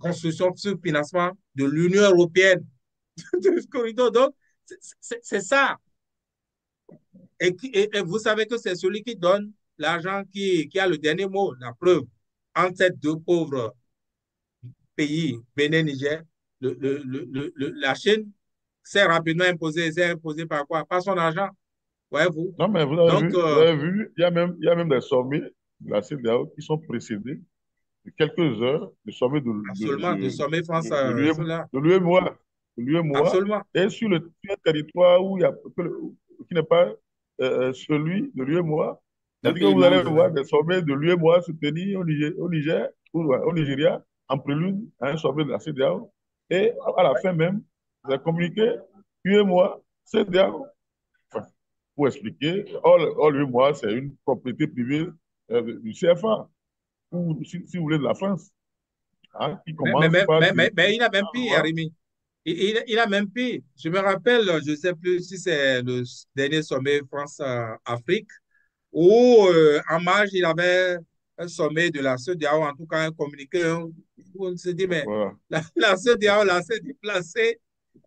construction sur financement de l'Union européenne de ce corridor. Donc, c'est ça. Et vous savez que c'est celui qui donne l'argent qui a le dernier mot, la preuve. Entre ces deux pauvres pays, Bénin, Niger, la Chine s'est imposée par quoi? Par son argent, voyez-vous. Non, mais Donc, vous avez vu, il y a même des sommets de la CEDEAO qui sont précédés de quelques heures, le sommet absolument, de sommet France, de l'UM cela, de l'UEMOA, de l'UEMOA, absolument. et sur un territoire où il y a, qui n'est pas celui de l'UEMOA. Le C'est-à-dire que pays vous allez membre. voir des sommets de l'UEMOA se tenir au Niger ou au Nigeria en prélude à un sommet de la CEDEAO. Et à la fin même, vous avez communiqué UEMOA, CEDEAO. Enfin, pour expliquer, or l'UEMOA, c'est une propriété privée du CFA, ou si vous voulez, de la France, hein, qui commence par du. Mais il a même pire, Rémi. Il a même pire. Je me rappelle, je ne sais plus si c'est le dernier sommet France-Afrique, où en marge, il avait un sommet de la CEDEAO, en tout cas un communiqué, où on se dit, mais Voilà. la CEDEAO, là, s'est déplacée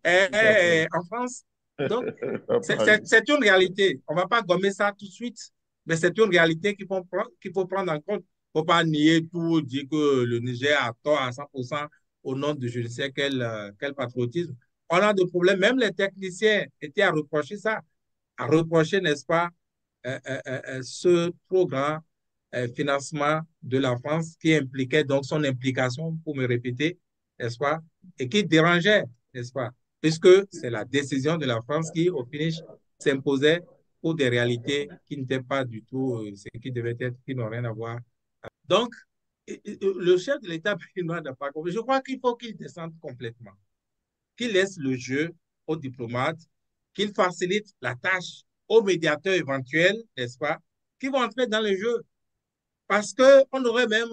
en France. Donc, c'est une réalité. On ne va pas gommer ça tout de suite, mais c'est une réalité qu'il faut prendre en compte. Il ne faut pas nier tout, dire que le Niger a tort à 100% au nom de je ne sais quel patriotisme. On a des problèmes. Même les techniciens étaient à reprocher ça, à reprocher, n'est-ce pas, ce trop grand financement de la France qui impliquait donc son implication, pour me répéter, n'est-ce pas, et qui dérangeait, n'est-ce pas, puisque c'est la décision de la France qui, au finish, s'imposait pour des réalités qui n'étaient pas du tout ce qui devait être, qui n'ont rien à voir. Donc, le chef de l'État béninois n'a pas compris. Je crois qu'il faut qu'il descende complètement, qu'il laisse le jeu aux diplomates, qu'il facilite la tâche aux médiateurs éventuels, n'est-ce pas, qui vont entrer dans le jeu. Parce qu'on aurait même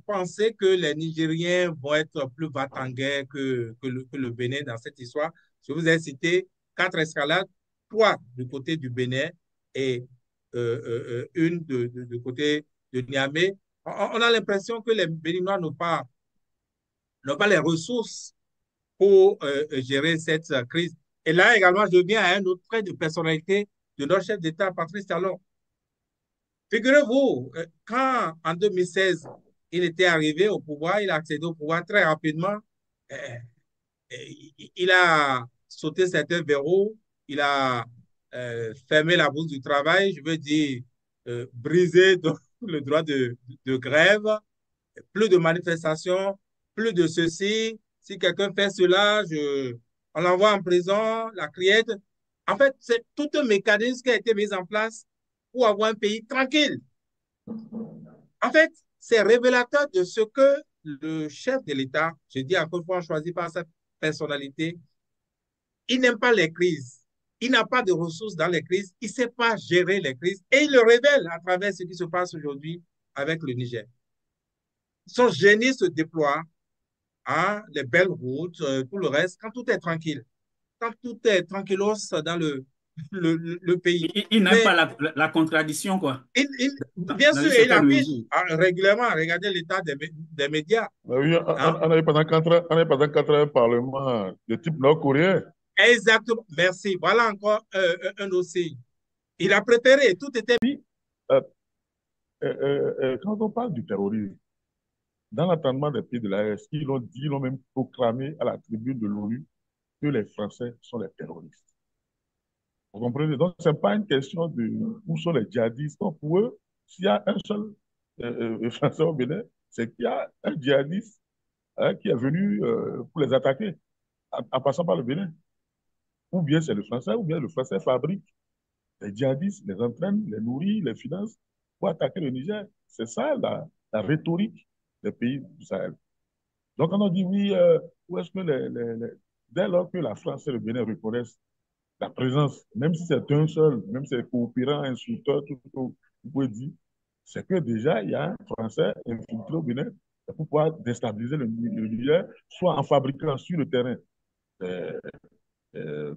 pensé que les Nigériens vont être plus batangués que le Bénin dans cette histoire. Je vous ai cité 4 escalades, 3 du côté du Bénin et une du côté de Niamey. On a l'impression que les Béninois n'ont pas les ressources pour gérer cette crise. Et là également, je viens à un autre trait de personnalité de notre chef d'État, Patrice Talon. Figurez-vous, quand en 2016, il était arrivé au pouvoir, il a accédé au pouvoir très rapidement, euh, il a sauté certains verrous, il a fermé la bourse du travail, je veux dire, brisé le droit de grève, plus de manifestations, plus de ceci. Si quelqu'un fait cela, on l'envoie en prison, la criette. En fait, c'est tout un mécanisme qui a été mis en place pour avoir un pays tranquille. En fait, c'est révélateur de ce que le chef de l'État, je dis encore une fois, choisi par sa personnalité, il n'aime pas les crises. Il n'a pas de ressources dans les crises. Il ne sait pas gérer les crises. Et il le révèle à travers ce qui se passe aujourd'hui avec le Niger. Son génie se déploie, hein, les belles routes, tout le reste, quand tout est tranquille. Quand tout est tranquillos dans le pays. Il n'aime pas Mais la contradiction, quoi, bien dans sûr, une il certaine affiche mesure. régulièrement, regardez l'état des médias. Oui, Hein? on avait pendant 4 ans, on avait pendant 4 ans un parlement de type nord-coréen. Exactement. Merci. Voilà encore un dossier. Il a préféré, tout était. Euh, quand on parle du terrorisme, dans l'entendement des pays de l'AES, ils l'ont même proclamé à la tribune de l'ONU que les Français sont les terroristes. Vous comprenez? Donc, ce n'est pas une question de où sont les djihadistes. Donc, pour eux, s'il y a un seul Français au Bénin, c'est qu'il y a un djihadiste, hein, qui est venu pour les attaquer en passant par le Bénin. Ou bien c'est le Français, ou bien le Français fabrique les djihadistes, les entraîne, les nourrit, les finance pour attaquer le Niger. C'est ça la rhétorique des pays du Sahel. Donc, quand on dit oui, où est-ce que dès lors que la France et le Bénin reconnaissent la présence, même si c'est un seul, même si c'est coopérant, insulteur, tout ce que vous pouvez dire, c'est que déjà, il y a un Français infiltré au Bénin pour pouvoir déstabiliser le Niger, soit en fabriquant sur le terrain, euh,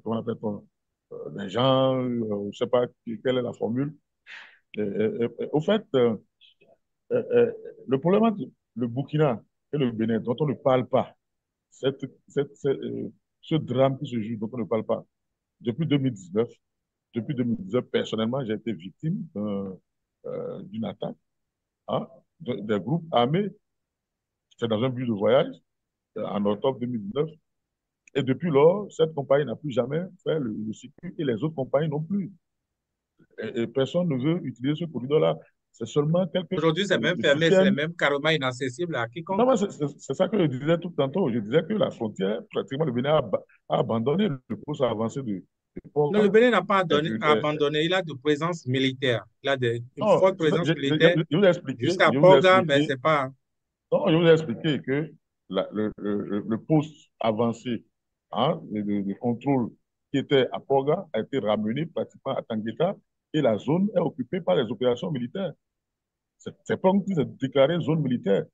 comment on appelle ça, des gens, je ne sais pas quelle est la formule. Au fait, euh, euh, le problème entre le Burkina et le Bénin, dont on ne parle pas, ce drame qui se joue, dont on ne parle pas, depuis 2019, personnellement, j'ai été victime d'une attaque, hein, des groupes armés. C'était dans un bus de voyage en octobre 2019. Et depuis lors, cette compagnie n'a plus jamais fait le circuit et les autres compagnies non plus. Et personne ne veut utiliser ce corridor-là. C'est seulement quelques Aujourd'hui, c'est même fermé, c'est fichiers. même carrément inaccessible à Non, quiconque. mais c'est ça que je disais tout tantôt. Je disais que la frontière, pratiquement, le Bénin a abandonné le cours avancé de Non, le Port-au-Prince. Bénin n'a pas Euh, abandonné, il a de présence militaire. Il a une Non, forte présence militaire je vous ai expliqué, jusqu'à Porga, mais c'est pas. non, je vous ai expliqué que le poste avancé, hein, de contrôle qui était à Porga a été ramené pratiquement à Tangueta et la zone est occupée par les opérations militaires. C'est pas que c'est déclaré zone militaire.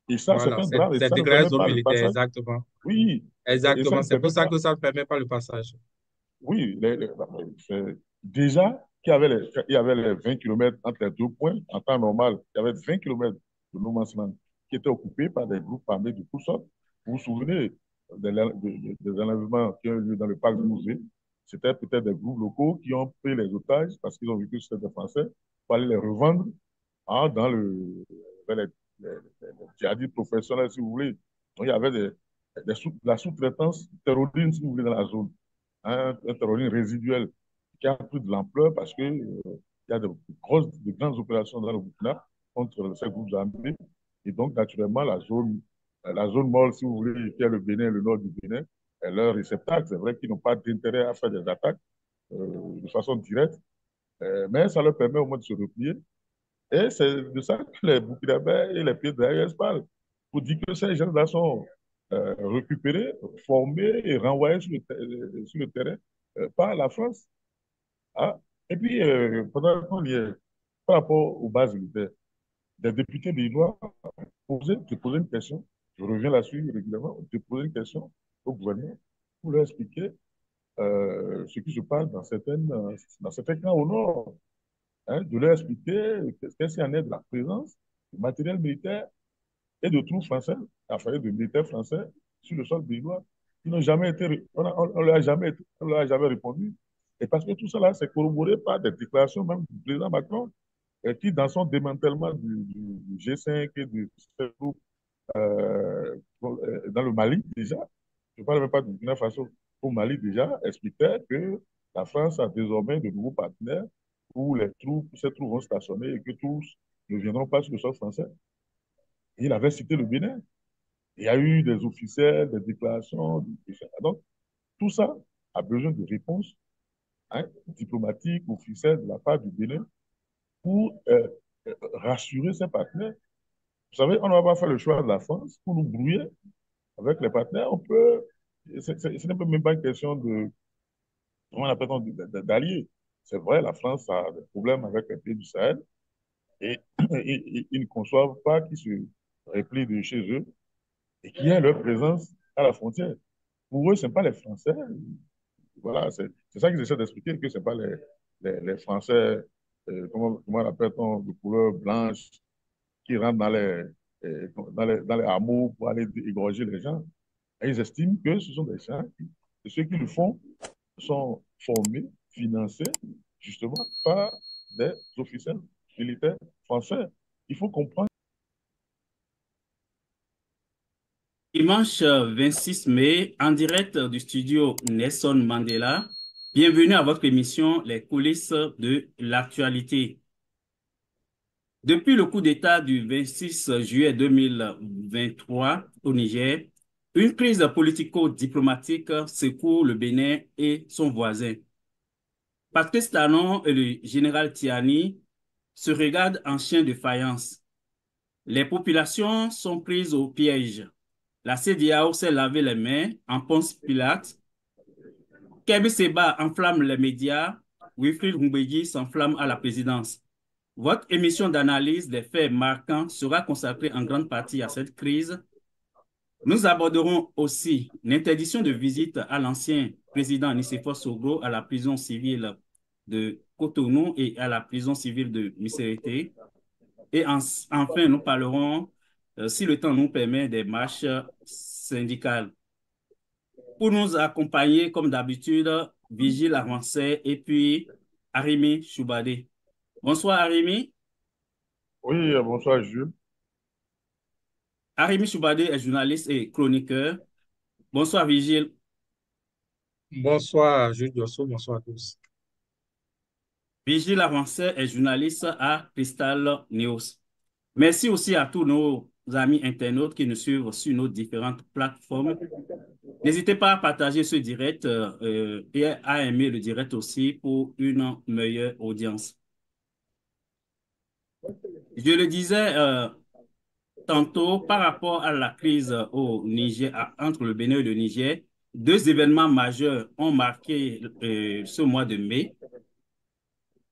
Et ça, c'est Voilà, un drame et c'est ça ne déclaré permet zone pas le militaire, passage. exactement. Oui, et ça Exactement, ne c'est pour permet ça pas. que ça ne permet pas le passage. Oui, déjà il y avait les 20 kilomètres entre les deux points, en temps normal, il y avait 20 kilomètres de no man's land qui étaient occupés par des groupes armés du Kousop. Vous vous souvenez des enlèvements qui ont eu lieu dans le parc du musée? C'était peut-être des groupes locaux qui ont pris les otages parce qu'ils ont vu que c'était des Français pour aller les revendre, hein, vers les djihadistes professionnels, si vous voulez. Donc, il y avait la sous-traitance terroriste, si vous voulez, dans la zone, un terrorisme résiduel qui a pris de l'ampleur parce que il y a de grandes opérations dans le Burkina contre ces groupes armés. Et donc, naturellement, la zone molle, si vous voulez, qui est le Bénin, le nord du Bénin, est leur réceptacle. C'est vrai qu'ils n'ont pas d'intérêt à faire des attaques de façon directe, mais ça leur permet au moins de se replier. Et c'est de ça que les Burkinabés et les pays derrière parlent. Pour dire que ces gens-là sont récupérés, formés et renvoyés sur le terrain par la France. Ah. Et puis, pendant qu'on y est, par rapport aux bases militaires, des députés béninois te posaient une question, je reviens là-dessus régulièrement, te posaient une question au gouvernement pour leur expliquer ce qui se passe dans certains camps au nord, hein, de leur expliquer qu'est-ce qu'il y en est de la présence du matériel militaire et de troupes françaises, enfin de militaires français sur le sol béninois. Ils n'ont jamais été, on leur a jamais, on leur a jamais répondu. Et parce que tout cela, c'est corroboré par des déclarations même du président Macron, qui, dans son démantèlement du G5 et du groupe dans le Mali, déjà, je ne parle même pas du Burkina Faso, au Mali, déjà, expliquait que la France a désormais de nouveaux partenaires où ces troupes vont stationner et que tous ne viendront pas sur le sol français. Et il avait cité le Bénin. Il y a eu des officiels, des déclarations. Donc, tout ça a besoin de réponses, hein, diplomatiques, officielles de la part du Bénin pour rassurer ses partenaires. Vous savez, on ne va pas faire le choix de la France pour nous brouiller avec les partenaires. Ce n'est même pas une question comment on appelle d'alliés. C'est vrai, la France a des problèmes avec les pays du Sahel et, ils ne conçoivent pas qu'ils se replient de chez eux et qu'il y ait leur présence à la frontière. Pour eux, ce n'est pas les Français. Voilà, c'est ça qu'ils essaient d'expliquer, que ce n'est pas les Français, comment l'appelle-t-on, de couleur blanche, qui rentrent dans les hameaux pour aller égorger les gens. Et ils estiment que ce sont des gens et ceux qui le font sont formés, financés, justement, par des officiels militaires français. Il faut comprendre. Dimanche 26 mai, en direct du studio Nelson Mandela, bienvenue à votre émission Les coulisses de l'actualité. Depuis le coup d'État du 26 juillet 2023 au Niger, une crise politico-diplomatique secoue le Bénin et son voisin. Patrice Talon et le général Tiani se regardent en chien de faïence. Les populations sont prises au piège. La CEDEAO s'est lavé les mains en Ponce Pilate. Kébi Seba enflamme les médias. Wilfried Mbeki s'enflamme à la présidence. Votre émission d'analyse des faits marquants sera consacrée en grande partie à cette crise. Nous aborderons aussi l'interdiction de visite à l'ancien président Nicéphore Soglo à la prison civile de Cotonou et à la prison civile de Missérété. Et enfin, nous parlerons si le temps nous permet, des marches syndicales. Pour nous accompagner, comme d'habitude, Vigile Avancé et puis Arimi Choubadé. Bonsoir Arimi. Oui, bonsoir Jules. Arimi Choubadé est journaliste et chroniqueur. Bonsoir Vigile. Bonsoir, Jules Diosso, bonsoir à tous. Vigile Avancé est journaliste à Crystal News. Merci aussi à tous nos amis internautes qui nous suivent sur nos différentes plateformes. N'hésitez pas à partager ce direct et à aimer le direct aussi pour une meilleure audience. Je le disais tantôt par rapport à la crise au Niger, entre le Bénin et le Niger, deux événements majeurs ont marqué ce mois de mai.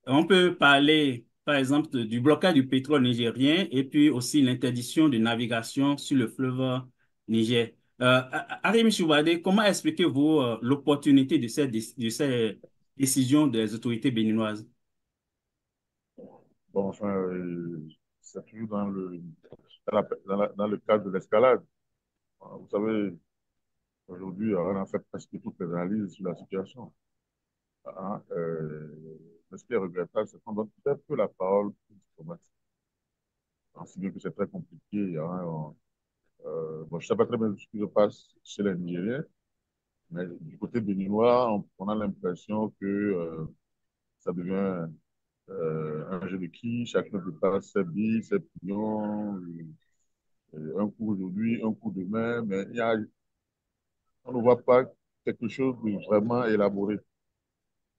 On peut parler, par exemple, du blocage du pétrole nigérien et puis aussi l'interdiction de navigation sur le fleuve Niger. Arimi Choubadé, comment expliquez-vous l'opportunité de ces décisions des autorités béninoises? Bon, enfin, c'est toujours dans le cadre de l'escalade. Vous savez, aujourd'hui, on a fait presque toutes les analyses sur la situation. Hein, mais ce qui est regrettable, c'est qu'on donne très peu la parole aux diplomates. Si bien que c'est très compliqué. Hein, bon, je ne sais pas très bien ce qui se passe chez les Nigériens, mais du côté béninois, on a l'impression que ça devient un jeu de qui, chacun dépasse ses billes, ses pions, un coup aujourd'hui, un coup demain, mais on ne voit pas quelque chose de vraiment élaboré.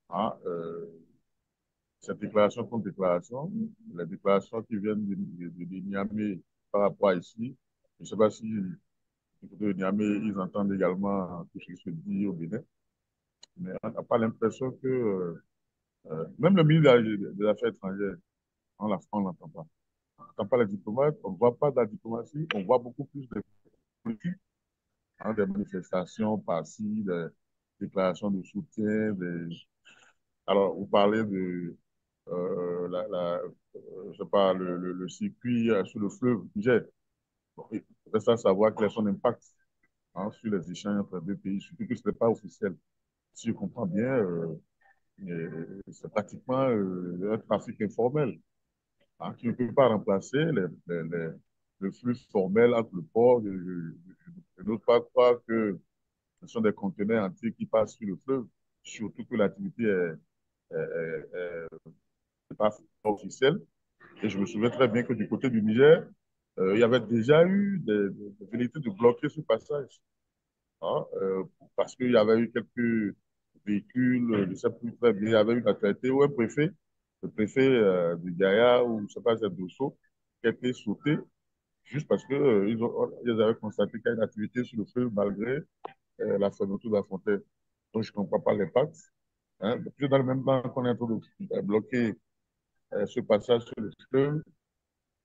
Hein, cette déclaration contre déclaration, les déclarations qui viennent de Niamey par rapport à ici, je ne sais pas si du côté de Niamey, ils entendent également tout ce qui se dit au Bénin, mais on n'a pas l'impression que, même le ministre des Affaires étrangères, on ne l'entend pas. On n'entend pas les diplomates, on ne voit pas de la diplomatie, on voit beaucoup plus de politique, hein, des manifestations par-ci, des déclarations de soutien. Alors, vous parlez de je sais pas, le circuit sur le fleuve Niger. Bon, il reste à savoir quel est son impact, hein, sur les échanges entre deux pays, surtout que ce n'est pas officiel. Si je comprends bien, c'est pratiquement un trafic informel, hein, qui ne peut pas remplacer le flux formel entre le port. Je n'ose pas croire que ce sont des conteneurs entiers qui passent sur le fleuve, surtout que l'activité est pas officielle. Et je me souviens très bien que du côté du Niger, il y avait déjà eu des velléités de bloquer ce passage, hein, parce qu'il y avait eu quelques véhicules, je ne sais plus très bien, il y avait eu une actualité où un préfet, le préfet de Gaïa, ou je ne sais pas, c'est Dosso, qui a été sauté juste parce qu'ils ils avaient constaté qu'il y a une activité sur le feu malgré la fermeture de la frontière. Donc, je ne comprends pas l'impact. Hein. Dans le même temps qu'on est en train de bloquer ce passage sur le fleuve,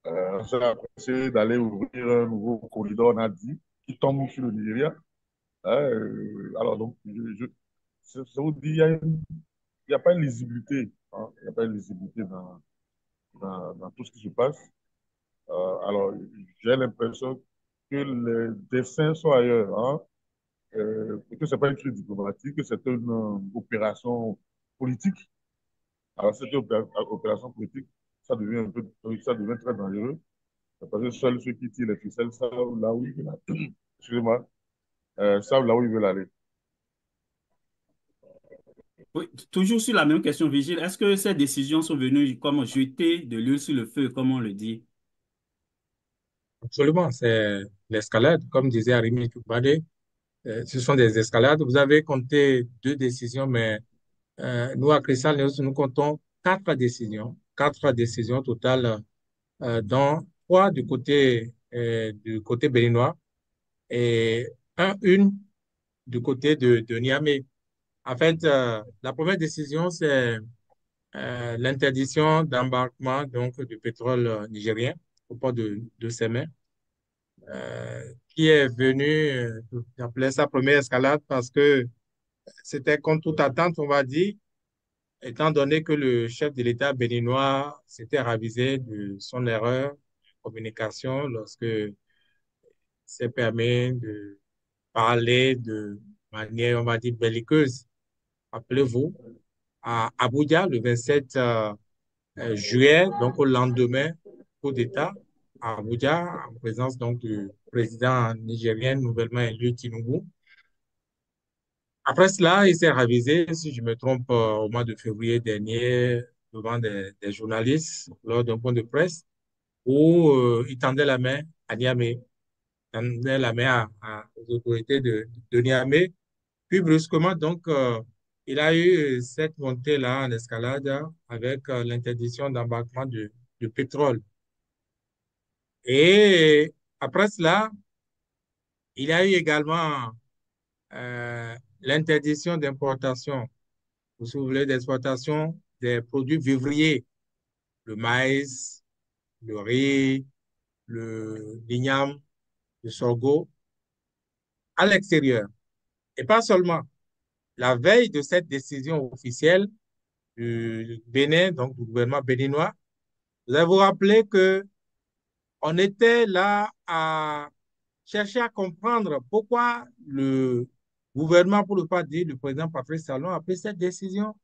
on s'est essayé d'aller ouvrir un nouveau corridor Nadi qui tombe sur le Nigeria. Hein, alors, donc, ça vous dit, il y a pas une lisibilité. Hein, il n'y a pas une lisibilité dans tout ce qui se passe. Alors, j'ai l'impression que les dessins sont ailleurs. Hein, que ce n'est pas une crise diplomatique, que c'est une opération politique. Alors, cette opération politique, ça devient très dangereux. Parce que seuls ceux qui tirent les ficelles savent là où ils veulent aller. Excusez-moi, savent là où ils veulent aller. Oui, toujours sur la même question, Vigile, est-ce que ces décisions sont venues comme jeter de l'huile sur le feu, comme on le dit? Absolument, c'est l'escalade, comme disait Arimi Choubadé. Ce sont des escalades. Vous avez compté deux décisions, mais nous, à Crystal News, nous comptons quatre décisions totales, dont trois du côté béninois et une du côté de Niamey. En fait, la première décision, c'est l'interdiction d'embarquement donc du pétrole nigérien au port de Sémé, qui est venu, j'appelais ça première escalade parce que c'était contre toute attente, on va dire, étant donné que le chef de l'État béninois s'était ravisé de son erreur de communication lorsque s'est permis de parler de manière, on va dire, belliqueuse. Rappelez-vous, à Abuja, le 27 juillet, donc au lendemain coup d'État, à Abuja, en présence donc du président nigérien nouvellement élu Tinubu. Après cela, il s'est ravisé, si je me trompe, au mois de février dernier, devant des journalistes, lors d'un point de presse, où il tendait la main à Niamey, tendait la main aux autorités de Niamey. Puis brusquement, donc, il a eu cette montée-là en escalade avec l'interdiction d'embarquement du pétrole. Et après cela, il y a eu également l'interdiction d'importation, vous vous souvenez, d'exportation des produits vivriers, le maïs, le riz, l'igname, le sorgho, à l'extérieur. Et pas seulement. La veille de cette décision officielle du Bénin, donc du gouvernement béninois, vous avez vous rappelé que on était là à chercher à comprendre pourquoi le gouvernement, pour ne pas dire le président Patrice Talon, a pris cette décision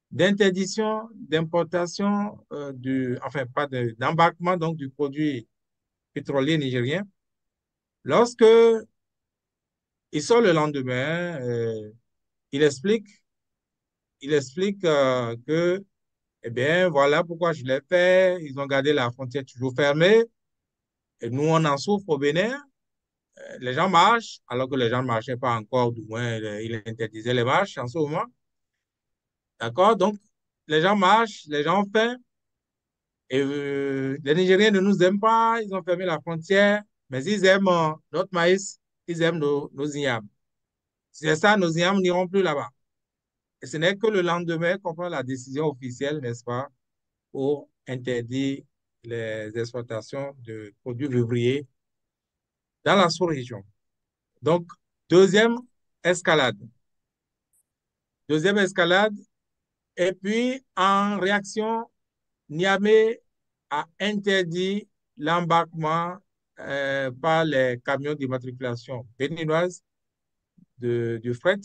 d'interdiction d'importation enfin pas d'embarquement donc du produit pétrolier nigérien. Lorsque il sort le lendemain, il explique, que, eh bien, voilà pourquoi je l'ai fait. Ils ont gardé la frontière toujours fermée. Et nous, on en souffre au Bénin. Les gens marchent, alors que les gens ne marchaient pas encore, du moins, il interdisait les marches en ce moment. D'accord? Donc, les gens marchent, les gens ont faim. Et les Nigériens ne nous aiment pas, ils ont fermé la frontière, mais ils aiment notre maïs, ils aiment nos ignames. C'est ça, nos ignames n'iront plus là-bas. Et ce n'est que le lendemain qu'on prend la décision officielle, n'est-ce pas, pour interdire les exportations de produits vivriers dans la sous-région. Donc, deuxième escalade. Deuxième escalade. Et puis, en réaction, Niamey a interdit l'embarquement par les camions d'immatriculation béninoise du fret,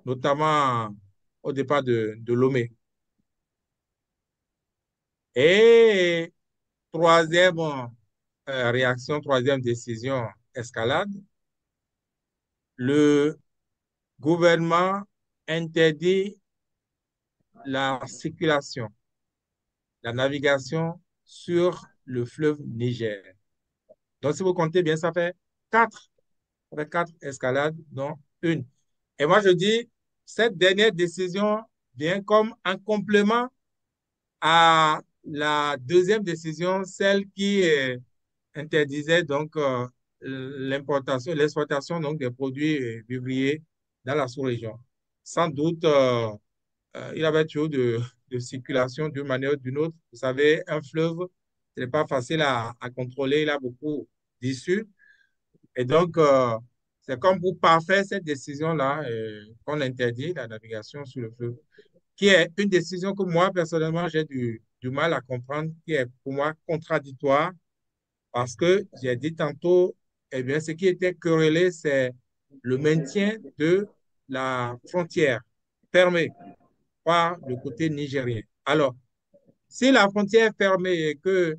notamment au départ de Lomé. Et troisième réaction, troisième décision, escalade, le gouvernement interdit la circulation, la navigation sur le fleuve Niger. Donc, si vous comptez bien, ça fait quatre, escalades, dont une. Et moi, je dis, cette dernière décision vient comme un complément à la deuxième décision, celle qui interdisait donc l'importation, l'exportation donc des produits vivriers dans la sous-région. Sans doute, il avait toujours de circulation d'une manière ou d'une autre. Vous savez, un fleuve, ce n'est pas facile à contrôler, il a beaucoup d'issues. Et donc, c'est comme pour parfaire cette décision-là qu'on interdit la navigation sur le fleuve, qui est une décision que moi, personnellement, j'ai du mal à comprendre, qui est pour moi contradictoire, parce que j'ai dit tantôt, eh bien, ce qui était querellé, c'est le maintien de la frontière fermée par le côté nigérien. Alors, si la frontière est fermée et que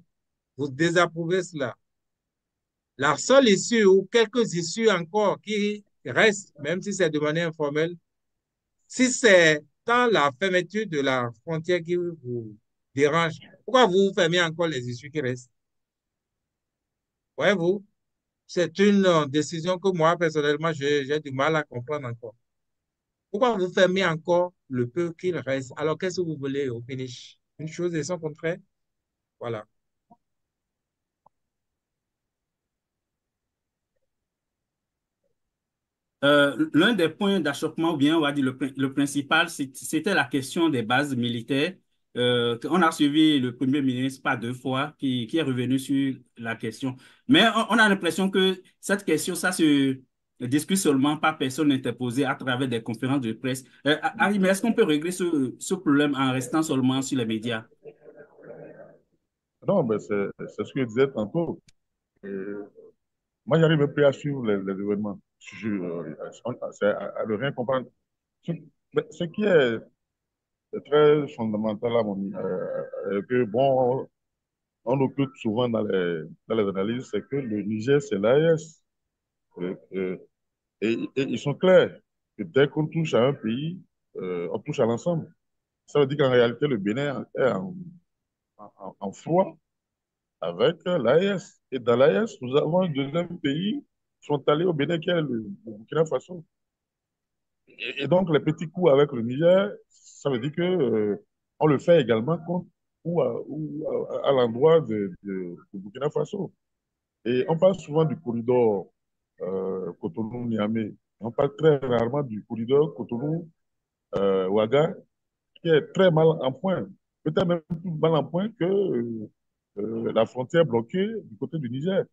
vous désapprouvez cela, la seule issue ou quelques issues encore qui restent, même si c'est de manière informelle, si c'est dans la fermeture de la frontière qui vous dérange, pourquoi vous fermez encore les issues qui restent? Voyez-vous, c'est une décision que moi, personnellement, j'ai du mal à comprendre encore. Pourquoi vous fermez encore le peu qu'il reste? Alors, qu'est-ce que vous voulez au finish? Une chose et son contraire? Voilà. L'un des points d'achoppement, ou bien on va dire le principal, c'était la question des bases militaires. On a suivi le Premier ministre pas deux fois qui est revenu sur la question. Mais on a l'impression que cette question, ça se discute seulement par personne interposée à travers des conférences de presse. Harry, mais est-ce qu'on peut régler ce problème en restant seulement sur les médias? Non, mais c'est ce que je disais tantôt. Euh, Moi, j'arrive même plus à suivre les événements. C'est à ne rien comprendre. Ce qui est très fondamental à mon que bon, on occulte souvent dans les analyses, c'est que le Niger, c'est l'AES. Et ils sont clairs que dès qu'on touche à un pays, on touche à l'ensemble. Ça veut dire qu'en réalité, le Bénin est en froid avec l'AES. Et dans l'AES, nous avons un deuxième pays frontalier au Bénin qui est le Burkina Faso. Et donc, les petits coups avec le Niger, ça veut dire que on le fait également contre, à l'endroit de Burkina Faso. Et on parle souvent du corridor Cotonou-Niamey. On parle très rarement du corridor Cotonou-Ouaga, qui est très mal en point. Peut-être même plus mal en point que la frontière bloquée du côté du Niger.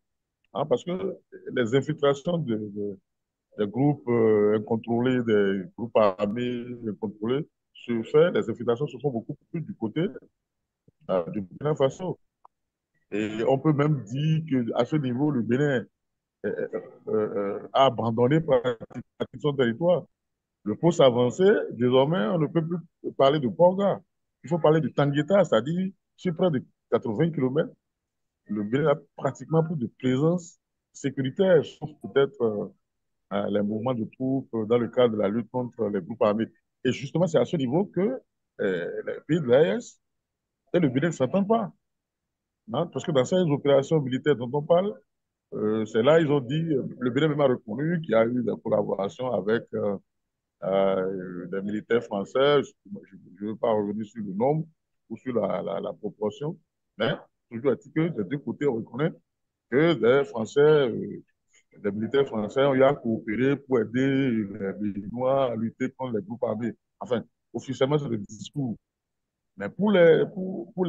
Hein, parce que les infiltrations des groupes incontrôlés, des groupes armés incontrôlés, les infiltrations se font beaucoup plus du côté du Burkina Faso. Et on peut même dire qu'à ce niveau, le Bénin a abandonné pratiquement son territoire. Le faut s'avancer, désormais, on ne peut plus parler de Porga. Il faut parler de Tangueta, c'est-à-dire sur près de 80 km, le Bénin a pratiquement plus de présence sécuritaire, sauf peut-être les mouvements de troupes dans le cadre de la lutte contre les groupes armés. Et justement, c'est à ce niveau que les pays de l'AES et le Bénin ne s'entendent pas. Hein, parce que dans ces opérations militaires dont on parle, c'est là ils ont dit, le Bénin même a reconnu qu'il y a eu des collaborations avec des militaires français. Je ne veux pas revenir sur le nombre ou sur la proportion, mais toujours est-il que des deux côtés, on reconnaît que des Français, des militaires français ont eu à coopérer pour aider les Béninois à lutter contre les groupes armés. Enfin, officiellement, c'est le discours. Mais pour les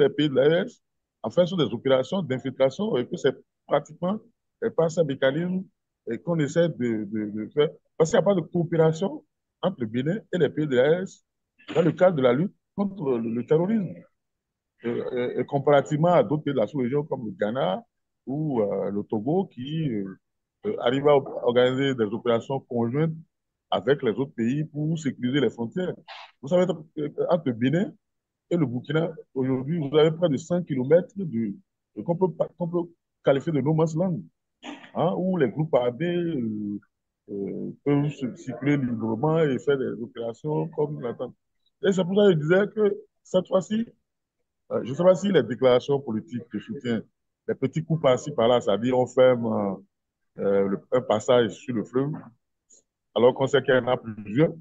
pays de l'AES, en fait, ce sont des opérations d'infiltration et que c'est pratiquement par ces mécanismes qu'on essaie de faire. Parce qu'il n'y a pas de coopération entre le Bénin et les pays de l'AES dans le cadre de la lutte contre le terrorisme. Et comparativement à d'autres pays de la sous-région comme le Ghana ou le Togo qui arrivent à organiser des opérations conjointes avec les autres pays pour sécuriser les frontières. Vous savez, entre le Bénin et le Burkina, aujourd'hui, vous avez près de 100 km qu'on peut qualifier de no man's land, hein, où les groupes armés peuvent circuler librement et faire des opérations comme l'attente. Et c'est pour ça que je disais que cette fois-ci, je ne sais pas si les déclarations politiques de soutien, les petits coups par-ci, par-là, c'est-à-dire on ferme un passage sur le fleuve, alors qu'on sait qu'il y en a plusieurs,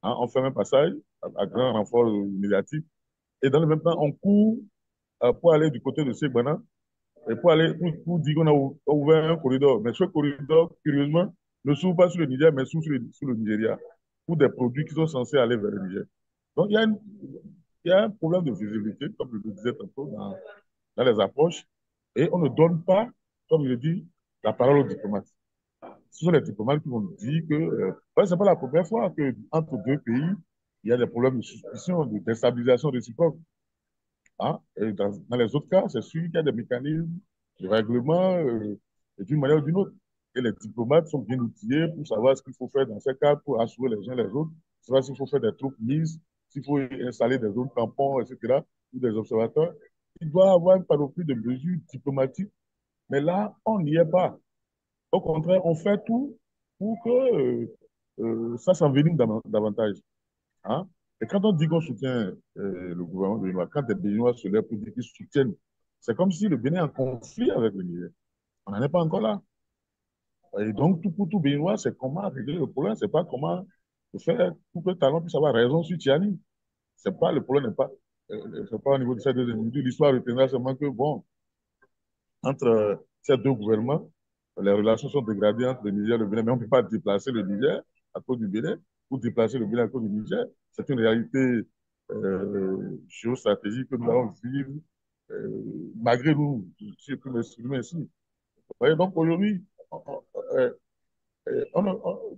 hein, on ferme un passage à grand renfort médiatique, et dans le même temps, on court pour aller du côté de Segbana et pour dire qu'on a ouvert un corridor. Mais ce corridor, curieusement, ne s'ouvre pas sur le Niger, mais s'ouvre sur le Nigeria, pour des produits qui sont censés aller vers le Niger. Donc, il y a un problème de visibilité, comme je le disais tantôt, dans les approches, et on ne donne pas, comme je dis, la parole aux diplomates. Ce sont les diplomates qui vont nous dire que ce n'est pas la première fois qu'entre deux pays, il y a des problèmes de suspicion, de déstabilisation réciproque. Hein? Et dans les autres cas, c'est sûr qu'il y a des mécanismes de règlement d'une manière ou d'une autre. Et les diplomates sont bien outillés pour savoir ce qu'il faut faire dans ces cas pour assurer les uns les autres, savoir s'il faut faire des troupes mises, s'il faut installer des zones tampons, etc., ou des observateurs. Il doit y avoir une panoplie de mesures diplomatiques, mais là, on n'y est pas. Au contraire, on fait tout pour que ça s'envenime davantage. Hein? Et quand on dit qu'on soutient le gouvernement béninois, quand des Béninois se lèvent pour dire qu'ils soutiennent, c'est comme si le Bénin est en conflit avec le Niger. On n'en est pas encore là. Et donc, tout pour tout Béninois, c'est comment régler le problème, c'est pas comment faire pour que Talon puisse avoir raison sur Tiani. C'est pas, le problème n'est pas, c'est pas au niveau de ces deux individus. L'histoire retiendra seulement que, bon, entre ces deux gouvernements, les relations sont dégradées entre le Niger et le Bénin, mais on ne peut pas déplacer le Niger à cause du Bénin ou déplacer le Bénin à cause du Niger. C'est une réalité géostratégique que nous allons vivre malgré nous, si je peux m'exprimer ainsi. Vous voyez, donc aujourd'hui,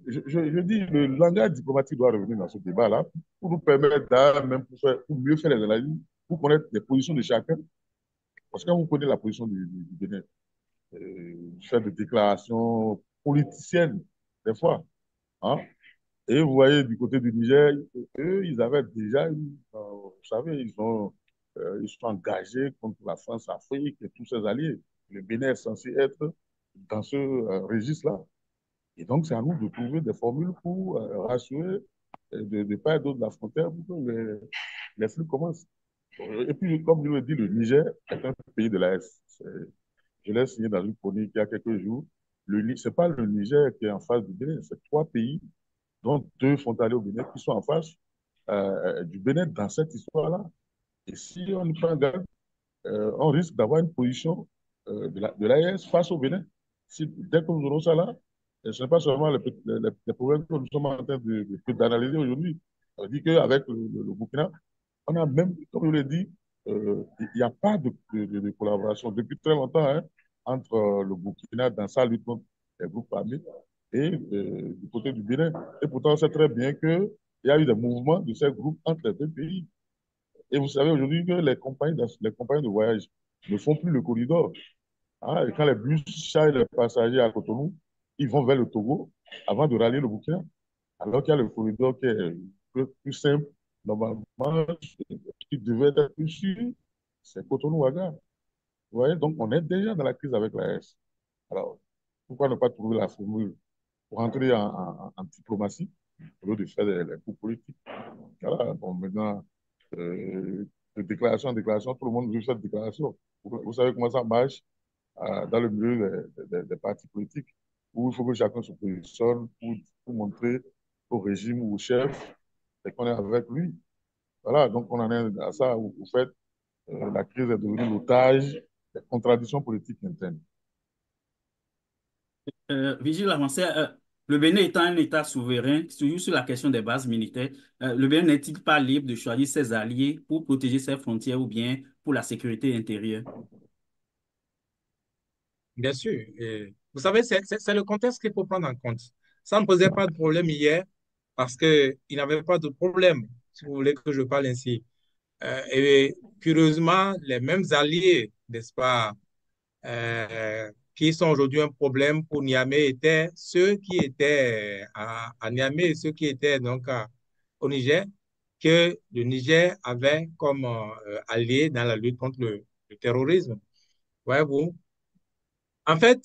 je dis, le langage diplomatique doit revenir dans ce débat-là pour nous permettre, même pour mieux faire les analyses, pour connaître les positions de chacun. Parce que quand vous connaissez la position du Bénin, faire des déclarations politiciennes, des fois. Hein. Et vous voyez, du côté du Niger, eux, ils avaient déjà, vous savez, ils sont engagés contre la France-Afrique et tous ses alliés. Le Bénin est censé être dans ce registre-là. Et donc, c'est à nous de trouver des formules pour rassurer de part et d'autre de la frontière pour que les flux commencent. Et puis, comme je le dis, le Niger est un pays de l'AS. Je l'ai signé dans une chronique il y a quelques jours. Ce n'est pas le Niger qui est en face du Bénin, c'est trois pays, dont deux frontaliers au Bénin, qui sont en face du Bénin dans cette histoire-là. Et si on ne prend garde, on risque d'avoir une position de l'AES face au Bénin. Dès que nous aurons ça là, ce n'est pas seulement les problèmes que nous sommes en train d'analyser aujourd'hui. On dit qu'avec le Burkina, on a même, comme je l'ai dit, il n'y a pas de collaboration depuis très longtemps hein, entre le Burkina dans sa lutte contre les groupes armés et du côté du Bénin. Et pourtant, on sait très bien qu'il y a eu des mouvements de ces groupes entre les deux pays. Et vous savez aujourd'hui que les compagnies de voyage ne font plus le corridor. Hein, et quand les bus chargent les passagers à Cotonou, ils vont vers le Togo avant de rallier le Burkina. Alors qu'il y a le corridor qui est plus simple, normalement, qui devait être plus sûr, c'est Cotonou-Ouaga. Vous voyez, donc on est déjà dans la crise avec la S. Alors, pourquoi ne pas trouver la formule pour entrer en diplomatie au lieu de faire les coups politiques? Voilà, bon, maintenant, de déclaration en déclaration, tout le monde veut faire des déclarations. Vous savez comment ça marche dans le milieu des partis politiques, où il faut que chacun se positionne pour montrer au régime ou au chef qu'on est avec lui. Voilà, donc on en est à ça, où, au fait, la crise est devenue l'otage des contradictions politiques internes. Vigile avancé, le Bénin étant un État souverain, toujours sur la question des bases militaires, le Bénin n'est-il pas libre de choisir ses alliés pour protéger ses frontières ou bien pour la sécurité intérieure? Bien sûr. Et vous savez, c'est le contexte qu'il faut prendre en compte. Ça ne posait pas de problème hier parce qu'il n'y avait pas de problème, si vous voulez que je parle ainsi. Et curieusement, les mêmes alliés, n'est-ce pas, qui sont aujourd'hui un problème pour Niamey étaient ceux qui étaient à Niamey, ceux qui étaient donc au Niger, que le Niger avait comme allié dans la lutte contre le terrorisme. Voyez-vous? En fait,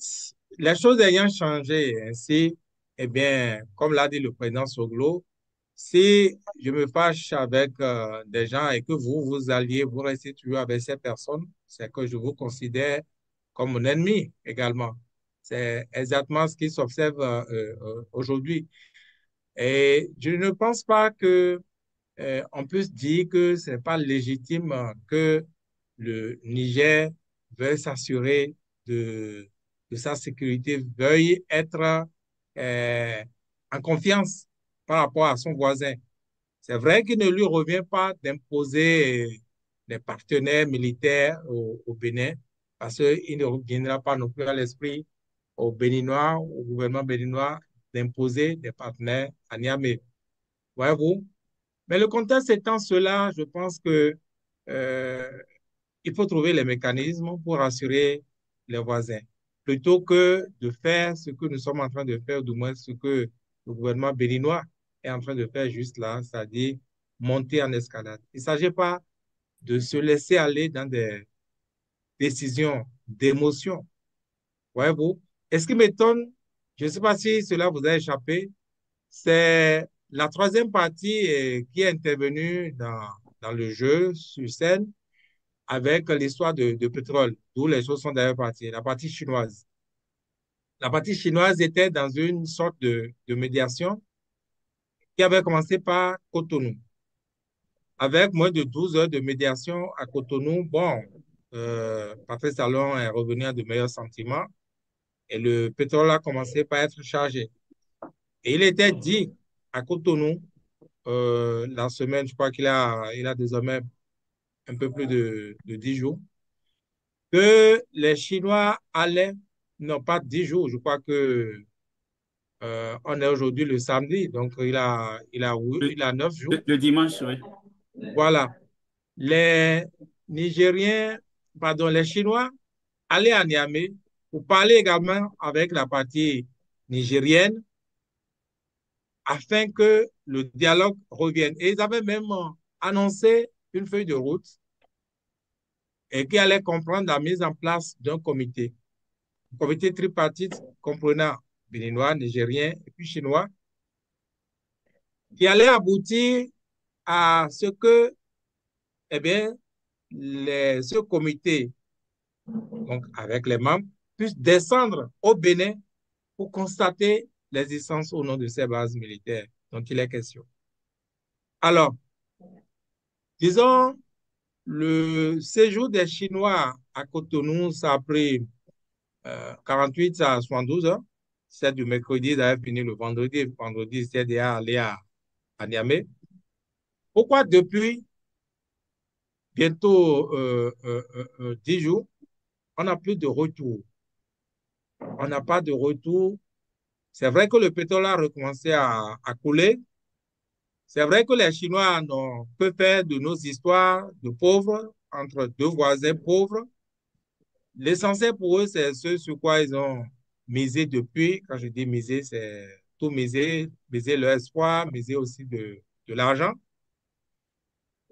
les choses ayant changé ainsi, eh bien, comme l'a dit le président Soglo, si je me fâche avec des gens et que vous alliez, vous restez toujours avec ces personnes, c'est que je vous considère comme mon ennemi également. C'est exactement ce qui s'observe aujourd'hui. Et je ne pense pas que on peut se dire que ce n'est pas légitime que le Niger veuille s'assurer de sa sécurité, veuille être euh, en confiance par rapport à son voisin. C'est vrai qu'il ne lui revient pas d'imposer des partenaires militaires au Bénin, parce qu'il ne reviendra pas non plus à l'esprit aux Béninois, au gouvernement béninois, d'imposer des partenaires à Niamey. Voyez-vous? Mais le contexte étant cela, je pense que euh, il faut trouver les mécanismes pour rassurer les voisins, plutôt que de faire ce que nous sommes en train de faire, du moins ce que le gouvernement béninois est en train de faire juste là, c'est-à-dire monter en escalade. Il ne s'agit pas de se laisser aller dans des décisions d'émotion. Voyez-vous? Et ce qui m'étonne, je ne sais pas si cela vous a échappé, c'est la troisième partie qui est intervenue dans le jeu sur scène avec l'histoire de pétrole, d'où les choses sont d'ailleurs parties, la partie chinoise. La partie chinoise était dans une sorte de médiation qui avait commencé par Cotonou. Avec moins de 12 heures de médiation à Cotonou, bon, Patrice Talon est revenu à de meilleurs sentiments et le pétrole a commencé par être chargé. Et il était dit à Cotonou, la semaine, je crois il a désormais un peu plus de 10 jours, que les Chinois allaient, non pas 10 jours, je crois que on est aujourd'hui le samedi, donc Le, il a 9 jours. le dimanche, oui. Voilà. Les Nigériens, pardon, les Chinois allaient à Niamey pour parler également avec la partie nigérienne afin que le dialogue revienne. Et ils avaient même annoncé une feuille de route et qui allait comprendre la mise en place d'un comité. Un comité tripartite comprenant béninois, nigériens et puis chinois, qui allait aboutir à ce que, eh bien, ce comité, donc avec les membres, puisse descendre au Bénin pour constater l'existence au nom de ces bases militaires dont il est question. Alors, disons, le séjour des Chinois à Cotonou, ça a pris 48 à 72 heures. C'est du mercredi, ils avaient fini le vendredi. Le vendredi, c'était déjà allé à Niamey. Pourquoi depuis bientôt 10 jours, on n'a plus de retour? On n'a pas de retour. C'est vrai que le pétrole a recommencé à couler. C'est vrai que les Chinois n'ont peu fait de nos histoires de pauvres entre deux voisins pauvres. L'essentiel pour eux, c'est ce sur quoi ils ont misé depuis. Quand je dis miser, c'est tout miser, miser leur espoir, miser aussi de l'argent.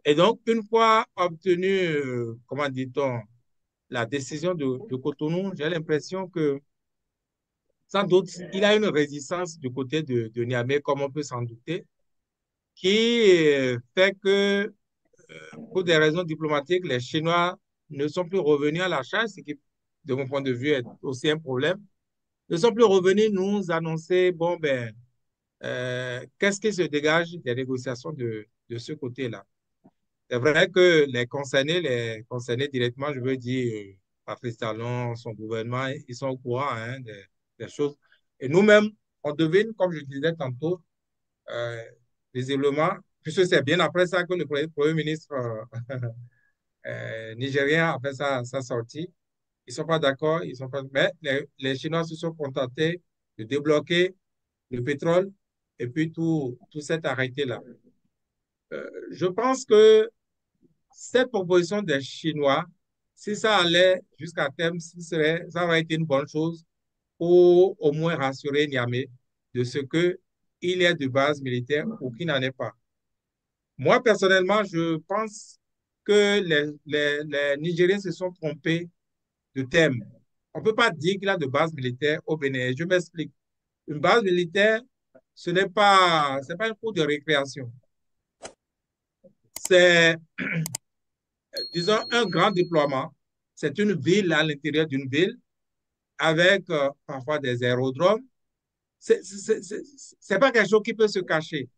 Et donc, une fois obtenu, comment dit-on, la décision de Cotonou, j'ai l'impression que, sans doute, il y a une résistance du côté de Niamey, comme on peut s'en douter, qui fait que, pour des raisons diplomatiques, les Chinois ne sont plus revenus à la charge, ce qui, de mon point de vue, est aussi un problème. Ne sont plus revenus nous annoncer, bon, ben, qu'est-ce qui se dégage des négociations de ce côté-là. C'est vrai que les concernés directement, je veux dire, Patrice Talon, son gouvernement, ils sont au courant hein, des choses. Et nous-mêmes, on devine, comme je disais tantôt, visiblement, puisque c'est bien après ça que le Premier ministre nigérien a fait sa sortie. Ils ne sont pas d'accord, ils sont pas... mais les Chinois se sont contentés de débloquer le pétrole et puis tout s'est arrêté là. Je pense que cette proposition des Chinois, si ça allait jusqu'à terme, ça aurait été une bonne chose pour au moins rassurer Niamey de ce qu'il y ait de base militaire ou qu'il n'en ait pas. Moi, personnellement, je pense que les Nigériens se sont trompés de thème. On ne peut pas dire qu'il y a de base militaire au Bénin. Je m'explique. Une base militaire, ce n'est pas un cours de récréation. C'est, disons, un grand déploiement. C'est une ville à l'intérieur d'une ville avec parfois des aérodromes. C'est pas quelque chose qui peut se cacher.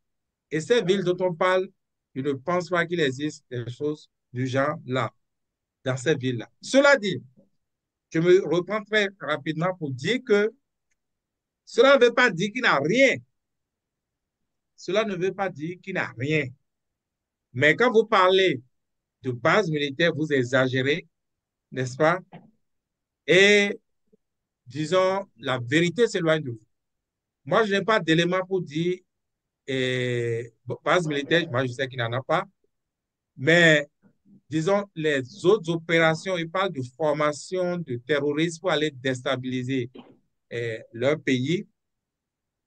Et ces villes dont on parle, je ne pense pas qu'il existe des choses du genre là, dans ces villes-là. Cela dit, je me reprends très rapidement pour dire que cela ne veut pas dire qu'il n'a rien. Cela ne veut pas dire qu'il n'a rien. Mais quand vous parlez de base militaire, vous exagérez, n'est-ce pas? Et disons, la vérité s'éloigne de vous. Moi, je n'ai pas d'éléments pour dire base militaire, moi je sais qu'il n'en a pas, mais disons, les autres opérations, ils parlent de formation de terroristes pour aller déstabiliser leur pays.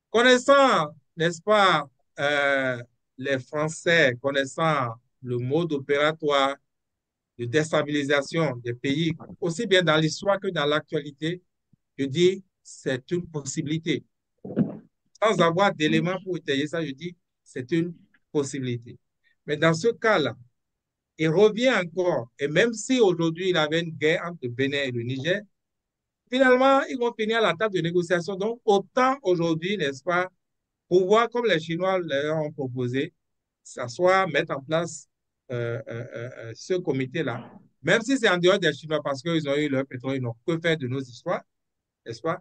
Connaissant, n'est-ce pas, les Français, connaissant le mode opératoire de déstabilisation des pays, aussi bien dans l'histoire que dans l'actualité, je dis c'est une possibilité. Sans avoir d'éléments pour étayer ça, je dis c'est une possibilité. Mais dans ce cas-là, il revient encore, et même si aujourd'hui il y avait une guerre entre le Bénin et le Niger, finalement, ils vont finir à la table de négociation. Donc, autant aujourd'hui, n'est-ce pas, pouvoir, comme les Chinois leur ont proposé, s'asseoir, mettre en place ce comité-là, même si c'est en dehors des Chinois parce qu'ils ont eu leur pétrole, ils n'ont que faire de nos histoires, n'est-ce pas?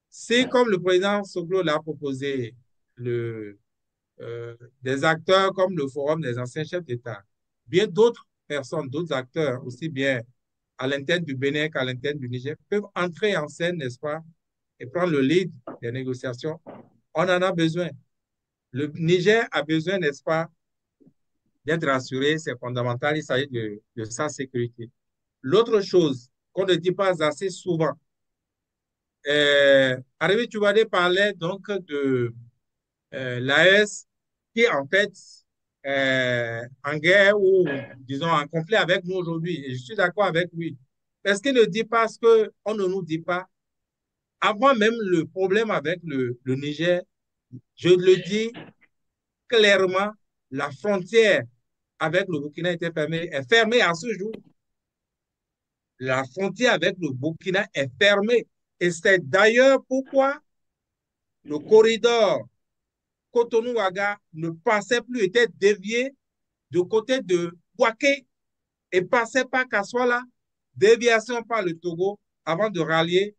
C'est comme le président Soglo l'a proposé, des acteurs comme le Forum des anciens chefs d'État, bien d'autres personnes, d'autres acteurs, aussi bien à l'interne du Bénin qu'à l'interne du Niger, peuvent entrer en scène, n'est-ce pas, et prendre le lead des négociations. On en a besoin. Le Niger a besoin, n'est-ce pas, d'être rassuré, c'est fondamental, il s'agit de sa sécurité. L'autre chose qu'on ne dit pas assez souvent, Arrivé Tchouadé parlait donc de l'AES qui est en fait en guerre ou, disons, en conflit avec nous aujourd'hui. Et je suis d'accord avec lui. Parce qu'il ne dit pas ce qu'on ne nous dit pas. Avant même le problème avec le Niger, je le dis clairement, la frontière avec le Burkina était fermée, est fermée à ce jour. La frontière avec le Burkina est fermée. Et c'est d'ailleurs pourquoi le corridor Cotonou-Ouaga ne passait plus, était dévié du côté de Bouaké et passait par Kassoala, déviation par le Togo avant de rallier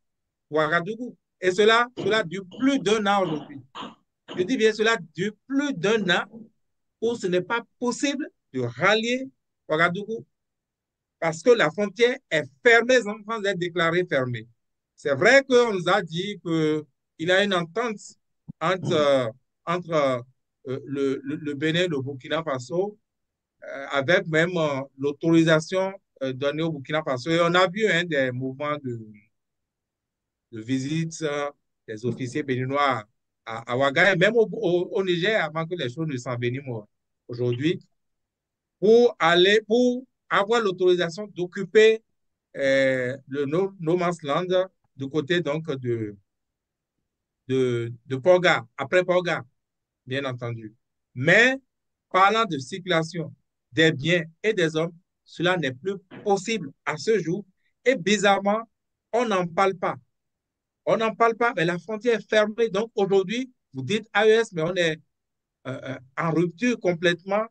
Ouagadougou. Et cela dure plus d'un an aujourd'hui. Je dis bien cela dure plus d'un an où ce n'est pas possible de rallier Ouagadougou parce que la frontière est fermée sans être déclarée fermée. C'est vrai qu'on nous a dit qu'il y a une entente entre le Bénin et le Burkina Faso avec même l'autorisation donnée au Burkina Faso. Et on a vu des mouvements de visite des officiers béninois à Ouaga et même au Niger avant que les choses ne s'enveniment aujourd'hui pour avoir l'autorisation d'occuper le no Man's Land du côté donc de Porga, après Porga, bien entendu. Mais parlant de circulation des biens et des hommes, cela n'est plus possible à ce jour. Et bizarrement, on n'en parle pas. On n'en parle pas, mais la frontière est fermée. Donc aujourd'hui, vous dites AES, mais on est en rupture complètement.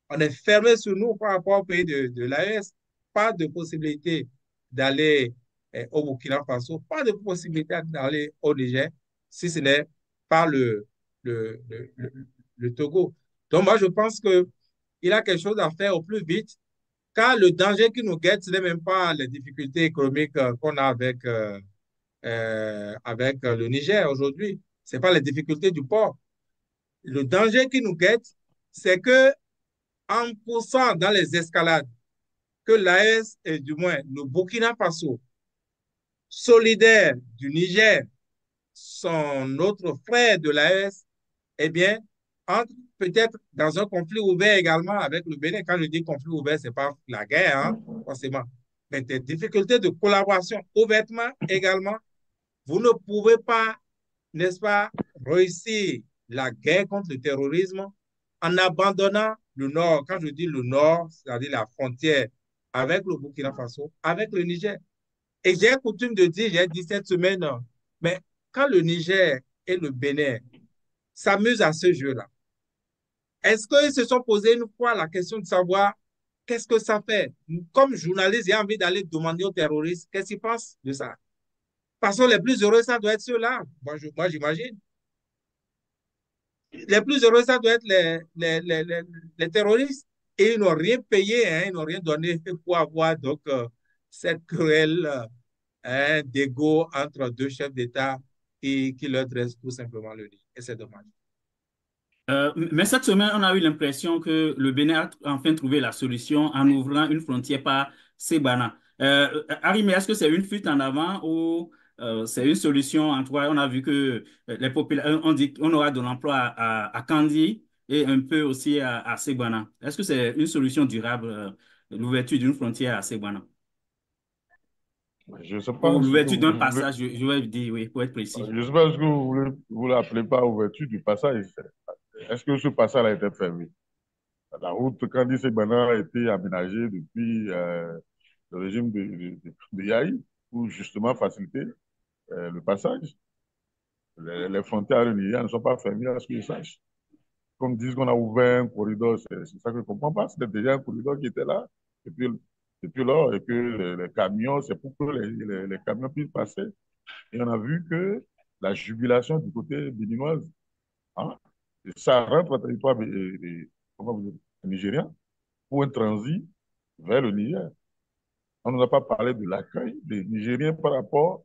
On est fermé sur nous par rapport au pays de l'AES. Pas de possibilité d'aller au Burkina Faso, pas de possibilité d'aller au Niger, si ce n'est pas le, le, le, le Togo. Donc moi, je pense qu'il y a quelque chose à faire au plus vite, car le danger qui nous guette, ce n'est même pas les difficultés économiques qu'on a avec le Niger aujourd'hui. Ce n'est pas les difficultés du port. Le danger qui nous guette, c'est que en poussant dans les escalades, que l'AES et du moins le Burkina Faso, solidaire du Niger, son autre frère de l'AES, eh bien, entre peut-être dans un conflit ouvert également avec le Bénin. Quand je dis conflit ouvert, ce n'est pas la guerre, hein, forcément, mais des difficultés de collaboration ouvertement également. Vous ne pouvez pas, n'est-ce pas, réussir la guerre contre le terrorisme en abandonnant le Nord. Quand je dis le Nord, c'est-à-dire la frontière avec le Burkina Faso, avec le Niger. Et j'ai coutume de dire, j'ai dit cette semaine, mais quand le Niger et le Bénin s'amusent à ce jeu-là, est-ce qu'ils se sont posé une fois la question de savoir qu'est-ce que ça fait? Comme journaliste, j'ai envie d'aller demander aux terroristes qu'est-ce qu'ils pensent de ça. Parce que les plus heureux, ça doit être ceux-là. Moi j'imagine. Les plus heureux, ça doit être les terroristes. Et ils n'ont rien payé, hein, ils n'ont rien donné pour avoir donc cette cruelle d'égo entre deux chefs d'État qui leur dressent tout simplement le lit. Et c'est dommage. Mais cette semaine, on a eu l'impression que le Bénin a enfin trouvé la solution en ouvrant une frontière par Sebana. Harry, mais est-ce que c'est une fuite en avant ou c'est une solution? En tout cas, on a vu que les populations, on dit qu'on aura de l'emploi à Kandi et un peu aussi à Sebana. Est-ce que c'est une solution durable, l'ouverture d'une frontière à Sebana? Je ne sais Ou pas ce que l'ouverture vous d'un voulez. passage, je vais dire, oui, pour être précis. Je ne sais pas ce que vous voulez. Vous l'appelez pas ouverture du passage. Est-ce que ce passage a été fermé? La route Kandi-Sebana a été aménagée depuis le régime de Yahi pour justement faciliter le passage. Les frontières au Niger ne sont pas fermées à ce que je sache. Comme disent qu'on a ouvert un corridor, c'est ça que je ne comprends pas. C'était déjà un corridor qui était là depuis lors et que les camions, c'est pour que les camions puissent passer. Et on a vu que la jubilation du côté béninoise, hein, et ça rentre au territoire comment vous dites, nigérien pour un transit vers le Niger. On n'a pas parlé de l'accueil des Nigériens par rapport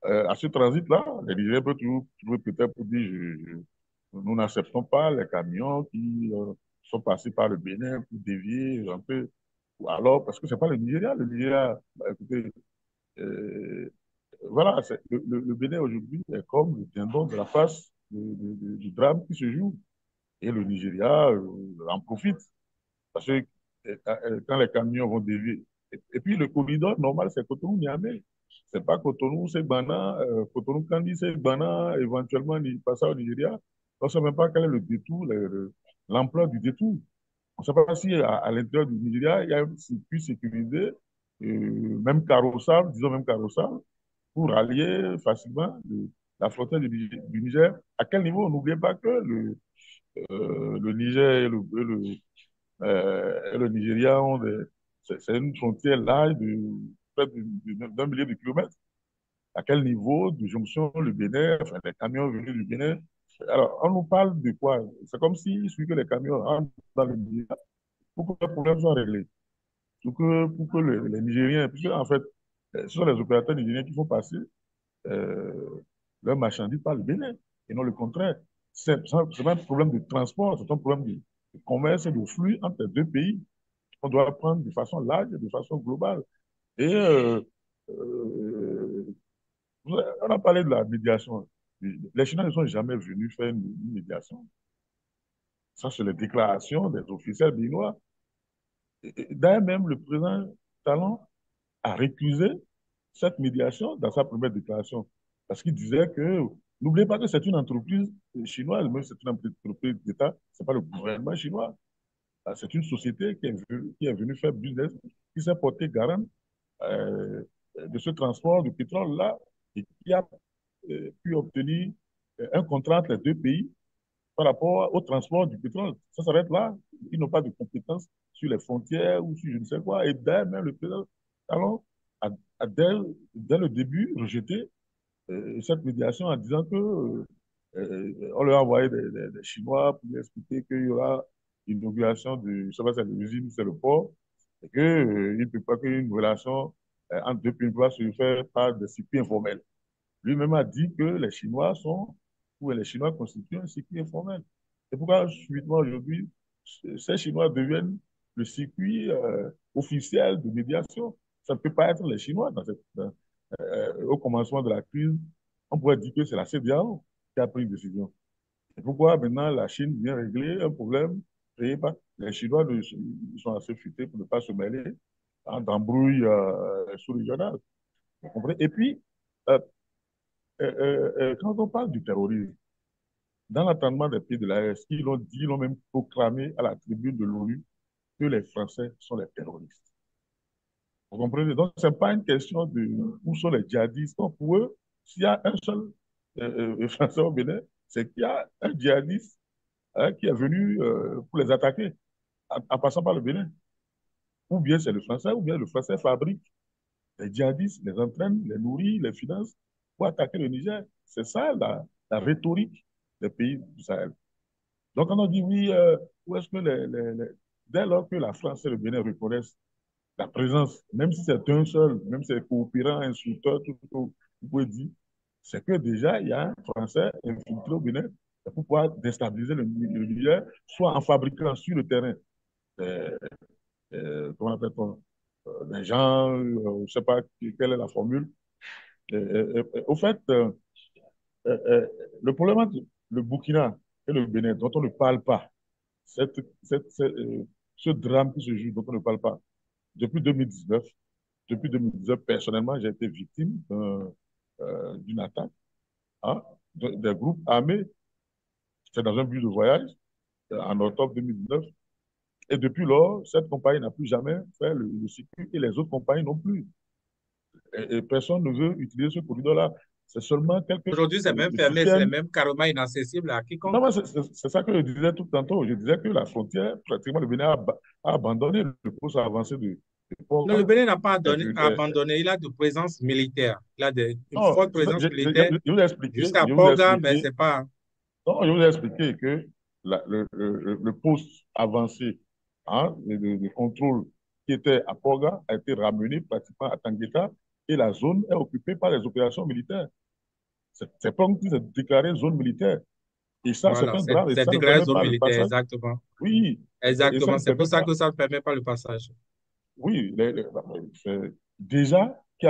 à ce transit-là. Les Nigériens peuvent toujours trouver peut-être pour dire nous n'acceptons pas les camions qui sont passés par le Bénin pour dévier un peu. Ou alors, parce que ce n'est pas le Nigeria. Le Nigeria, bah, écoutez, euh, Voilà, le Bénin aujourd'hui est comme le dindon de la face du drame qui se joue. Et le Nigeria en profite. Parce que quand les camions vont dévier. Et puis le corridor normal, c'est Cotonou-Niamey. C'est pas Cotonou, c'est Bana, Cotonou-Kandi, c'est Bana, éventuellement passer au Nigeria. On ne sait même pas quel est le détour, l'ampleur du détour. On ne sait pas si à l'intérieur du Nigeria, il y a un circuit sécurisé, même carrossable, disons même carrossable, pour allier facilement la frontière du Niger. À quel niveau? N'oubliez pas que le Niger et le Nigeria ont c'est une frontière large de près d'un millier de kilomètres. À quel niveau de jonction le Bénin, enfin les camions venus du Bénin. Alors, on nous parle de quoi? C'est comme si il suffit que les camions rentrent dans le Nigeria pour que les problèmes soient réglés. Pour que les Nigériens, puisque en fait, ce sont les opérateurs nigériens qui font passer euh, leurs marchandises par le Bénin, et non le contraire. C'est pas un problème de transport, c'est un problème de commerce et de flux entre les deux pays. On doit prendre de façon large, de façon globale. Et euh, on a parlé de la médiation. Les Chinois ne sont jamais venus faire une médiation. Ça, c'est les déclarations des officiels béninois. D'ailleurs, même le président Talon a récusé cette médiation dans sa première déclaration. Parce qu'il disait que, n'oubliez pas que c'est une entreprise chinoise, mais c'est une entreprise d'État, ce n'est pas le gouvernement chinois. C'est une société qui est venue faire business, qui s'est portée garant euh, de ce transport de pétrole-là et qui a pu obtenir un contrat entre les deux pays par rapport au transport du pétrole. Ça s'arrête là. Ils n'ont pas de compétences sur les frontières ou sur je ne sais quoi. Et dès même le président alors, dès le début, rejeté cette médiation en disant que on leur a envoyé des Chinois pour lui expliquer qu'il y aura l'inauguration de, je ne sais pas si c'est l'usine ou c'est le port, et qu'il ne peut pas qu'une relation entre deux pays doit se faire par des circuits informels. Lui-même a dit que les Chinois sont, ou les Chinois constituent un circuit informel. C'est pourquoi, subitement aujourd'hui, ces Chinois deviennent le circuit officiel de médiation. Ça ne peut pas être les Chinois au commencement de la crise. On pourrait dire que c'est la CEDEAO qui a pris une décision. C'est pourquoi maintenant la Chine vient régler un problème créé par les Chinois. Ils sont assez futés pour ne pas se mêler d'embrouilles sous-régionales. Vous comprenez? Et puis, euh, quand on parle du terrorisme, dans l'entendement des pays de l'AES, ils l'ont même proclamé à la tribune de l'ONU que les Français sont les terroristes. Vous comprenez? Donc, ce n'est pas une question de où sont les djihadistes. Donc, pour eux, s'il y a un seul Français au Bénin, c'est qu'il y a un djihadiste qui est venu pour les attaquer en passant par le Bénin. Ou bien c'est le Français, ou bien le Français fabrique les djihadistes, les entraîne, les nourrit, les finance pour attaquer le Niger. C'est ça la rhétorique des pays du Sahel. Donc, quand on dit oui, où est-ce que dès lors que la France et le Bénin reconnaissent la présence, même si c'est un seul, même si c'est coopérant, insulteur, tout ce que vous pouvez dire, c'est que déjà, il y a un Français infiltré au Bénin pour pouvoir déstabiliser le Niger, soit en fabriquant sur le terrain, euh, comment appelle-t-on, des gens, je ne sais pas quelle est la formule. Au fait, euh, le problème entre le Burkina et le Bénin, dont on ne parle pas, ce drame qui se joue, dont on ne parle pas, depuis 2019, personnellement, j'ai été victime d'une attaque hein, des groupes armés. C'était dans un bus de voyage en octobre 2019. Et depuis lors, cette compagnie n'a plus jamais fait le circuit et les autres compagnies non plus. Et personne ne veut utiliser ce corridor-là. C'est seulement quelques Aujourd'hui, c'est même fermé, c'est soutiennent. même carrément inaccessible à Non, quiconque. mais c'est ça que je disais tout tantôt. Je disais que la frontière, pratiquement, le Bénin a abandonné le cours avancé de Non, le Port. Bénin n'a pas abandonné, il a de présence militaire. Il a une Non, forte présence militaire je vous ai expliqué, jusqu'à Porga, mais c'est pas. non, je vous ai expliqué que le poste avancé hein, de contrôle qui était à Porga a été ramené pratiquement à Tangueta et la zone est occupée par les opérations militaires. C'est pas comme si c'est déclaré zone militaire. Et ça, c'est Voilà, un drame et c'est ça ne déclaré permet zone pas le militaire, passage. exactement. Oui, et ça Exactement, ne c'est pour permet ça pas. que ça ne permet pas le passage. Oui, déjà, il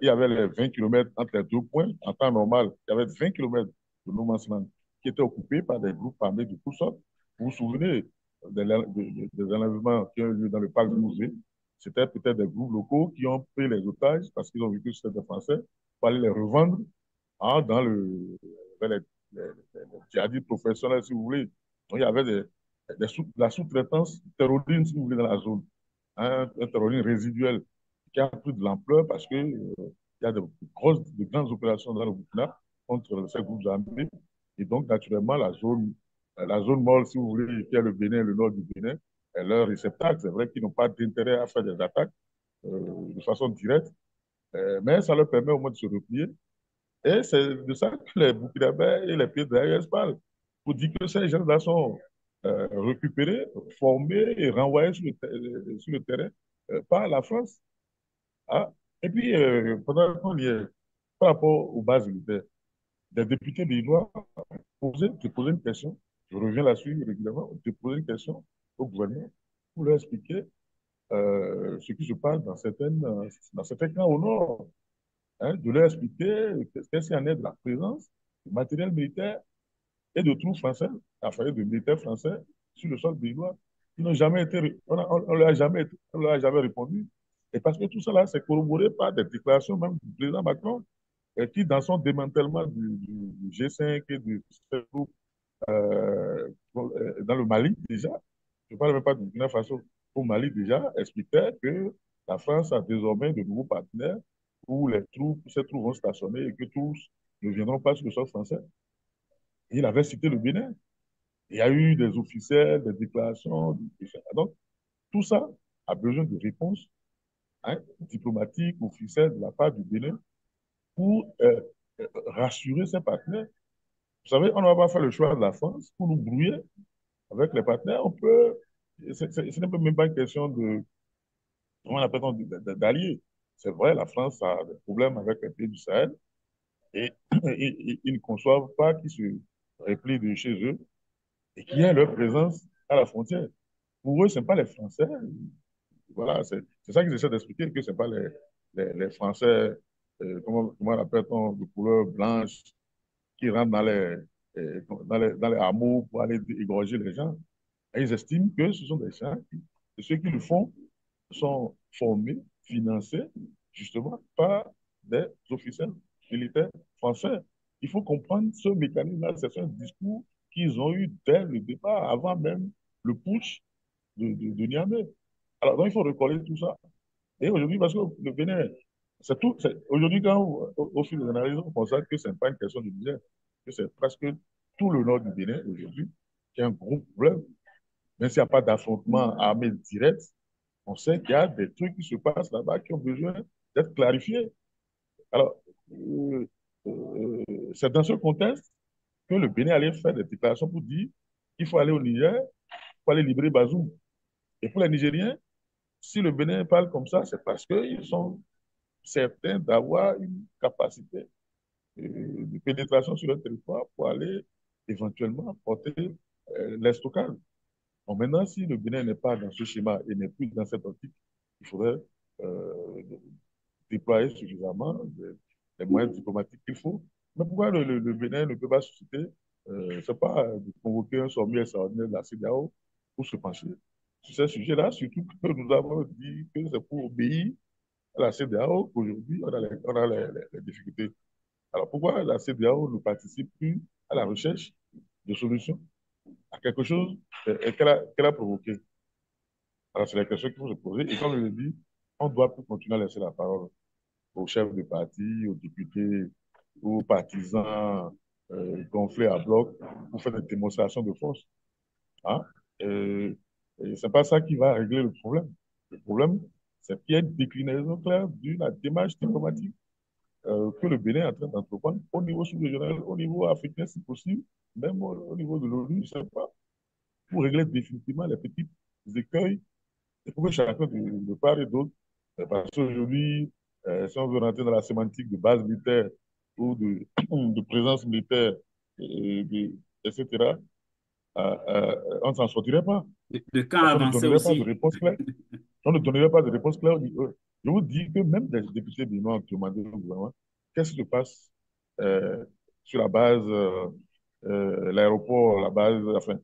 y avait les 20 km entre les deux points. En temps normal, il y avait 20 km de no man's land qui étaient occupés par des groupes armés de toutes sortes. Vous vous souvenez des enlèvements qui ont eu lieu dans le parc du musée? C'était peut-être des groupes locaux qui ont pris les otages parce qu'ils ont vu que c'était des Français pour aller les revendre dans les djihadistes professionnels, si vous voulez. Donc, il y avait la sous-traitance terroriste, si vous voulez, dans la zone. Un terrorisme résiduel qui a pris de l'ampleur parce que il y a de grandes opérations dans le Burkina contre ces groupes armés. Et donc, naturellement, la zone molle, si vous voulez, qui est le Bénin, le nord du Bénin, est leur réceptacle. C'est vrai qu'ils n'ont pas d'intérêt à faire des attaques de façon directe, mais ça leur permet au moins de se replier. Et c'est de ça que les Burkinabés et les pays derrière parlent. Pour dire que ces gens-là sont récupérés, formés et renvoyés sur le terrain par la France. Ah. Et puis, pendant qu'on y est, par rapport aux bases militaires, des députés béninois te posaient une question, je reviens là-dessus régulièrement, te posaient une question au gouvernement pour leur expliquer ce qui se passe dans certains camps au nord, hein, de leur expliquer qu'est-ce qu'il y en est de la présence du matériel militaire et de troupes français, enfin de militaires français sur le sol béninois. Ils n'ont jamais été, on leur a jamais répondu. Et parce que tout ça là, c'est corroboré par des déclarations même du président Macron, qui, dans son démantèlement du G5 et du groupe dans le Mali, déjà, je ne parle même pas du Burkina Faso, au Mali, déjà, expliquait que la France a désormais de nouveaux partenaires où ces troupes vont stationner et que tous ne viendront pas sur le sol français. Et il avait cité le Bénin. Il y a eu des officiels, des déclarations. Donc, tout ça a besoin de réponses, hein, diplomatiques, officielles de la part du Bénin pour rassurer ses partenaires. Vous savez, on ne va pas faire le choix de la France pour nous brouiller avec les partenaires. On peut, ce n'est même pas une question comment on appelle d'alliés. C'est vrai, la France a des problèmes avec les pays du Sahel et, ils ne conçoivent pas qu'ils se replient de chez eux et qu'il y ait leur présence à la frontière. Pour eux, ce n'est pas les Français. Voilà, c'est ça qu'ils essaient d'expliquer, que ce n'est pas les Français, comment appelle-t-on, de couleur blanche, qui rentrent dans les hameaux pour aller égorger les gens. Et ils estiment que ce sont des gens ceux qui le font sont formés, financés, justement, par des officiels militaires français. Il faut comprendre ce mécanisme-là, c'est un discours qu'ils ont eu dès le départ, avant même le putsch de Niamey. Alors, donc, il faut recoller tout ça. Et aujourd'hui, parce que le Bénin, c'est tout. Aujourd'hui, quand au fil des analyses, on constate que ce n'est pas une question de misère, que c'est presque tout le nord du Bénin aujourd'hui qui a un gros problème. Même s'il n'y a pas d'affrontement armé direct, on sait qu'il y a des trucs qui se passent là-bas qui ont besoin d'être clarifiés. Alors, c'est dans ce contexte que le Bénin allait faire des déclarations pour dire qu'il faut aller au Niger, pour aller libérer Bazoum. Et pour les Nigériens, si le Bénin parle comme ça, c'est parce qu'ils sont certains d'avoir une capacité de pénétration sur le territoire pour aller éventuellement porter les stockages. Bon, maintenant, si le Bénin n'est pas dans ce schéma et n'est plus dans cette optique, il faudrait euh, déployer suffisamment les moyens diplomatiques qu'il faut. Mais pourquoi le Bénin ne peut pas susciter, ce n'est pas de convoquer un sommet extraordinaire de la CEDEAO pour se pencher sur ces sujets-là, surtout que nous avons dit que c'est pour obéir à la CEDEAO qu'aujourd'hui on a les difficultés. Alors pourquoi la CEDEAO ne participe plus à la recherche de solutions à quelque chose qu'elle a provoqué? Alors c'est la question qu'il faut se poser. Et comme je l'ai dit, on doit plus continuer à laisser la parole aux chefs de parti, aux députés, aux partisans gonflés à bloc pour faire des démonstrations de force. Hein? Et, et ce n'est pas ça qui va régler le problème. Le problème, c'est qu'il y a une déclinaison claire de la démarche diplomatique que le Bénin est en train d'entreprendre au niveau sous-régional, au niveau africain si possible, même au niveau de l'ONU, je ne sais pas, pour régler définitivement les petits écueils. Il faut que chacun de part et d'autre, parce qu'aujourd'hui, si on veut rentrer dans la sémantique de base militaire ou de présence militaire, etc., on ne s'en sortirait pas. De quand Parce qu'on ne avancer donnerait pas de aussi. réponse claire. On ne donnerait pas de réponse claire. Je vous dis que même des députés béninois qui ont demandé au gouvernement, qu'est-ce qui se passe euh, sur la base, l'aéroport, la base, enfin,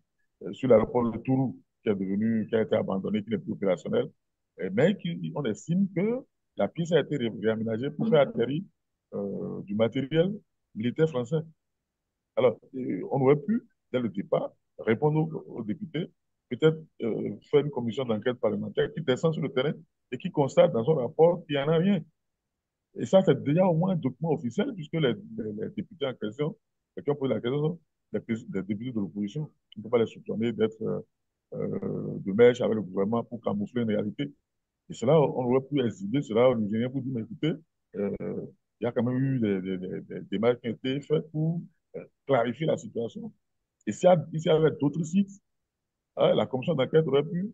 sur l'aéroport de Tourou, qui a été abandonné, qui n'est plus opérationnel, mais on estime que la piste a été réaménagée pour faire atterrir du matériel militaire français. Alors, on aurait pu, dès le départ, répondre aux députés, peut-être faire une commission d'enquête parlementaire qui descend sur le terrain et qui constate dans son rapport qu'il n'y en a rien. Et ça, c'est déjà au moins un document officiel, puisque les députés en question, qui ont posé la question, sont des députés de l'opposition. On ne peut pas les soupçonner d'être de mèche avec le gouvernement pour camoufler une réalité. Et cela, on aurait pu exhiber cela aux Nigériens pour dire, mais écoutez, euh, il y a quand même eu des démarches qui ont été faites pour clarifier la situation. Et s'il y avait d'autres sites, hein, la commission d'enquête aurait pu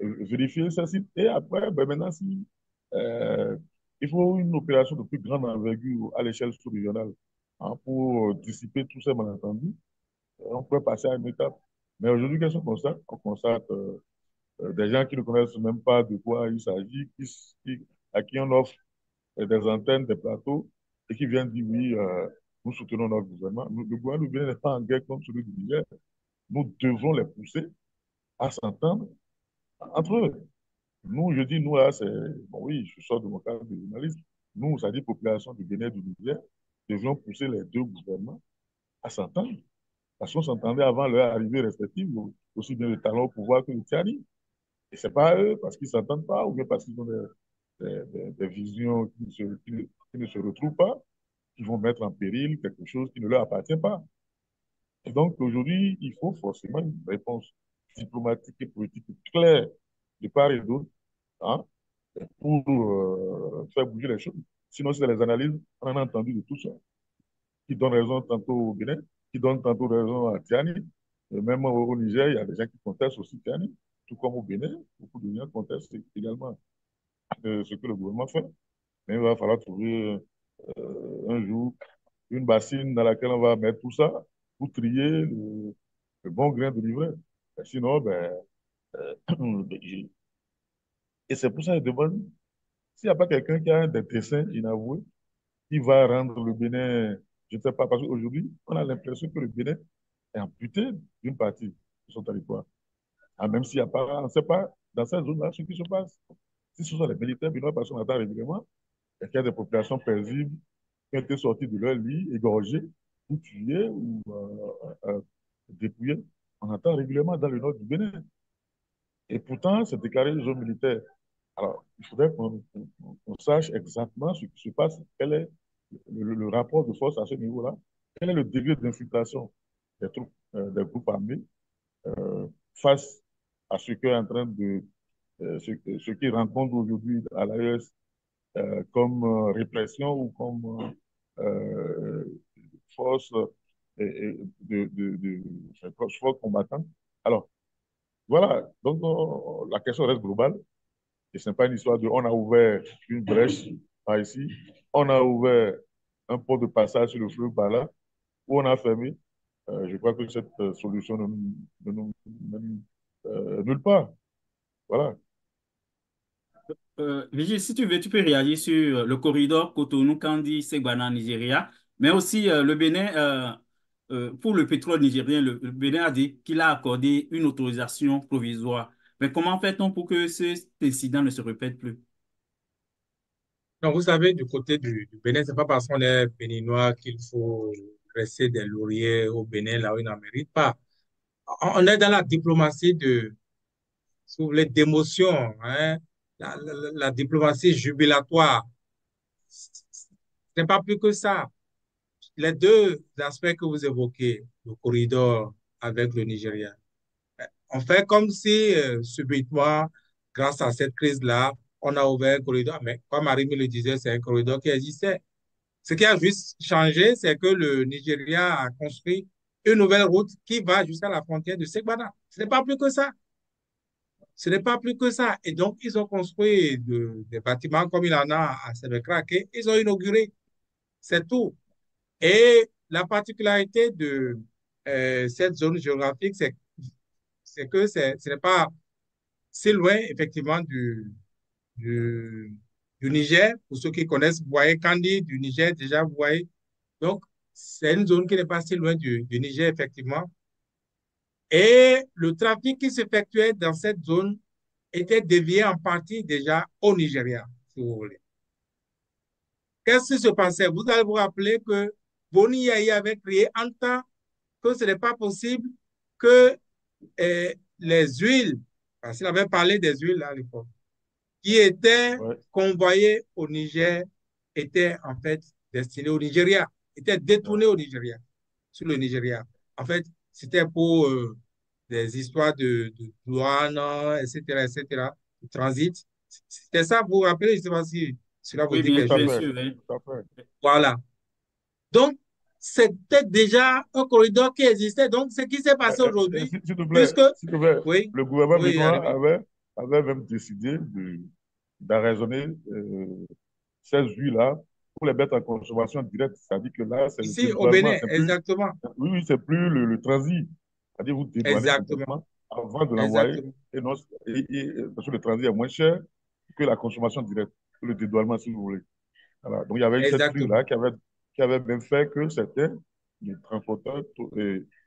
vérifier ces sites. Et après, ben maintenant, si il faut une opération de plus grande envergure à l'échelle sous-régionale hein, pour dissiper tous ces malentendus, on pourrait passer à une étape. Mais aujourd'hui, qu'est-ce qu'on constate? On constate des gens qui ne connaissent même pas de quoi il s'agit, à qui on offre des antennes, des plateaux, et qui viennent dire oui, nous soutenons notre gouvernement. Le gouvernement du Bénin n'est pas en guerre contre celui du Niger. Nous devons les pousser à s'entendre entre eux. Nous, je dis, nous, là, c'est... Bon, oui, je sors de mon cadre de journaliste. Nous, c'est-à-dire population du Bénin et du Niger, devions pousser les deux gouvernements à s'entendre. Parce qu'on s'entendait avant leur arrivée respective, aussi bien le talon au pouvoir que le Tiani. Et c'est pas eux, parce qu'ils ne s'entendent pas, ou bien parce qu'ils ont des visions qui ne se retrouvent pas, qui vont mettre en péril quelque chose qui ne leur appartient pas. Et donc, aujourd'hui, il faut forcément une réponse diplomatique et politique claire de part et d'autre hein, pour faire bouger les choses. Sinon, c'est les analyses, on en a entendu de tout ça, qui donnent raison tantôt au Bénin, qui donnent tantôt raison à Tiani. Et même au Niger, il y a des gens qui contestent aussi Tiani, tout comme au Bénin, beaucoup de gens contestent également ce que le gouvernement fait. Mais il va falloir trouver un jour une bassine dans laquelle on va mettre tout ça pour trier le bon grain de livret. Sinon, ben, et c'est pour ça que je demande s'il n'y a pas quelqu'un qui a des dessins inavoués qui va rendre le Bénin, je ne sais pas, parce qu'aujourd'hui, on a l'impression que le Bénin est amputé d'une partie de son territoire. Ah, même s'il n'y a pas, on ne sait pas dans cette zone-là ce qui se passe. Si ce sont les militaires béninois, parce qu'on attend régulièrement, et qu'il y a des populations paisibles qui ont été sorties de leur lit, égorgées, ou tuées, ou dépouillées, on attend régulièrement dans le nord du Bénin. Et pourtant, c'est déclaré zone militaire. Alors, il faudrait qu'on sache exactement ce qui se passe, quel est le rapport de force à ce niveau-là, quel est le degré d'infiltration des troupes, des groupes armés face à ce qu'est en train de, ce qu'ils rencontrent aujourd'hui à l'AES comme répression ou comme force force combattante. Alors, voilà, donc la question reste globale. Et ce n'est pas une histoire de on a ouvert une brèche par ici, on a ouvert un pont de passage sur le fleuve par là, ou on a fermé. Je crois que cette solution ne nous mène nulle part. Voilà. Vigile, si tu veux, tu peux réagir sur le corridor Cotonou-Kandi-Segbana, Nigeria, mais aussi le Bénin, pour le pétrole nigérien, le Bénin a dit qu'il a accordé une autorisation provisoire. Mais comment fait-on pour que cet incident ne se répète plus? Donc, vous savez, du côté du Bénin, c'est pas parce qu'on est béninois qu'il faut dresser des lauriers au Bénin, là où il n'en mérite pas. On est dans la diplomatie si vous voulez, d'émotion, hein, la diplomatie jubilatoire. Ce n'est pas plus que ça. Les deux aspects que vous évoquez, le corridor avec le Nigeria, on fait comme si subitement, grâce à cette crise-là, on a ouvert un corridor. Mais comme Marimi le disait, c'est un corridor qui existait. Ce qui a juste changé, c'est que le Nigeria a construit une nouvelle route qui va jusqu'à la frontière de Segbana. Ce n'est pas plus que ça. Ce n'est pas plus que ça. Et donc, ils ont construit des bâtiments comme il en a à Sebekrak. Ils ont inauguré. C'est tout. Et la particularité cette zone géographique, c'est que ce n'est pas si loin, effectivement, du, du Niger. Pour ceux qui connaissent, vous voyez Kandi du Niger, déjà, vous voyez. Donc, c'est une zone qui n'est pas si loin du Niger, effectivement. Et le trafic qui s'effectuait dans cette zone était dévié en partie déjà au Nigeria, si vous voulez. Qu'est-ce qui se passait? Vous allez vous rappeler que Boni Yahi avait crié en temps que ce n'est pas possible que les huiles, parce qu'il avait parlé des huiles à l'époque, qui étaient Ouais. convoyées au Niger, étaient en fait destinées au Nigeria, étaient détournées au Nigeria, sur le Nigeria. En fait, c'était pour des histoires de douane, etc., de transit. C'était ça, vous vous rappelez, je ne sais pas si cela vous Oui, dit bien, quelque Tout à bien chose. fait. sûr. Hein. Tout à fait. Voilà. Donc, c'était déjà un corridor qui existait. Donc, ce qui s'est passé aujourd'hui, S'il te plaît, puisque, s'il te plaît, oui, le gouvernement oui, béninois allez-y. avait même décidé d'arraisonner ces huiles-là pour les mettre en consommation directe. C'est-à-dire que là, c'est le Ici, au dédouanement. Bénin, exactement. Oui, oui, c'est plus le transit. C'est-à-dire vous dédouanez Exactement. complètement avant de l'envoyer. Exactement. Et non, parce que le transit est moins cher que la consommation directe, que le dédouanement, si vous voulez. Voilà. Donc, il y avait eu cette crise-là Exactement. qui avait même fait que certains les transporteurs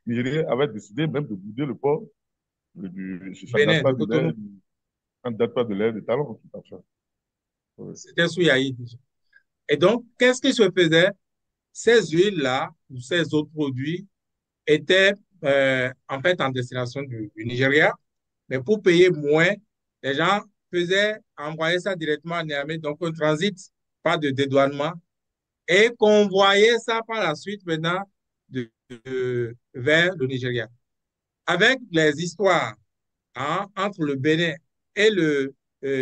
nigériens avaient décidé même de bouder le port. Ça ne date Bénin, pas de de l'ère Cotonou. ça ne date pas de l'ère des talents, tout à fait. Oui. C'était sous Yahi déjà. Et donc, qu'est-ce qui se faisait? Ces huiles-là, ou ces autres produits, étaient en fait en destination du Nigeria. Mais pour payer moins, les gens envoyaient ça directement à Niamey, donc un transit, pas de dédouanement, et convoyaient ça par la suite maintenant vers le Nigeria. Avec les histoires entre le Bénin et le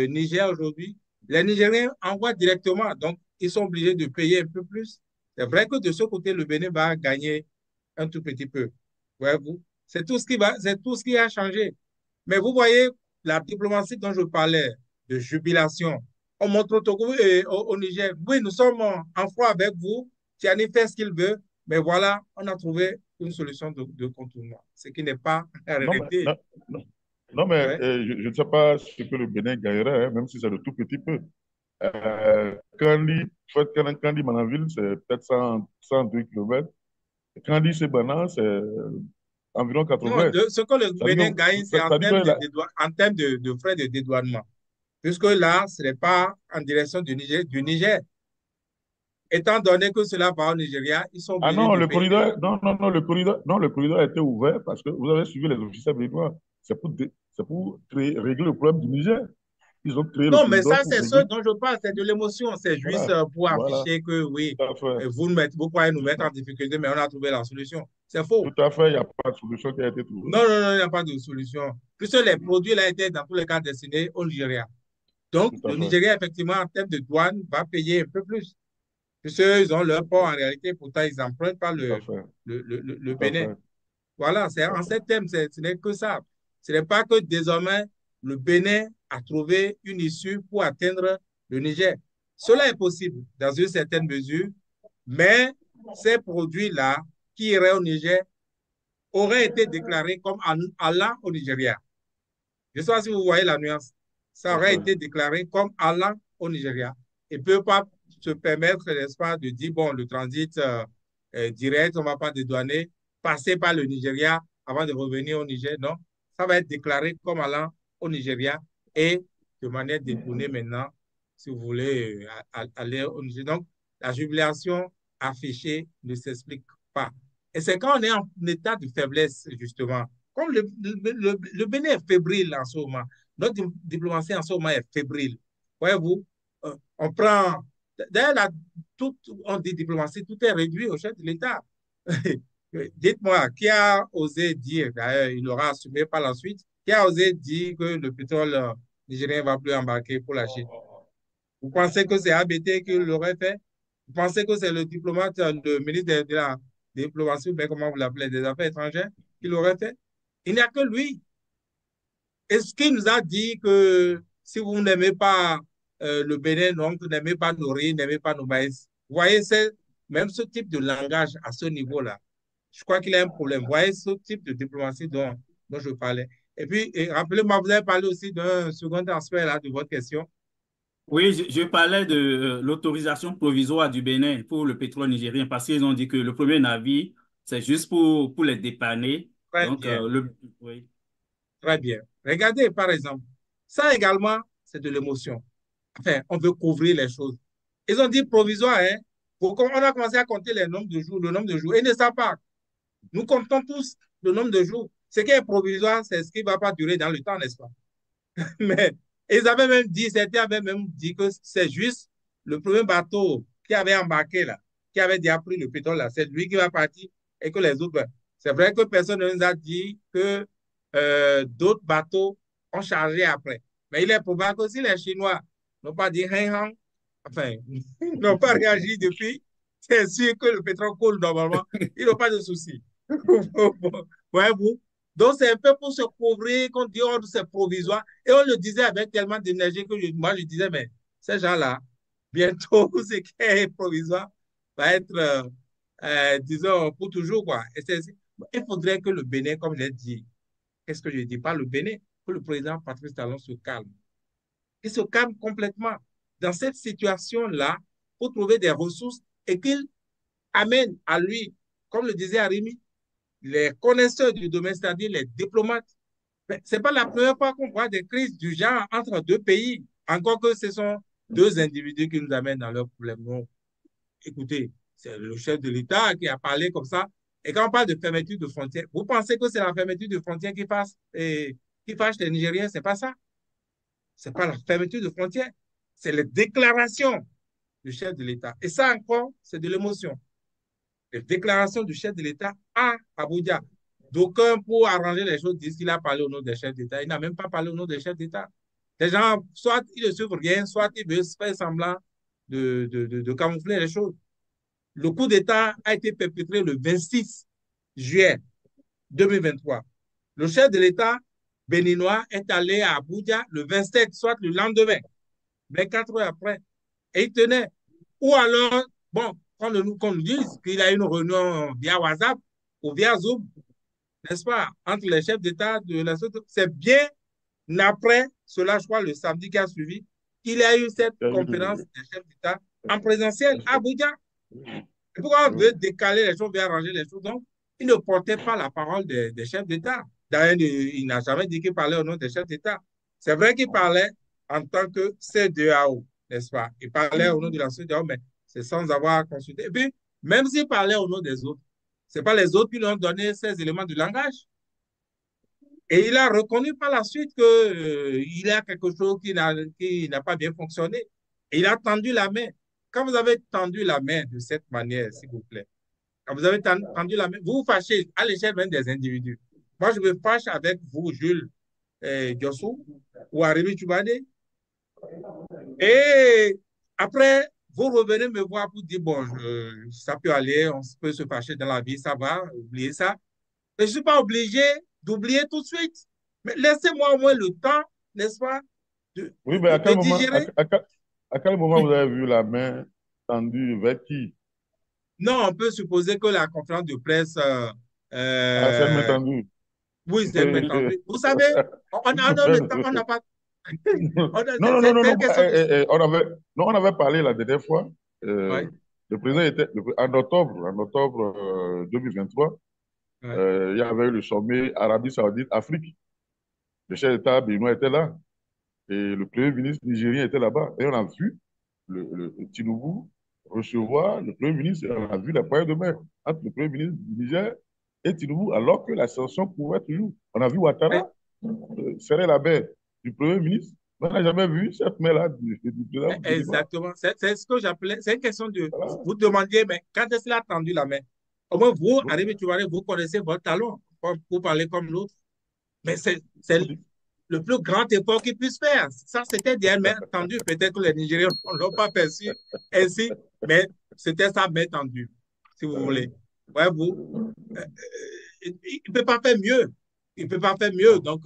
Niger aujourd'hui, les Nigériens envoient directement, donc ils sont obligés de payer un peu plus. C'est vrai que de ce côté, le Bénin va gagner un tout petit peu. Voyez-vous, c'est tout ce qui a changé. Mais vous voyez, la diplomatie dont je parlais, de jubilation, on montre au Togo et au Niger, oui, nous sommes en froid avec vous, Tiani fait ce qu'il veut, mais voilà, on a trouvé une solution de contournement, ce qui n'est pas Non, mais, arrêté. non, non, non, mais Ouais. je ne sais pas ce que le Bénin gagnerait, hein, même si c'est de tout petit peu. Kandi Manaville, c'est peut-être 102 km. Kandi Sebana, c'est environ Non, 80. ce que le Ça dit Bénin gagne, que, c'est ça dit que en termes de frais de dédouanement. Puisque là, ce n'est pas en direction du Niger. Étant donné que cela va au Nigeria, ils sont ah obligés non, de payer les douanes. non, le corridor a été ouvert parce que vous avez suivi les officiels béninois. C'est pour régler le problème du Niger. Ils ont créé le Non, mais corridor ça, pour c'est régler. ce dont je parle, c'est de l'émotion. C'est juste Voilà, pour voilà, afficher que oui, tout à fait. vous croyez nous mettre en difficulté, mais on a trouvé la solution. C'est faux. Tout à fait, il n'y a pas de solution qui a été trouvée. Non, non, non, il n'y a pas de solution. Puisque les produits là étaient dans tous les cas destinés au Nigeria. Donc, Tout à le fait, Nigeria, effectivement, en termes de douane, va payer un peu plus. Puisqu'ils ont leur port en réalité, pourtant ils empruntent pas tout à fait, le tout à Bénin. fait, Voilà, c'est tout à en fait. ces termes, ce n'est que ça. Ce n'est pas que désormais le Bénin a trouvé une issue pour atteindre le Niger. Cela est possible dans une certaine mesure, mais ces produits-là qui iraient au Niger auraient été déclarés comme allant au Nigeria. Je ne sais pas si vous voyez la nuance. Ça Tout à aurait fait. été déclaré comme allant au Nigeria. Il ne peut pas se permettre, n'est-ce pas, de dire, bon, le transit direct, on ne va pas dédouaner, passer par le Nigeria avant de revenir au Niger. Non, ça va être déclaré comme allant au Nigeria et de manière détournée maintenant, si vous voulez, aller au Niger. Donc, la jubilation affichée ne s'explique pas. Et c'est quand on est en état de faiblesse, justement, comme le Bénin est fébrile en ce moment, notre diplomatie en ce moment est fébrile. Voyez-vous, on prend. D'ailleurs, on dit diplomatie, tout est réduit au chef de l'État. Dites-moi, qui a osé dire, d'ailleurs, il aura assumé par la suite, qui a osé dire que le pétrole nigérien ne va plus embarquer pour la Chine? Vous pensez que c'est ABT qui l'aurait fait? Vous pensez que c'est le diplomate, le ministre de la diplomatie, ou bien comment vous l'appelez, des Affaires étrangères, qui l'aurait fait? Il n'y a que lui. Est-ce qu'il nous a dit que si vous n'aimez pas le Bénin, donc vous n'aimez pas nos riz, n'aimez pas nos maïs? Vous voyez, c'est même ce type de langage à ce niveau-là. Je crois qu'il y a un problème. Vous voyez ce type de diplomatie dont je parlais. Et puis, rappelez-moi, vous avez parlé aussi d'un second aspect là, de votre question. Oui, je parlais de l'autorisation provisoire du Bénin pour le pétrole nigérien parce qu'ils ont dit que le premier navire, c'est juste pour les dépanner. Très Donc, bien, oui. très bien. Regardez, par exemple, ça également, c'est de l'émotion. Enfin, on veut couvrir les choses. Ils ont dit provisoire, hein. On a commencé à compter les nombres de jours, le nombre de jours. Ils ne savent pas. Nous comptons tous le nombre de jours. Ce qui est provisoire, c'est ce qui ne va pas durer dans le temps, n'est-ce pas? Mais ils avaient même dit, certains avaient même dit que c'est juste le premier bateau qui avait embarqué là, qui avait déjà pris le pétrole là, c'est lui qui va partir et que les autres. C'est vrai que personne ne nous a dit que d'autres bateaux ont chargé après. Mais il est probable que si les Chinois n'ont pas dit hein, hein, enfin, ils n'ont pas réagi depuis, c'est sûr que le pétrole coule normalement. Ils n'ont pas de soucis. Ouais, vous. Donc, c'est un peu pour se couvrir qu'on dit, oh, c'est provisoire. Et on le disait avec tellement d'énergie que moi, je disais, mais ces gens-là, bientôt, ce qui est provisoire va être, disons, pour toujours, quoi. Il faudrait que le Bénin, comme j'ai dit, qu'est-ce que je dis? Pas le Bénin, que le président Patrice Talon se calme. Il se calme complètement dans cette situation-là pour trouver des ressources et qu'il amène à lui, comme le disait Arimi, les connaisseurs du domaine, c'est-à-dire les diplomates. Ce n'est pas la première fois qu'on voit des crises du genre entre deux pays, encore que ce sont deux individus qui nous amènent dans leurs problèmes. Donc, écoutez, c'est le chef de l'État qui a parlé comme ça. Et quand on parle de fermeture de frontières, vous pensez que c'est la fermeture de frontières qui fâche les Nigériens? Ce n'est pas ça. Ce n'est pas la fermeture de frontières. C'est les déclarations du chef de l'État. Et ça encore, c'est de l'émotion. Les déclarations du chef de l'État à Abuja. D'aucuns, pour arranger les choses, disent qu'il a parlé au nom des chefs d'État. Il n'a même pas parlé au nom des chefs d'État. Les gens, soit ils ne suivent rien, soit ils veulent faire semblant de camoufler les choses. Le coup d'État a été perpétré le 26 juillet 2023. Le chef de l'État béninois est allé à Abuja le 27, soit le lendemain, 24 heures après, et il tenait. Ou alors, bon, qu'on nous dise qu'il a une réunion via WhatsApp ou via Zoom, n'est-ce pas, entre les chefs d'État de la société. C'est bien après cela, je crois, le samedi qui a suivi, qu'il y a eu cette conférence des chefs d'État en présentiel à Abuja. Et pourquoi on veut décaler les choses, veut arranger les choses? Donc, il ne portait pas la parole des chefs d'État. D'ailleurs, il n'a jamais dit qu'il parlait au nom des chefs d'État. C'est vrai qu'il parlait en tant que CEDEAO, n'est-ce pas? Il parlait au nom de la CEDEAO, mais c'est sans avoir consulté. Et puis, même s'il parlait au nom des autres, ce n'est pas les autres qui lui ont donné ces éléments de langage. Et il a reconnu par la suite qu'il y a quelque chose qui n'a pas bien fonctionné. Et il a tendu la main. Quand vous avez tendu la main de cette manière, s'il vous plaît, quand vous avez tendu la main, vous vous fâchez à l'échelle même des individus. Moi, je me fâche avec vous, Jules Diossou ou Arimi Tchoubade. Et après, vous revenez me voir pour dire, bon, ça peut aller, on peut se fâcher dans la vie, ça va, oubliez ça. Mais je ne suis pas obligé d'oublier tout de suite. Mais laissez-moi au moins le temps, n'est-ce pas, Oui, mais à quel de moment, digérer. à quel moment vous avez vu la main tendue vers qui? Non, on peut supposer que la conférence de presse, Ah, c'est une main tendue. oui, c'est une tendue. Vous savez, on a le temps, on n'a pas. Non, non, non, non, C'est non. une question de. Non, on avait parlé la dernière fois. Oui, Le président était en octobre 2023. oui, Il y avait eu le sommet Arabie Saoudite-Afrique. Le chef d'État béninois était là et le premier ministre nigérien était là-bas. Et on a vu le Tinubu recevoir le premier ministre. Et on a vu la poignée de main entre le premier ministre du Niger et Tinubu, alors que la sanction pouvait toujours. On a vu oui, Ouattara serrer la main du premier ministre. On n'a jamais vu cette main-là du président béninois. exactement. C'est ce que j'appelais. C'est une question de. Voilà. Vous demandiez, mais quand est-ce qu'il a tendu la main? Au moins, vous, arrivez, tu vois, vous connaissez votre talent pour parler comme l'autre. Mais c'est le plus grand effort qu'il puisse faire. Ça, c'était bien tendu. Peut-être que les Nigériens ne l'ont pas perçu ainsi, mais c'était sa main tendue, si vous voulez. Ouais, il ne peut pas faire mieux. Il ne peut pas faire mieux. Donc,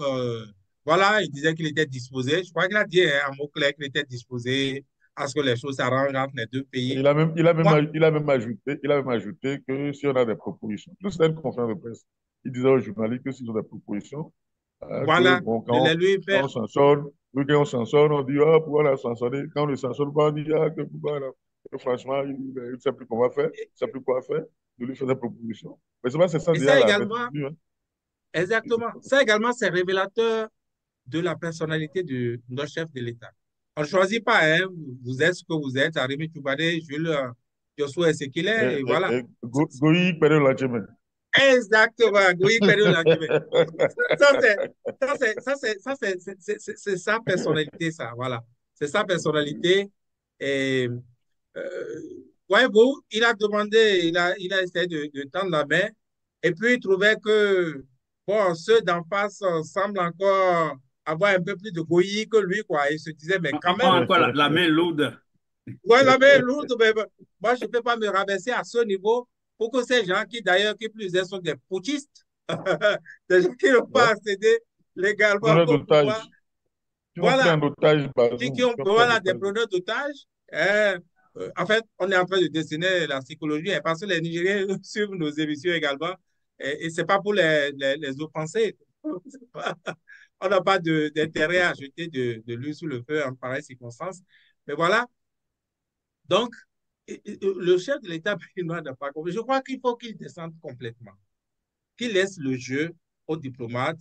voilà, il disait qu'il était disposé. Je crois qu'il a dit hein, un mot clair qu'il était disposé à ce que les choses s'arrangent entre les deux pays. Il a même, il a même, Moi, il a même ajouté que si on a des propositions, c'était une conférence de presse, il disait aux journalistes que s'ils ont des propositions, que voilà, bon, de les lui quand faire. on sanctionne, oui, quand on sanctionne, on dit, ah, pourquoi la sanctionner? Quand on ne sanctionne pas, on dit, ah, que pourquoi là? Que franchement, il ne sait plus comment faire, il ne sait plus quoi faire, de lui faire des propositions. Mais c'est pas, c'est ça Et déjà ça la également, maintenue, hein. exactement, ça également, c'est révélateur de la personnalité de notre chef de l'État. On ne choisit pas, hein, vous êtes ce que vous êtes, Arimi Toubadé, Jules Josué est ce qu'il est, et voilà. Goyi Pérez Lacheme. Exactement, Goyi Pérez Lacheme. Ça, c'est sa personnalité, ça, voilà. C'est sa personnalité. Et, voyez-vous, il a demandé, il a essayé de tendre la main, et puis il trouvait que, bon, ceux d'en face semblent encore avoir un peu plus de goyi que lui, quoi. Il se disait, mais quand On a même, encore la main lourde. ouais, la main est lourde, mais moi, je ne peux pas me rabaisser à ce niveau pour que ces gens qui, d'ailleurs, qui plus est, sont des putschistes, des gens qui n'ont Ouais. pas accédé légalement Preneur au pouvoir, d'otages. Qui ont pris voilà, en otage qui Bazoum. ont, Qui ont pris en voilà, des otage. preneurs d'otages. Hein. En fait, on est en train de dessiner la psychologie hein, parce que les Nigériens suivent nos émissions également. Et ce n'est pas pour les offenser. On n'a pas d'intérêt à jeter de l'huile sous le feu en pareille circonstance. Mais voilà, donc, le chef de l'État béninois n'a pas compris. Je crois qu'il faut qu'il descende complètement, qu'il laisse le jeu aux diplomates,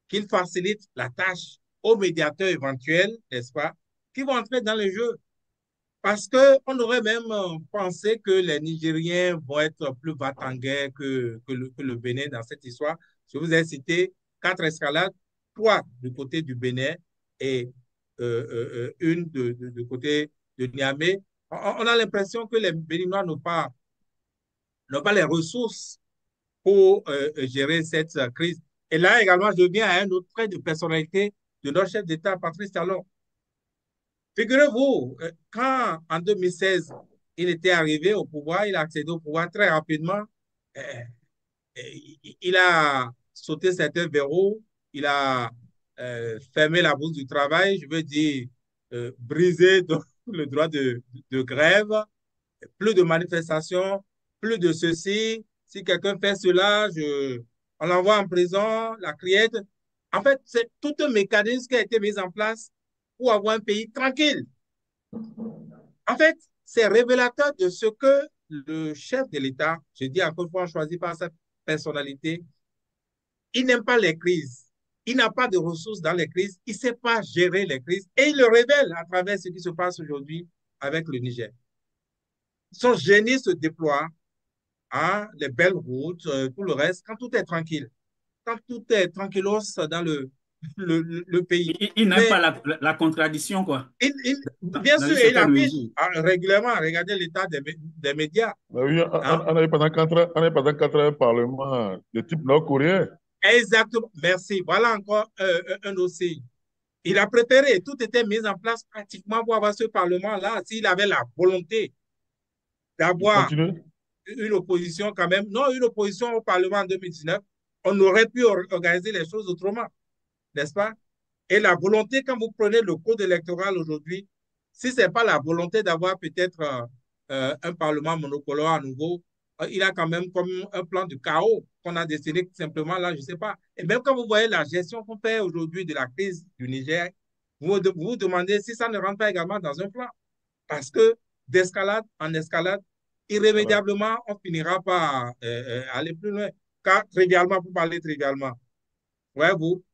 qu'il facilite la tâche aux médiateurs éventuels, n'est-ce pas, qui vont entrer dans le jeu. Parce qu'on aurait même pensé que les Nigériens vont être plus batangués que le Bénin dans cette histoire. Je vous ai cité 4 escalades, 3 du côté du Bénin et une du côté de Niamey. On a l'impression que les Béninois n'ont pas les ressources pour gérer cette crise. Et là également, je viens à un autre trait de personnalité de notre chef d'État, Patrice Talon. Figurez-vous, quand en 2016, il était arrivé au pouvoir, il a accédé au pouvoir très rapidement, euh, il a sauté certains verrous, il a fermé la bourse du travail, je veux dire, brisé donc, le droit de grève, plus de manifestations, plus de ceci. Si quelqu'un fait cela, on l'envoie en prison, la criette. En fait, c'est tout un mécanisme qui a été mis en place pour avoir un pays tranquille. En fait, c'est révélateur de ce que le chef de l'État, je dis encore une fois, choisi par sa personnalité, il n'aime pas les crises. Il n'a pas de ressources dans les crises. Il ne sait pas gérer les crises. Et il le révèle à travers ce qui se passe aujourd'hui avec le Niger. Son génie se déploie, hein, les belles routes, tout le reste, quand tout est tranquille. Quand tout est tranquillos dans le pays. Il n'aime pas Mais la contradiction, quoi, bien dans sûr, une il certaine affiche mesure. régulièrement, regardez l'état des médias. Ben oui, Hein? on a eu pendant 4 ans, on a eu pendant 4 ans un parlement de type nord-coréen. Exactement. Merci. Voilà encore un dossier. Il a préparé, tout était mis en place pratiquement pour avoir ce Parlement-là, s'il avait la volonté Il d'avoir continue. une opposition quand même, non une opposition au Parlement en 2019, on aurait pu organiser les choses autrement, n'est-ce pas? Et la volonté, quand vous prenez le code électoral aujourd'hui, si ce n'est pas la volonté d'avoir peut-être un Parlement monocolore à nouveau, il a quand même comme un plan de chaos qu'on a dessiné simplement là, je ne sais pas. Et même quand vous voyez la gestion qu'on fait aujourd'hui de la crise du Niger, vous vous demandez si ça ne rentre pas également dans un plan. Parce que d'escalade en escalade, Voilà. irrémédiablement, on finira par aller plus loin. Car trivialement, pour parler trivialement, ouais, vous,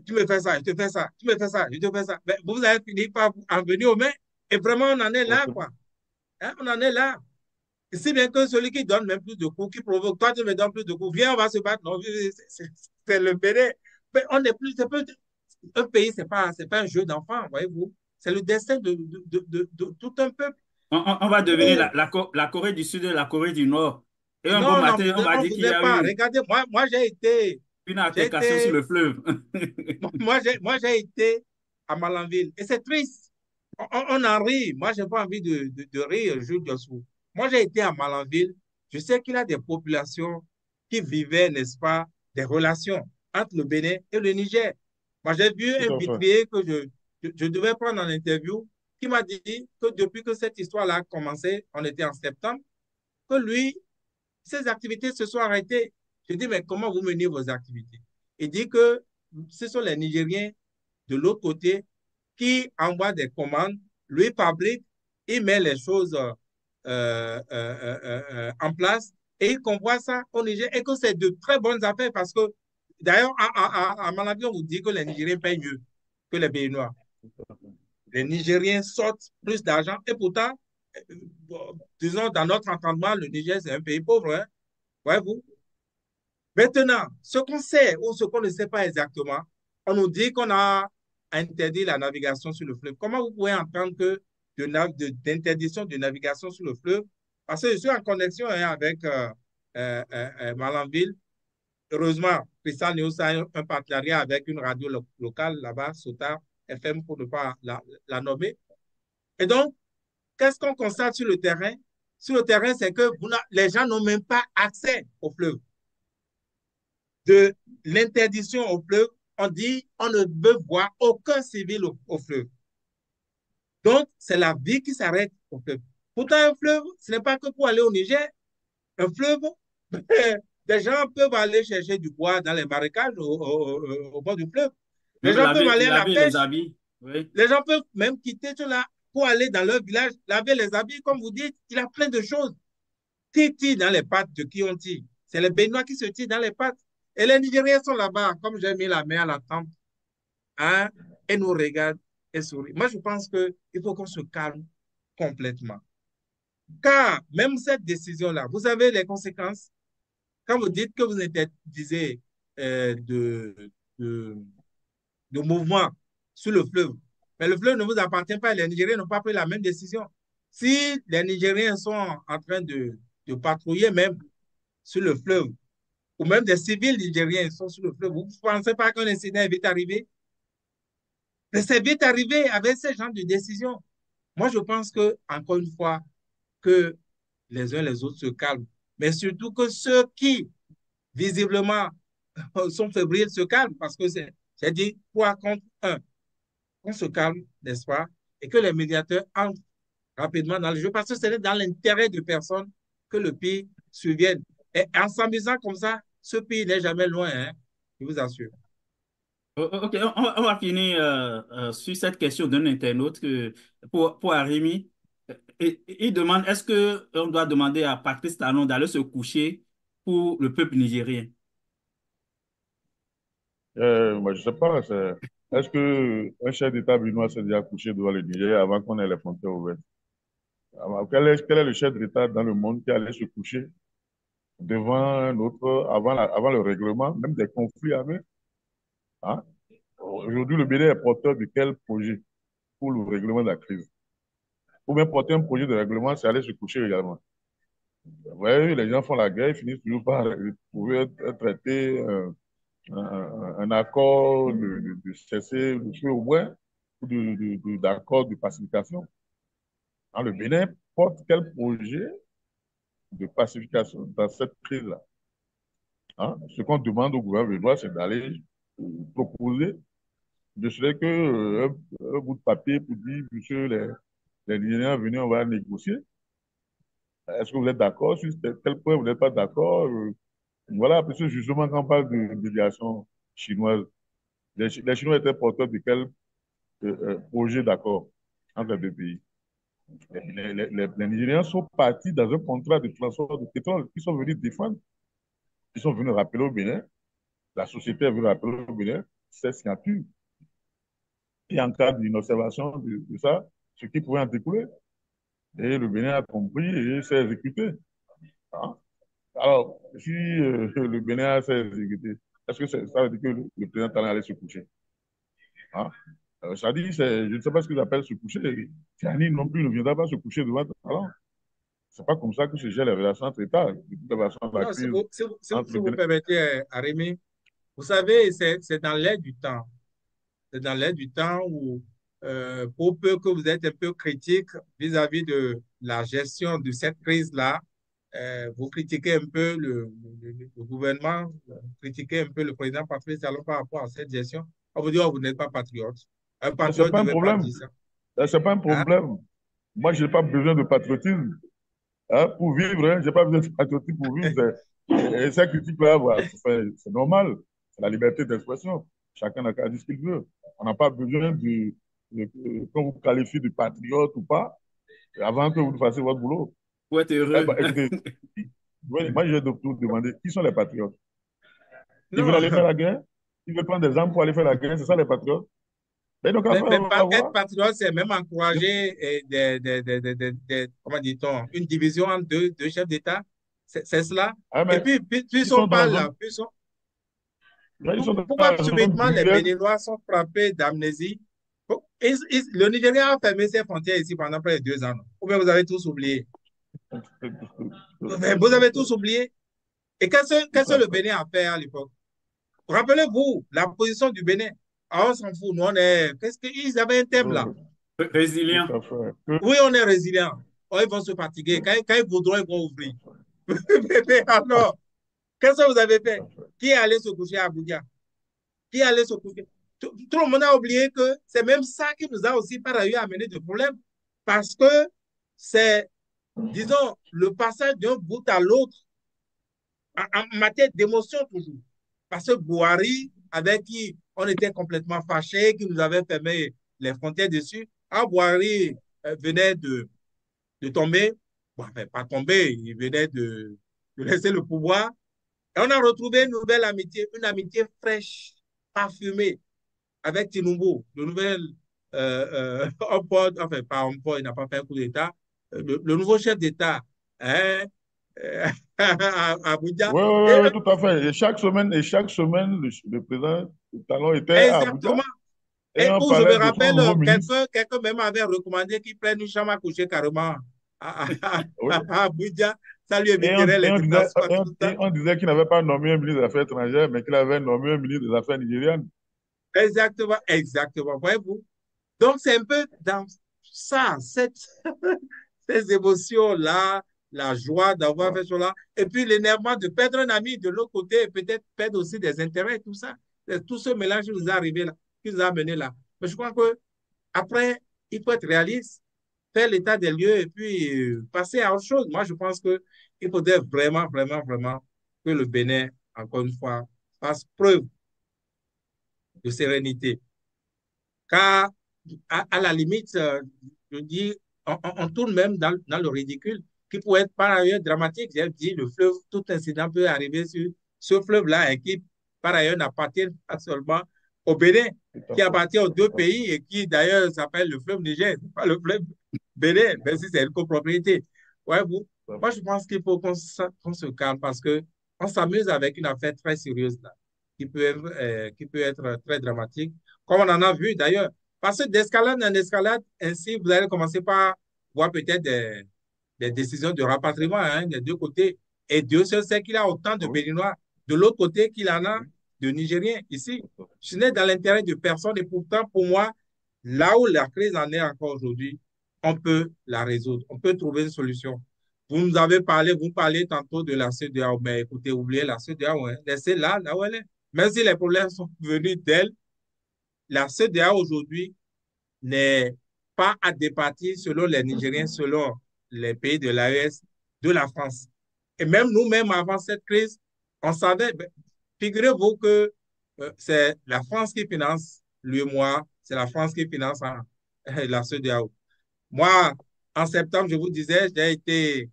tu me fais ça, je te fais ça, tu me fais ça, je te fais ça. Mais vous allez finir par en venir aux mains. Et vraiment, on en est là, quoi. Hein, on en est là. Et si bien que celui qui donne même plus de coups, qui provoque, toi, tu me donnes plus de coups, viens, on va se battre. Non, c'est le Bénin. Mais on n'est plus, un pays, c'est pas un jeu d'enfant, voyez-vous. C'est le destin de tout un peuple. On va devenir Où, la Corée du Sud et la Corée du Nord. Et un bon non, non, matin, on va on dire qu'il y voudrait a pas. eu Regardez, moi une j'ai altercation sur été le fleuve. J'ai été à Malanville. Et c'est triste. On en rit. Moi, je n'ai pas envie de rire, Jules Dossou. Moi, j'ai été à Malanville. Je sais qu'il y a des populations qui vivaient, n'est-ce pas, des relations entre le Bénin et le Niger. Moi, j'ai vu un Tout à fait. vitrier que je devais prendre en interview. qui m'a dit que depuis que cette histoire-là a commencé, on était en septembre, que lui, ses activités se sont arrêtées. Je dis, mais comment vous menez vos activités? Il dit que ce sont les Nigériens de l'autre côté qui envoient des commandes, lui fabrique, il met les choses en place et il convoie ça au Niger et que c'est de très bonnes affaires parce que, d'ailleurs, à mon avis, on vous dit que les Nigériens payent mieux que les Béninois. Les Nigériens sortent plus d'argent et pourtant, disons, dans notre entendement, le Niger, c'est un pays pauvre. Hein? Voyez-vous? Maintenant, ce qu'on sait ou ce qu'on ne sait pas exactement, on nous dit qu'on a interdit la navigation sur le fleuve. Comment vous pouvez entendre que d'interdiction de navigation sur le fleuve? Parce que je suis en connexion avec Malanville. Heureusement, Christian News a un partenariat avec une radio locale là-bas, Sota FM, pour ne pas la nommer. Et donc, qu'est-ce qu'on constate sur le terrain? Sur le terrain, c'est que les gens n'ont même pas accès au fleuve. De l'interdiction au fleuve, on dit on ne veut voir aucun civil au fleuve. Donc, c'est la vie qui s'arrête au fleuve. Pourtant, un fleuve, ce n'est pas que pour aller au Niger. Un fleuve, des gens peuvent aller chercher du bois dans les marécages au bord du fleuve. Les gens peuvent aller à la pêche. Les habits. Oui. Les gens peuvent même quitter tout là pour aller dans leur village, laver les habits, comme vous dites. Il y a plein de choses. Qui tire dans les pattes de qui on tire? C'est les Béninois qui se tirent dans les pattes. Et les Nigériens sont là-bas, comme j'ai mis la main à la tempe, hein, et nous regardent et sourient. Moi, je pense qu'il faut qu'on se calme complètement. Car même cette décision-là, vous savez les conséquences. Quand vous dites que vous interdisez de, de mouvement sur le fleuve, mais le fleuve ne vous appartient pas et les Nigériens n'ont pas pris la même décision. Si les Nigériens sont en train de patrouiller même sur le fleuve, ou même des civils nigériens sont sur le fleuve, vous ne pensez pas qu'un incident est vite arrivé? Mais c'est vite arrivé avec ce genre de décision. Moi, je pense que, encore une fois, que les uns les autres se calment, mais surtout que ceux qui, visiblement, sont fébriles se calment, parce que c'est dit 3 contre 1. On se calme, n'est-ce pas? Et que les médiateurs entrent rapidement dans le jeu, parce que c'est dans l'intérêt de personnes que le pays survienne. Et en s'amusant comme ça, ce pays n'est jamais loin, hein, je vous assure. Ok, on va finir sur cette question d'un internaute pour Arimi. Il demande, est-ce qu'on doit demander à Patrice Talon d'aller se coucher pour le peuple nigérien? Moi, je ne sais pas. Est-ce qu'un chef d'État béninois s'est déjà couché devant le Niger avant qu'on ait les frontières ouvertes? Alors, quel est le chef d'État dans le monde qui allait se coucher devant un autre avant le règlement, même des conflits armés? Hein? Aujourd'hui, le Bénin est porteur de quel projet pour le règlement de la crise? Pour bien porter un projet de règlement, c'est aller se coucher également. Vous voyez, les gens font la guerre, ils finissent toujours par trouver un traité, un accord de cesser le feu au moins, ou d'accord de pacification. Hein, le Bénin porte quel projet de pacification dans cette crise-là? Hein? Ce qu'on demande au gouvernement, c'est d'aller proposer, ne serait que un bout de papier pour dire, monsieur, les Nigériens, venez, on va négocier. Est-ce que vous êtes d'accord sur tel point, vous n'êtes pas d'accord? Voilà, parce que justement, quand on parle de médiation chinoise, les Chinois étaient porteurs de quel projet d'accord entre les deux pays? Les Nigériens sont partis dans un contrat de transport de pétrole qu'ils sont venus défendre. Ils sont venus rappeler au Bénin. La société est venue rappeler au Bénin ces signatures. Et en cas d'une observation de ça, ce qui pouvait en découler. Et le Bénin a compris et s'est exécuté. Hein? Alors, si le Bénin s'est exécuté, est-ce que ça veut dire que le président Talon allait se coucher? Hein? Ça dit, je ne sais pas ce qu'ils appellent se coucher. Tiani non plus ne viendra pas se coucher devant Talon. C'est pas comme ça que se gèrent les relations entre États. Non, si vous permettez, Arémi, vous savez, c'est dans l'air du temps. C'est dans l'air du temps où, pour peu que vous êtes un peu critique vis-à-vis de la gestion de cette crise-là, vous critiquez un peu le gouvernement, vous critiquez un peu le président Patrice Talon par rapport à cette gestion. On vous dit, oh, vous n'êtes pas patriote. Un Mais ce n'est patriote pas ne un devait pas problème. dire ça. Ce n'est pas un Hein? problème. Moi, je n'ai pas besoin de patriotisme hein, pour vivre. Hein. Je n'ai pas besoin de patriotisme pour vivre. Et ces critiques-là, voilà, c'est normal. C'est la liberté d'expression. Chacun n'a qu'à dire ce qu'il veut. On n'a pas besoin qu'on vous qualifie de patriote ou pas avant que vous fassiez votre boulot. Pour être Eh heureux. ben, écoutez, moi, je vais vous demander qui sont les patriotes. Ils veulent Non, aller faire la guerre? Ils veulent prendre des armes pour aller faire la guerre? C'est ça les patriotes? Mais donc, après, on va être voir. patriote, c'est même encourager comment dit-on, une division en deux chefs d'État. C'est cela. Ah, Et mais puis, ils puisqu'on sont dans la parle, zone, ils sont dans pourquoi la zone subitement les guerrière. Béninois sont frappés d'amnésie? Le Nigeria a fermé ses frontières ici pendant près de 2 ans. Ou bien vous avez tous oublié? Vous avez tous oublié? Et qu'est-ce que le Bénin a fait à l'époque? Rappelez-vous la position du Bénin. Ah, on s'en fout. Nous, on est. Qu'est-ce qu'ils avaient un thème là? Résilient. Tout à fait. Oui, on est résilient. Oh, ils vont se fatiguer. Quand ils voudront, ils vont ouvrir. Mais alors, qu'est-ce que vous avez fait? Qui est allé se coucher à Abuja? Qui est allé se coucher? Tout le monde a oublié que c'est même ça qui nous a aussi par ailleurs amené des problèmes. Parce que c'est, disons, le passage d'un bout à l'autre en matière d'émotion toujours. Parce que Bouhari, avec qui on était complètement fâchés, qui nous avait fermé les frontières dessus, Bouhari venait de tomber, bon, enfin, pas tomber, il venait de laisser le pouvoir. Et on a retrouvé une amitié fraîche, parfumée, avec Tinubu, le nouvel homme fort, enfin, pas homme fort, il n'a pas fait un coup d'État, le nouveau chef d'État hein, à Abuja. Oui, oui, Et, oui, tout à fait. Et chaque semaine, le président Talon était à Abuja exactement. et Et on où je me parlait de son rappelle, nouveau ministre. quelqu'un même avait recommandé qu'il prenne une chambre à coucher carrément Oui. à Abuja. Ça lui Et on, éviterait et les on disait, déplacements, et on, tout ça. et on disait qu'il n'avait pas nommé un ministre des Affaires étrangères, mais qu'il avait nommé un ministre des Affaires nigérianes. Exactement, exactement. Voyez-vous? Donc, c'est un peu dans ça, ces émotions-là, la joie d'avoir Ouais. fait cela, et puis l'énervement de perdre un ami de l'autre côté, et peut-être perdre aussi des intérêts, tout ça. Tout ce mélange qui nous est arrivé là, qui nous a amené là. Mais je crois que après, il faut être réaliste, faire l'état des lieux et puis passer à autre chose. Moi, je pense qu'il faudrait vraiment, vraiment, vraiment que le Bénin, encore une fois, fasse preuve de sérénité. Car, à la limite, je dis, on tourne même dans le ridicule, qui pourrait être par ailleurs dramatique. J'ai dit, le fleuve, tout incident peut arriver sur ce fleuve-là, et qui, par ailleurs, n'appartient pas seulement au Bénin, Tout à qui fait. appartient aux deux Tout à fait. pays et qui, d'ailleurs, s'appelle le fleuve Niger, pas le fleuve Bénin, même si c'est une copropriété. Ouais, vous, Tout à moi, fait. je pense qu'il faut qu'on se calme parce que on s'amuse avec une affaire très sérieuse là, qui peut être très dramatique, comme on en a vu d'ailleurs. Parce que d'escalade en escalade, ainsi, vous allez commencer par voir peut-être des décisions de rapatriement hein, des deux côtés. Et Dieu seul sait qu'il a autant de Oui, Béninois de l'autre côté qu'il en a oui, de Nigériens ici. tout à fait. Ce n'est dans l'intérêt de personne. Et pourtant, pour moi, là où la crise en est encore aujourd'hui, on peut la résoudre. On peut trouver une solution. Vous nous avez parlé, vous parlez tantôt de la CEDEAO, mais écoutez, oubliez la CEDEAO, hein. Laissez-la là où elle est. Même si les problèmes sont venus d'elle, la CEDEAO aujourd'hui n'est pas à départir selon les Nigériens, selon les pays de l'AES, de la France. Et même nous-mêmes, avant cette crise, on savait, ben, figurez-vous que c'est la France qui finance l'UEMOA, c'est la France qui finance la CEDEAO. Moi, en septembre, je vous disais, j'ai été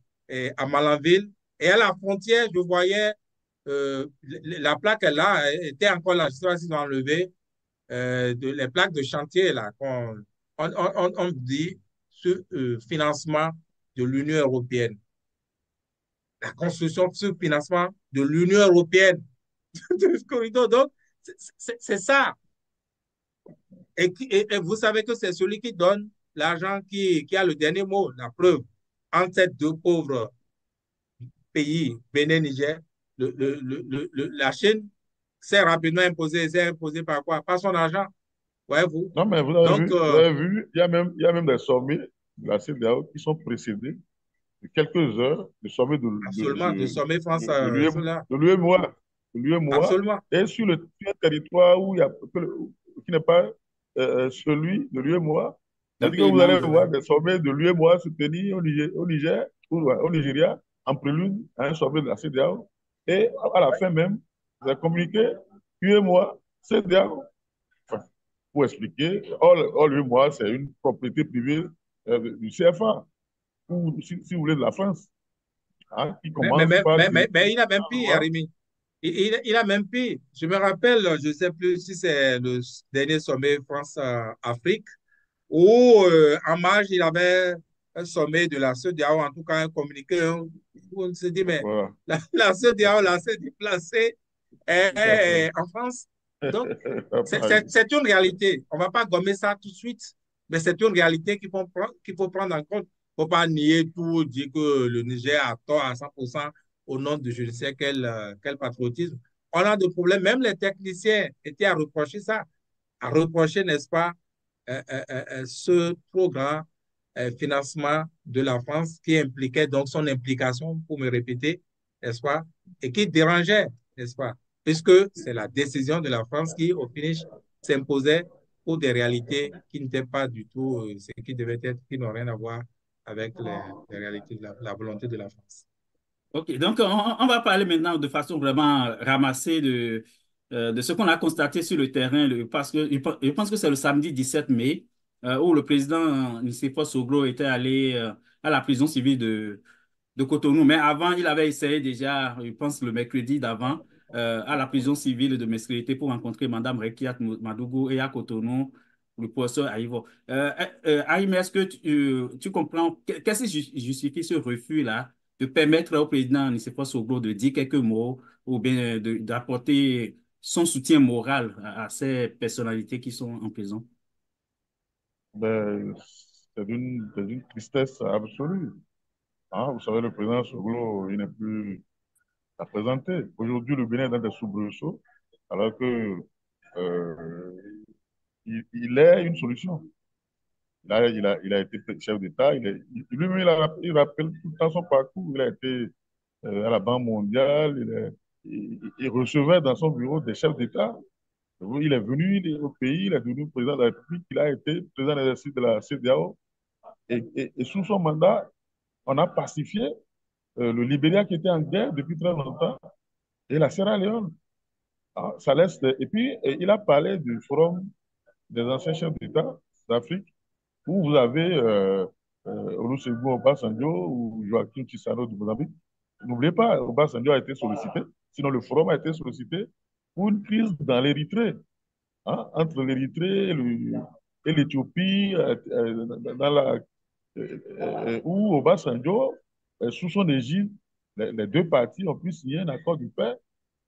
à Malanville et à la frontière, je voyais la plaque là était encore là. Je ne sais pas s'ils ont enlevé les plaques de chantier là. On dit ce financement de l'Union européenne. La construction de ce financement de l'Union européenne de ce corridor. Donc, c'est ça. Et vous savez que c'est celui qui donne l'argent qui a le dernier mot, la preuve. Entre ces deux pauvres pays, Bénin, Niger, la Chine s'est imposée par quoi? Par son argent, voyez-vous. Non, mais Donc, vous avez vu, il y a même des sommets de la CEDEAO qui sont précédés de quelques heures, le sommet absolument, de sommet France, de l'UEM cela, de l'UEMOA, de l'UEMOA, absolument. et sur un territoire où il y a, qui n'est pas celui de l'UEMOA. Donc, C'est-à-dire que il vous allez mange. voir des sommets de l'UEMOA se tenir au Niger ou au Nigeria en prélude à un sommet de la CEDEAO. Et à la fin même, vous avez communiqué UEMOA, CEDEAO. Enfin, pour expliquer, all l'UEMOA, c'est une propriété privée du CFA, ou si vous voulez de la France, hein, qui commence par créer. Mais il a même pire, Rémi. Il a même pire. Je me rappelle, je ne sais plus si c'est le dernier sommet France-Afrique, où en marge, il avait un sommet de la CEDEAO, en tout cas un communiqué, où on se dit, mais Voilà. la CEDEAO, là, s'est déplacée en France. Donc, c'est une réalité. On ne va pas gommer ça tout de suite, mais c'est une réalité qu'il faut prendre en compte. Il ne faut pas nier tout, dire que le Niger a tort à 100% au nom de je ne sais quel patriotisme. On a des problèmes. Même les techniciens étaient à reprocher ça, à reprocher, n'est-ce pas, ce trop grand financement de la France qui impliquait donc son implication, pour me répéter, n'est-ce pas, et qui dérangeait, n'est-ce pas, puisque c'est la décision de la France qui, au finish, s'imposait pour des réalités qui n'étaient pas du tout ce qui devait être, qui n'ont rien à voir avec les réalités de la volonté de la France. OK, donc on va parler maintenant de façon vraiment ramassée de ce qu'on a constaté sur le terrain, parce que je pense que c'est le samedi 17 mai où le président Nicéphore Soglo était allé à la prison civile de Cotonou. Mais avant, il avait essayé déjà, je pense le mercredi d'avant, à la prison civile de Mesquite pour rencontrer Mme Rekiat Madougou et à Cotonou, le professeur Aïvo. Aïm, est-ce que tu comprends, qu'est-ce qui justifie ce refus-là de permettre au président Nicéphore Soglo de dire quelques mots ou bien d'apporter son soutien moral à ces personnalités qui sont en prison? Ben, c'est d'une tristesse absolue. Hein. Vous savez, le président Soglo, il n'est plus à présenter. Aujourd'hui, le Bénin est dans des soubresauts, alors que euh, il est une solution. Il a été chef d'État. Lui-même, il rappelle tout le temps son parcours. Il a été à la Banque mondiale. Il recevait dans son bureau des chefs d'État. Il est venu au pays, il est devenu président de la République, il a été président d'exercice de la CEDEAO. Et sous son mandat, on a pacifié le Libéria qui était en guerre depuis très longtemps et la Sierra Leone. Ah, ça laisse, et puis, il a parlé du forum des anciens chefs d'État d'Afrique où vous avez Olusegun Obasanjo ou Joaquim Chissano du Mozambique. N'oubliez pas, Obasanjo a été sollicité, sinon le forum a été sollicité pour une crise dans l'Érythrée, hein, entre l'Érythrée et l'Éthiopie, où Obasanjo, sous son égide, les deux parties ont pu signer un accord de paix.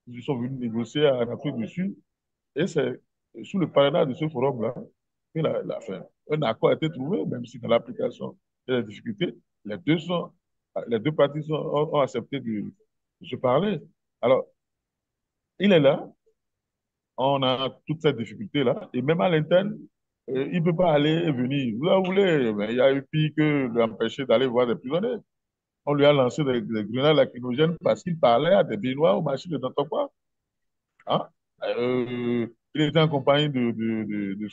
Ils sont venus négocier en Afrique du Sud. Et c'est sous le parrainage de ce forum-là que un accord a été trouvé, même si dans l'application, il y a des difficultés. Les deux, sont, les deux parties ont accepté de se parler. Alors, il est là, on a toute cette difficulté-là, et même à l'interne, il ne peut pas aller et venir. Vous en voulez, mais il y a eu pire que d'empêcher d'aller voir des prisonniers. On lui a lancé des grenades lacrymogènes parce qu'il parlait à des Béninois au marché de Tantokwa. Hein? Il était en compagnie de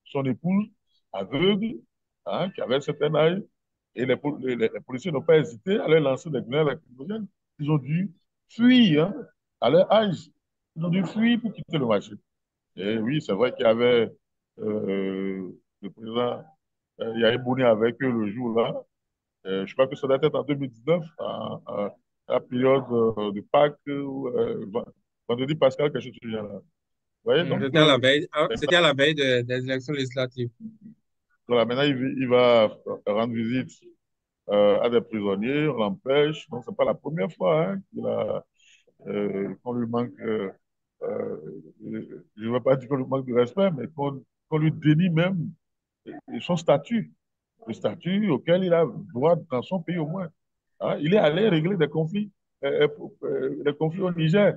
son épouse aveugle, hein, qui avait un certain âge, et les policiers n'ont pas hésité à leur lancer des grenades lacrymogènes. Ils ont dû fuir, hein, à leur âge. Ils ont dû fuir pour quitter le marché. Et oui, c'est vrai qu'il y avait le président Yahi Boni avec eux le jour-là. Je crois que ça doit être en 2019, à la période de Pâques, ou vendredi Pascal, quelque chose de ce genre-là. Vous voyez, donc, C'était à la veille des élections législatives. voilà, maintenant, il va rendre visite à des prisonniers, on l'empêche. Donc, c'est pas la première fois, hein, qu'on lui manque, euh, je ne veux pas dire qu'on lui manque de respect, mais qu'on lui dénie même son statut, le statut auquel il a droit dans son pays au moins. Hein. Il est allé régler des conflits au Niger.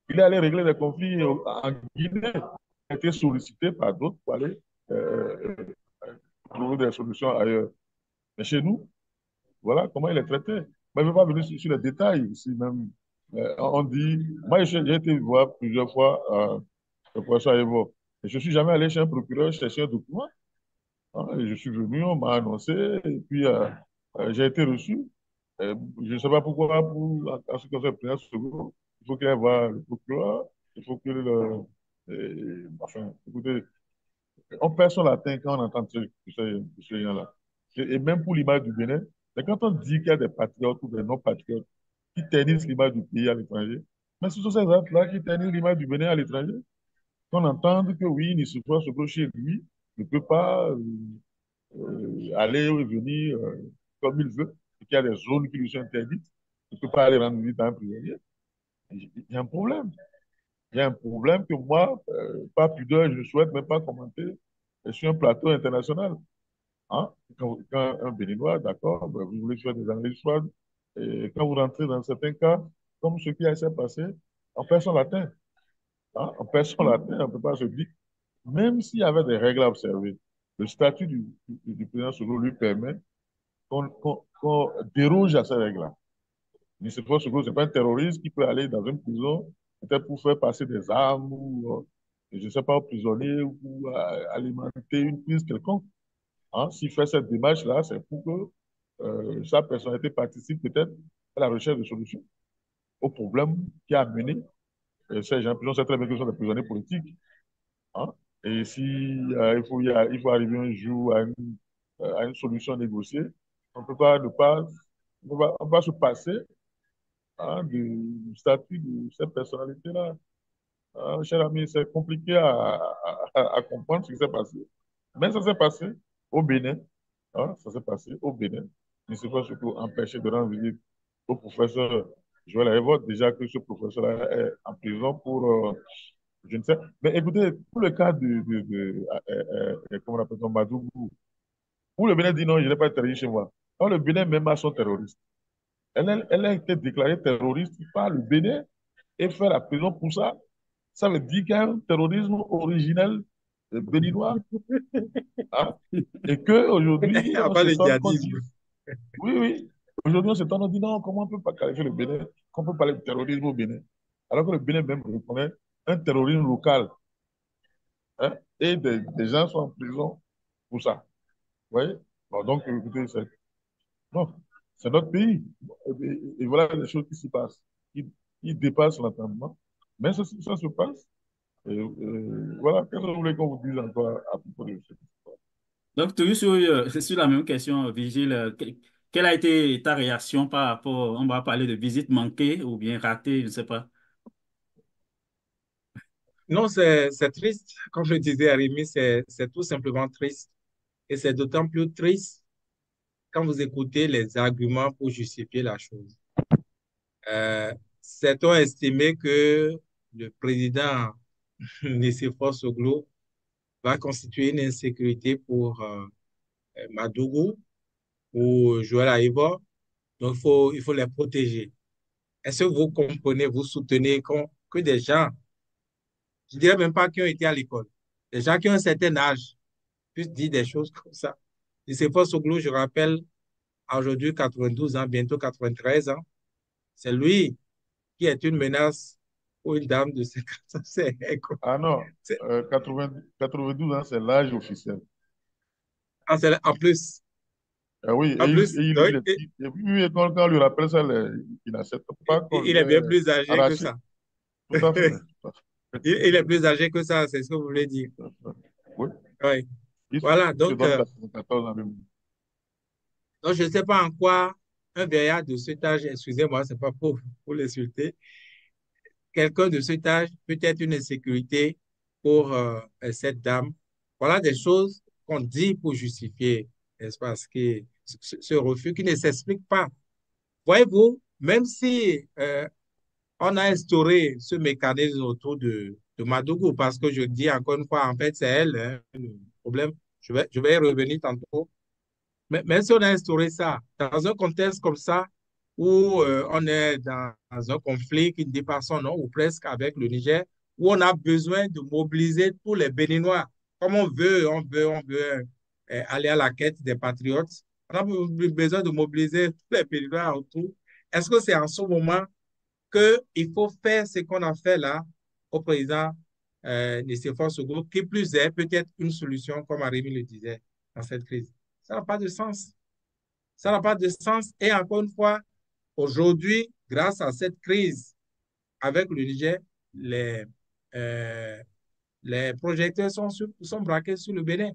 Il est allé régler des conflits en Guinée. Il a été sollicité par d'autres pour aller euh, trouver des solutions ailleurs. Mais chez nous, voilà comment il est traité. Mais je ne vais pas venir sur les détails ici même. On dit, moi j'ai été voir plusieurs fois le professeur Evo. Et je ne suis jamais allé chez un procureur chercher un document. Hein, et je suis venu, on m'a annoncé, et puis j'ai été reçu. Je ne sais pas pourquoi, en ce qui concerne le président Soglo, il faut qu'il aille voir le procureur, il faut que enfin, écoutez, on perd son latin quand on entend ces gens-là. Et même pour l'image du Bénin, c'est quand on dit qu'il y a des patriotes ou des non-patriotes qui ternissent l'image du pays à l'étranger, mais ce sont ces actes-là qui ternissent l'image du Bénin à l'étranger. Qu'on entende que oui, Nicéphore Soglo chez lui ne peut pas aller et venir comme il veut, et qu'il y a des zones qui lui sont interdites, il ne peut pas aller rendre visite à un prisonnier. Il y a un problème. Il y a un problème que moi, pas pudeur, je ne souhaite même pas commenter sur un plateau international. Hein? Quand un Béninois, d'accord, ben, vous voulez faire des analyses froides, et quand vous rentrez dans certains cas, comme ce qui s'est passé, on perd son latin. Hein? On perd son latin, on ne peut pas se dire, même s'il y avait des règles à observer, le statut du président Solo lui permet qu'on déroge à ces règles-là. Mais c'est pas c'est pas un terroriste qui peut aller dans une prison peut-être pour faire passer des armes ou, je ne sais pas, prisonnier ou alimenter une crise quelconque. Hein? S'il fait cette démarche-là, c'est pour que sa personnalité participe peut-être à la recherche de solutions au problème qui a mené ces gens. On sait très bien que ce sont des prisonniers politiques. Hein? Et si il faut arriver un jour à une solution négociée, on ne peut pas ne pas, on va se passer, hein, du statut de cette personnalité-là. Cher ami, c'est compliqué à comprendre ce qui s'est passé. Mais ça s'est passé au Bénin. Hein, ça s'est passé au Bénin. Il ne s'est pas surtout empêché de rendre visite au professeur Joël Révolte, déjà que ce professeur-là est en prison pour, je ne sais. Mais écoutez, pour le cas comment on appelle ça, Madougou, où le Bénin dit non, je n'ai pas terrorisé chez moi. Alors le Bénin même a son terroriste. Elle a été déclarée terroriste par le Bénin et fait la prison pour ça. Ça veut dire qu'il y a un terrorisme originel béninois. Hein, et qu'aujourd'hui, on Avant le s'étonne qu'on djihadisme. dise, oui, oui, aujourd'hui, on s'étonne, on dit non, comment on ne peut pas qualifier le Bénin, qu'on peut parler de terrorisme au Bénin, alors que le Bénin même reconnaît un terrorisme local. Hein, et des gens sont en prison pour ça. Vous voyez? Bon, donc, écoutez, non, c'est notre pays. Et voilà les choses qui s'y passent, qui dépassent l'entendement. Mais ça se passe. Voilà, qu'est-ce que vous voulez qu'on vous dise encore à propos de ça? Donc, toujours sur la même question, Vigile, quelle a été ta réaction par rapport, on va parler de visite manquée ou bien ratée, je ne sais pas. Non, c'est triste. Comme je disais à Rémi, c'est tout simplement triste. Et c'est d'autant plus triste quand vous écoutez les arguments pour justifier la chose. Euh, Certains ont estimé que le président Nicéphore Soglo va constituer une insécurité pour Madougou ou Joël Aïbo. Donc, il faut les protéger. Est-ce que vous comprenez, vous soutenez que des gens, je ne dirais même pas qui ont été à l'école, des gens qui ont un certain âge puissent dire des choses comme ça? Nicéphore Soglo, je rappelle, a aujourd'hui 92 ans, bientôt 93 ans. C'est lui qui est une menace pour une dame de 50 ans. Ah non, C'est- 92 ans, c'est l'âge officiel. En plus, Oui, en plus, donc, et puis, oui, quand on lui rappelle ça, il n'accepte pas qu'on il lui est bien ait plus âgé que arraché. ça. Tout à fait. Tout à Il est plus âgé que ça, c'est ce que vous voulez dire. fait. Oui, Oui. il Voilà, se donne 94 ans. donc je ne sais pas en quoi un vieillard de cet âge, excusez-moi, c'est pas pour l'insulter, quelqu'un de cet âge peut être une insécurité pour cette dame. Voilà des choses qu'on dit pour justifier, n'est-ce pas, ce refus qui ne s'explique pas. Voyez-vous, même si on a instauré ce mécanisme autour de Madougou, parce que je dis encore une fois, en fait, c'est elle, hein, le problème. Je vais y revenir tantôt. Mais même si on a instauré ça, dans un contexte comme ça, où on est dans un conflit qui ne dit pas son nom, ou presque avec le Niger, où on a besoin de mobiliser tous les Béninois, comme on veut aller à la quête des patriotes, on a besoin de mobiliser tous les Béninois autour. Est-ce que c'est en ce moment qu'il faut faire ce qu'on a fait là au président Nicéphore Soglo, qui plus est peut-être une solution, comme Arémi le disait. dans cette crise. Ça n'a pas de sens. Ça n'a pas de sens. Et encore une fois, aujourd'hui, grâce à cette crise avec le Niger, euh, les projecteurs sont braqués sur le Bénin.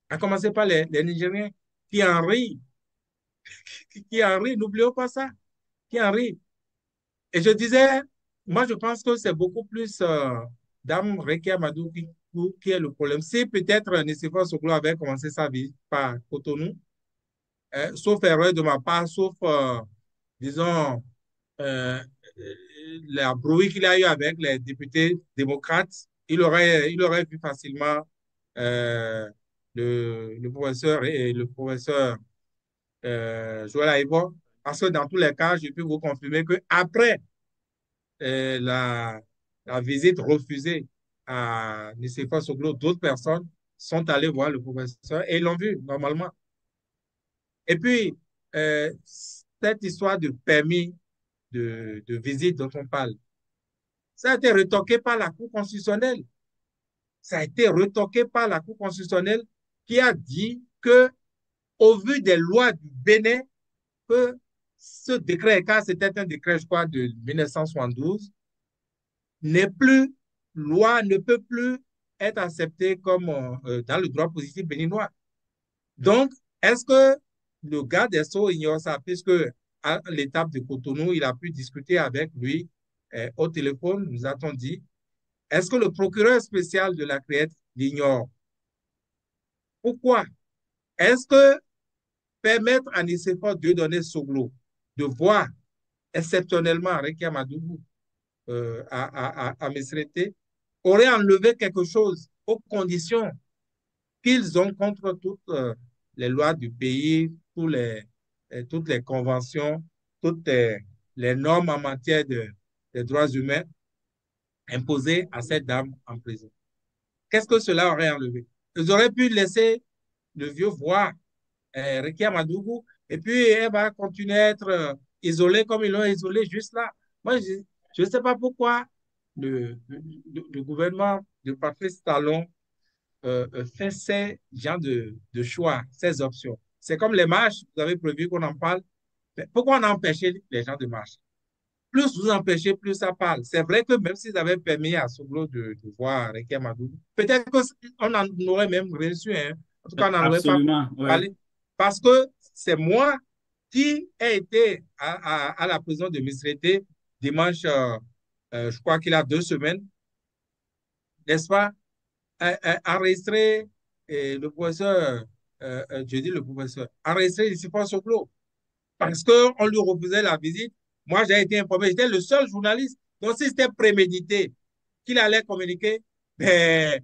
À commencer par les Nigériens qui en rient, qui en rient, n'oublions pas ça, qui en rient. Et je disais, moi je pense que c'est beaucoup plus Dame Rekia Amadou qui est le problème. Si peut-être Nicéphore Soglo avait commencé sa vie par Cotonou, sauf erreur de ma part, sauf, disons, euh, la brouille qu'il a eu avec les députés démocrates, il aurait vu facilement euh, le professeur et le professeur Joël Aïbo, parce que dans tous les cas, je peux vous confirmer qu'après la visite refusée à Nicéphore Soglo, d'autres personnes sont allées voir le professeur et l'ont vu normalement. Et puis, cette histoire de permis de visite dont on parle, ça a été retoqué par la Cour constitutionnelle. Ça a été retoqué par la Cour constitutionnelle qui a dit que, au vu des lois du Bénin, que ce décret, car c'était un décret, je crois, de 1972, n'est plus loi, ne peut plus être accepté comme dans le droit positif béninois. Donc, est-ce que le garde des Sceaux ignore ça, puisque à l'étape de Cotonou, il a pu discuter avec lui au téléphone, nous a-t-on dit. Est-ce que le procureur spécial de la CREET l'ignore? Pourquoi? Est-ce que permettre à Nicéphore Dieudonné Soglo de voir exceptionnellement Rekia Madougou à Mesrete aurait enlevé quelque chose aux conditions qu'ils ont contre toutes les lois du pays, toutes les conventions, toutes les normes en matière des droits humains imposées à cette dame en prison. Qu'est-ce que cela aurait enlevé? Ils auraient pu laisser le vieux voir Rekia Madougou et puis elle va continuer à être isolée comme ils l'ont isolée juste là. Moi, je ne sais pas pourquoi le gouvernement de Patrice Talon fait ces genres de choix, ces options. C'est comme les marches, vous avez prévu qu'on en parle. Mais pourquoi on a empêché les gens de marcher? Plus vous empêchez, plus ça parle. C'est vrai que même s'ils avaient permis à Soglo de voir Rekia Madougou, peut-être qu'on en aurait même reçu, hein. En tout cas, on n'en aurait pas Absolument, ouais. parlé. Parce que c'est moi qui ai été à la prison de Misrete dimanche, je crois qu'il a 2 semaines, n'est-ce pas, enregistré le professeur, je dis le professeur, enregistré ici pour Soglo parce qu'on lui refusait la visite. Moi, j'ai été informé, j'étais le seul journaliste. Donc, si c'était prémédité qu'il allait communiquer, ben,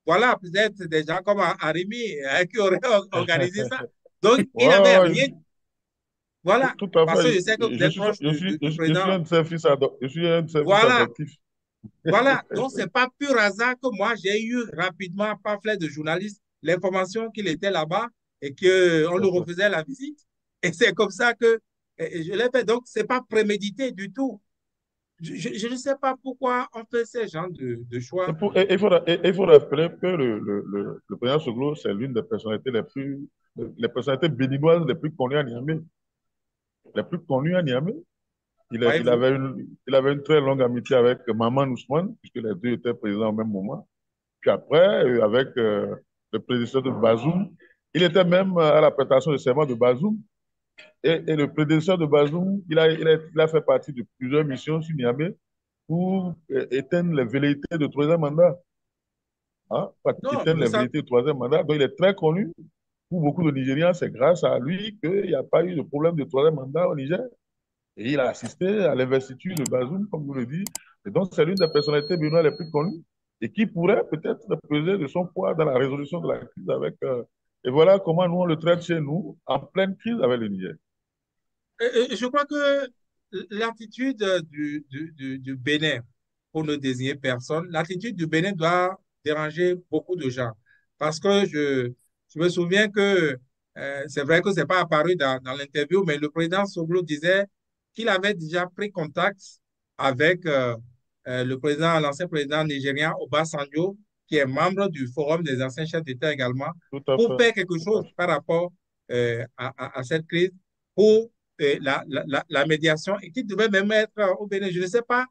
voilà, peut-être des gens comme Arimi qui auraient organisé ça. Donc, il n'avait Ouais, rien. Voilà, tout à parce que fait. je sais que vous êtes proche du Je suis président. un de ses fils je suis un de ses fils Voilà, adoptifs. voilà. Donc, ce n'est pas pur hasard que moi, j'ai eu rapidement, par flèche de journaliste, l'information qu'il était là-bas et qu'on lui refusait la visite. Et c'est comme ça que je l'ai fait. Donc, ce n'est pas prémédité du tout. Je ne sais pas pourquoi on fait ces genres de choix. Il faut rappeler que le président Soglo, c'est l'une des personnalités les personnalités béninoises les plus connues à Niamey. Les plus connues à Niamey. Voyez-vous? Il avait une très longue amitié avec Maman Ousmane, puisque les deux étaient présidents au même moment. Puis après, avec le prédécesseur de Bazoum, il était même à la prestation de serment de Bazoum. Et le prédécesseur de Bazoum, il a fait partie de plusieurs missions sur Niamey pour éteindre les velléités de troisième mandat. Hein, Non, éteindre nous les savons. velléités de troisième mandat. Donc, il est très connu pour beaucoup de Nigériens. C'est grâce à lui qu'il n'y a pas eu de problème de troisième mandat au Niger. Et il a assisté à l'investiture de Bazoum, comme vous le dites. Et donc, c'est l'une des personnalités béninoises les plus connues et qui pourrait peut-être peser de son poids dans la résolution de la crise avec. Et voilà comment nous, on le traite chez nous, en pleine crise avec le Niger. Je crois que l'attitude du Bénin, pour ne désigner personne, l'attitude du Bénin doit déranger beaucoup de gens. Parce que je me souviens que c'est vrai que ce n'est pas apparu dans l'interview, mais le président Soglo disait qu'il avait déjà pris contact avec le président, l'ancien président nigérien Obasanjo qui est membre du Forum des anciens chefs d'État également, Tout à pour fait. faire quelque chose par rapport à cette crise, pour la médiation, et qui devait même être au Bénin. Je ne sais pas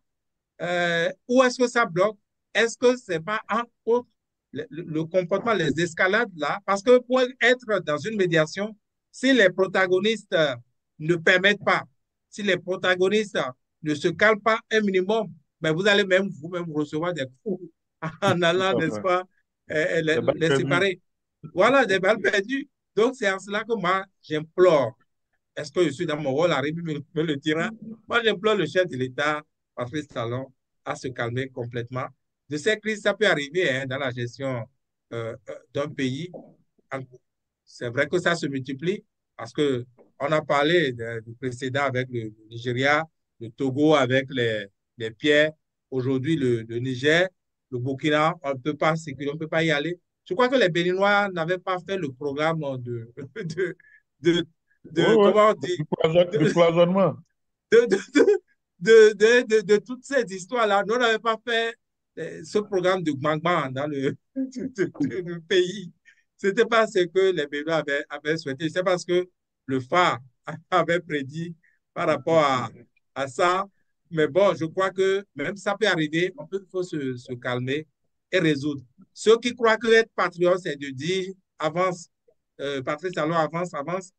où est-ce que ça bloque. Est-ce que ce n'est pas, entre autres, le comportement, les escalades là? Parce que pour être dans une médiation, si les protagonistes ne permettent pas, si les protagonistes ne se calment pas un minimum, ben vous allez même vous-même recevoir des coups en allant, Tout à n'est-ce fait. pas, Des balles les perdues. séparer. Voilà, des balles perdues. Donc, c'est en cela que moi, j'implore. Est-ce que je suis dans mon rôle, Harry me le dira. Moi, j'implore le chef de l'État, Patrice Talon, à se calmer complètement. De ces crises, ça peut arriver hein, dans la gestion d'un pays. C'est vrai que ça se multiplie parce que on a parlé du précédent avec le Nigeria, le Togo avec les pierres, aujourd'hui le Niger, le Burkina, on ne peut pas circuler, on ne peut pas y aller. Je crois que les Béninois n'avaient pas fait le programme de, de, Oui, oui. comment on dit, de, Du cloisonnement. de, de, de toutes ces histoires-là. Nous n'avons pas fait ce programme de Gbangban dans le pays. Ce n'était pas ce que les Béninois avaient souhaité. C'est parce que le phare avait prédit par rapport à ça. Mais bon, je crois que même ça peut arriver, il faut se calmer et résoudre. Ceux qui croient que être patriote, c'est de dire avance, Patrice Talon avance, avance,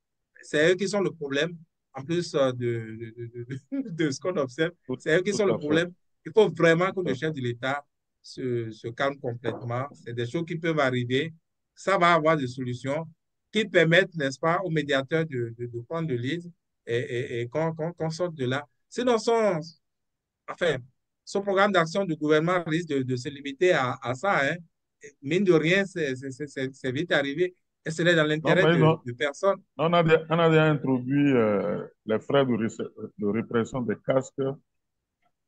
c'est eux qui sont le problème en plus de ce qu'on observe, c'est eux qui Tout sont le à fait. problème. Il faut vraiment que Tout le à chef fait. de l'État se calme complètement. C'est des choses qui peuvent arriver. Ça va avoir des solutions qui permettent, n'est-ce pas, aux médiateurs de prendre le lead et qu'on sorte de là. Sinon, enfin, son programme d'action du gouvernement risque de se limiter à ça. Hein. Mine de rien, c'est vite arrivé. Et ce n'est dans Non, l'intérêt mais non, de personne. on a déjà introduit les frais de répression des casques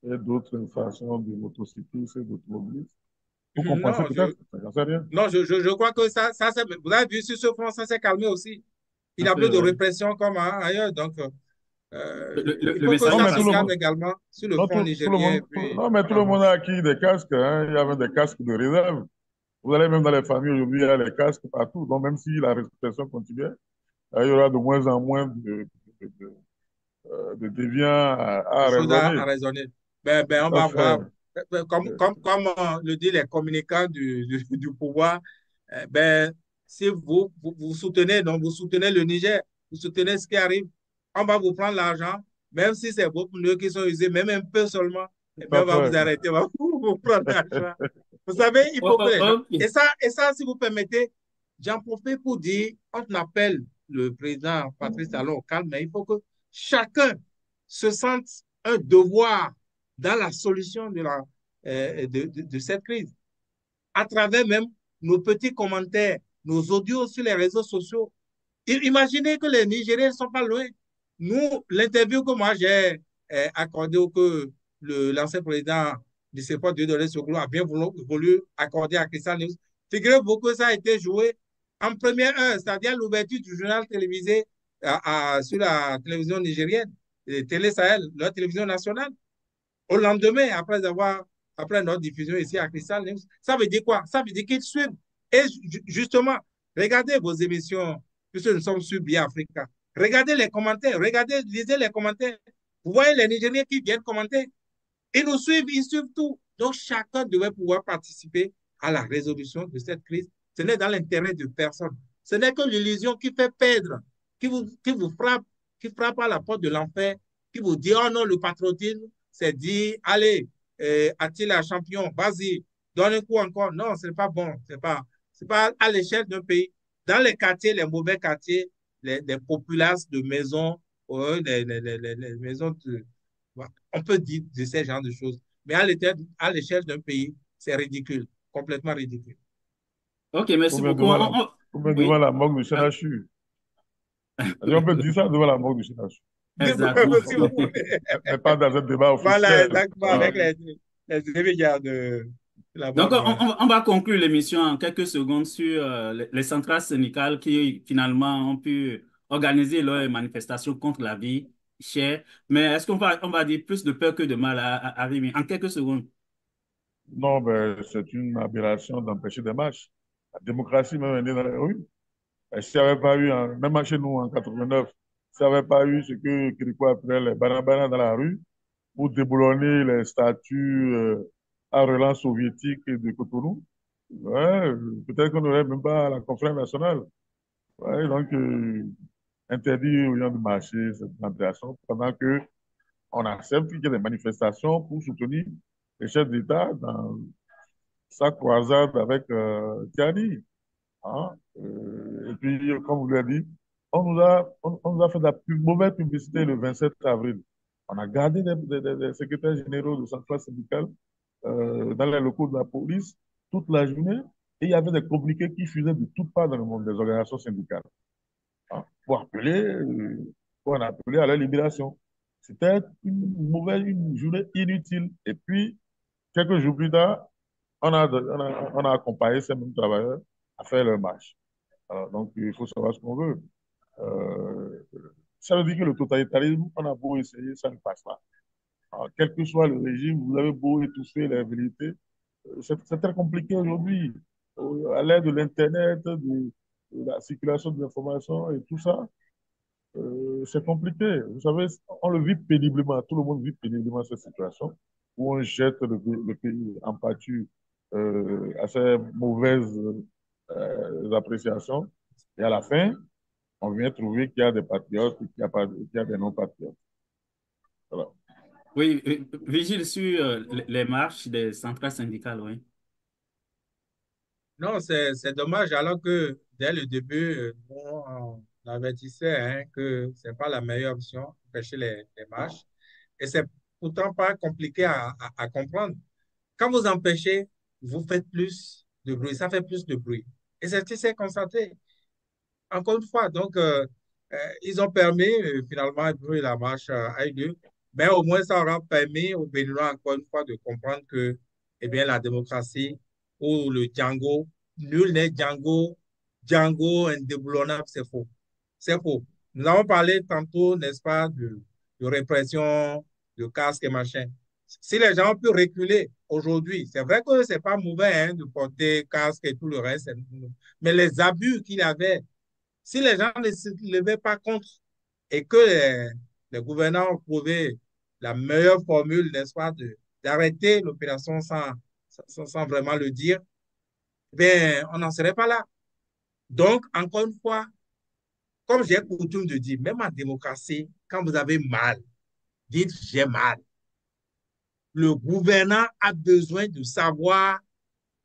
et d'autres infractions de motocyclistes et d'automobilistes pour compenser Non, peut-être, j'en sais rien. non, je crois que ça vous avez vu sur ce front, ça s'est calmé aussi. Il n'y a C'est plus de vrai. répression comme ailleurs. Donc, il Le faut que message Non, ça mais se tout le passé. calme monde, également sur le non, front tout le nigérien. Et monde, puis, non, mais on tout le monde a avance. acquis des casques, hein. Il y avait des casques de réserve. Vous allez même dans les familles aujourd'hui, il y a les casques partout. Donc, même si la répression continuait, il y aura de moins en moins de déviants Des à choses raisonner. à raisonner. Tout On à va fait. voir. Comme le dit les communicants du pouvoir, si vous soutenez, donc vous soutenez le Niger, vous soutenez ce qui arrive, on va vous prendre l'argent, même si c'est vos pneus qui sont usés, même un peu seulement, Tout eh bien, à on va vous fait. arrêter, on va vous prendre l'argent. Vous savez, il Oh, faut que oh, les gens. ok. Et ça, si vous permettez, j'en profite pour dire, on appelle le président Patrice Talon au calme, mais il faut que chacun se sente un devoir dans la solution de cette crise, à travers même nos petits commentaires, nos audios sur les réseaux sociaux. Imaginez que les Nigériens ne sont pas loin. Nous, l'interview que moi j'ai accordée ou que l'ancien président du CEPOD, Dieudonné Soglo, a bien voulu accorder à Christian News, figurez-vous que ça a été joué en première heure, c'est-à-dire l'ouverture du journal télévisé sur la télévision nigérienne, Télé Sahel, leur télévision nationale. Au lendemain, après notre diffusion ici à Crystal News, ça veut dire quoi? Ça veut dire qu'ils suivent. Et justement, regardez vos émissions, puisque nous sommes sur Bia Africa. Regardez les commentaires, lisez les commentaires. Vous voyez les Nigériens qui viennent commenter. Ils nous suivent, ils suivent tout. Donc, chacun devait pouvoir participer à la résolution de cette crise. Ce n'est dans l'intérêt de personne. Ce n'est que l'illusion qui fait perdre, qui vous frappe, qui frappe à la porte de l'enfer, qui vous dit, oh non, le patriotisme, c'est dit, allez, Attila champion, vas-y, donne un coup encore. Non, ce n'est pas bon. C'est pas à l'échelle d'un pays. Dans les quartiers, les mauvais quartiers, les populaces de maisons, les maisons de, on peut dire de ces genres de choses. Mais à l'échelle d'un pays, c'est ridicule, complètement ridicule. Ok, merci beaucoup. Ou bien devant Oui, la morgue du CNHU. On peut dire ça devant la morgue du CNHU. exactement. Si vous voulez. Mais pas dans un débat Voilà, officiel. exactement, avec les médias de la Donc, morgue. Ouais. on va conclure l'émission en quelques secondes sur les centrales syndicales qui finalement ont pu organiser leurs manifestations contre la vie chère. Mais est-ce on va dire plus de peur que de mal à arriver en quelques secondes? Non, ben, c'est une aberration d'empêcher des marches. La démocratie même est née dans les rues. Et s'il n'y avait pas eu, même chez nous en 89, s'il n'y avait pas eu ce que Kirikou appelait les banabana dans la rue, pour déboulonner les statuts à relance soviétique de Cotonou, ouais, peut-être qu'on n'aurait même pas la conférence nationale. Ouais, donc, interdit aux gens de marcher, cette manifestation, pendant que on accepte qu'il y ait des manifestations pour soutenir les chefs d'État dans sa croisade avec Tiani. Hein. Et puis, comme vous l'avez dit, on nous a fait de la plus mauvaise publicité le 27 avril. On a gardé des secrétaires généraux de centrales syndicales dans les locaux de la police toute la journée et il y avait des communiqués qui fusaient de toutes parts dans le monde des organisations syndicales. Hein, pour en appeler à la libération. C'était une journée inutile. Et puis, quelques jours plus tard, on a accompagné ces mêmes travailleurs à faire leur marche. Alors, donc, il faut savoir ce qu'on veut. Euh, Ça veut dire que le totalitarisme, on a beau essayer, ça ne passe pas. Alors, quel que soit le régime, vous avez beau étouffer la vérité, c'est très compliqué aujourd'hui. À l'aide de l'Internet, de la circulation de l'information et tout ça, c'est compliqué. Vous savez, on le vit péniblement, tout le monde vit péniblement cette situation où on jette le pays en pâture à ces mauvaises appréciations. Et à la fin, on vient trouver qu'il y a des patriotes et qu'il y a des non-patriotes. Voilà. Oui, vigile sur les marches des centrales syndicales, oui. Non, c'est dommage, alors que dès le début, on avertissait hein, que ce n'est pas la meilleure option, empêcher les marches. Et c'est pourtant pas compliqué à comprendre. Quand vous empêchez, vous faites plus de bruit, ça fait plus de bruit. Et c'est ce qui s'est constaté. Encore une fois, donc, ils ont permis finalement que la marche ait lieu, mais au moins ça aura permis aux Béninois, encore une fois, de comprendre que eh bien, la démocratie ou le Django, nul n'est Django, Django indéboulonnable, c'est faux. C'est faux. Nous avons parlé tantôt, n'est-ce pas, de répression, de casque et machin. Si les gens ont pu reculer aujourd'hui, c'est vrai que c'est pas mauvais hein, de porter casque et tout le reste, mais les abus qu'il avait si les gens ne se levaient pas contre et que les gouvernants ont trouvé la meilleure formule, n'est-ce pas, d'arrêter l'opération sans vraiment le dire, ben, on n'en serait pas là. Donc, encore une fois, comme j'ai coutume de dire, même en démocratie, quand vous avez mal, dites j'ai mal. Le gouvernant a besoin de savoir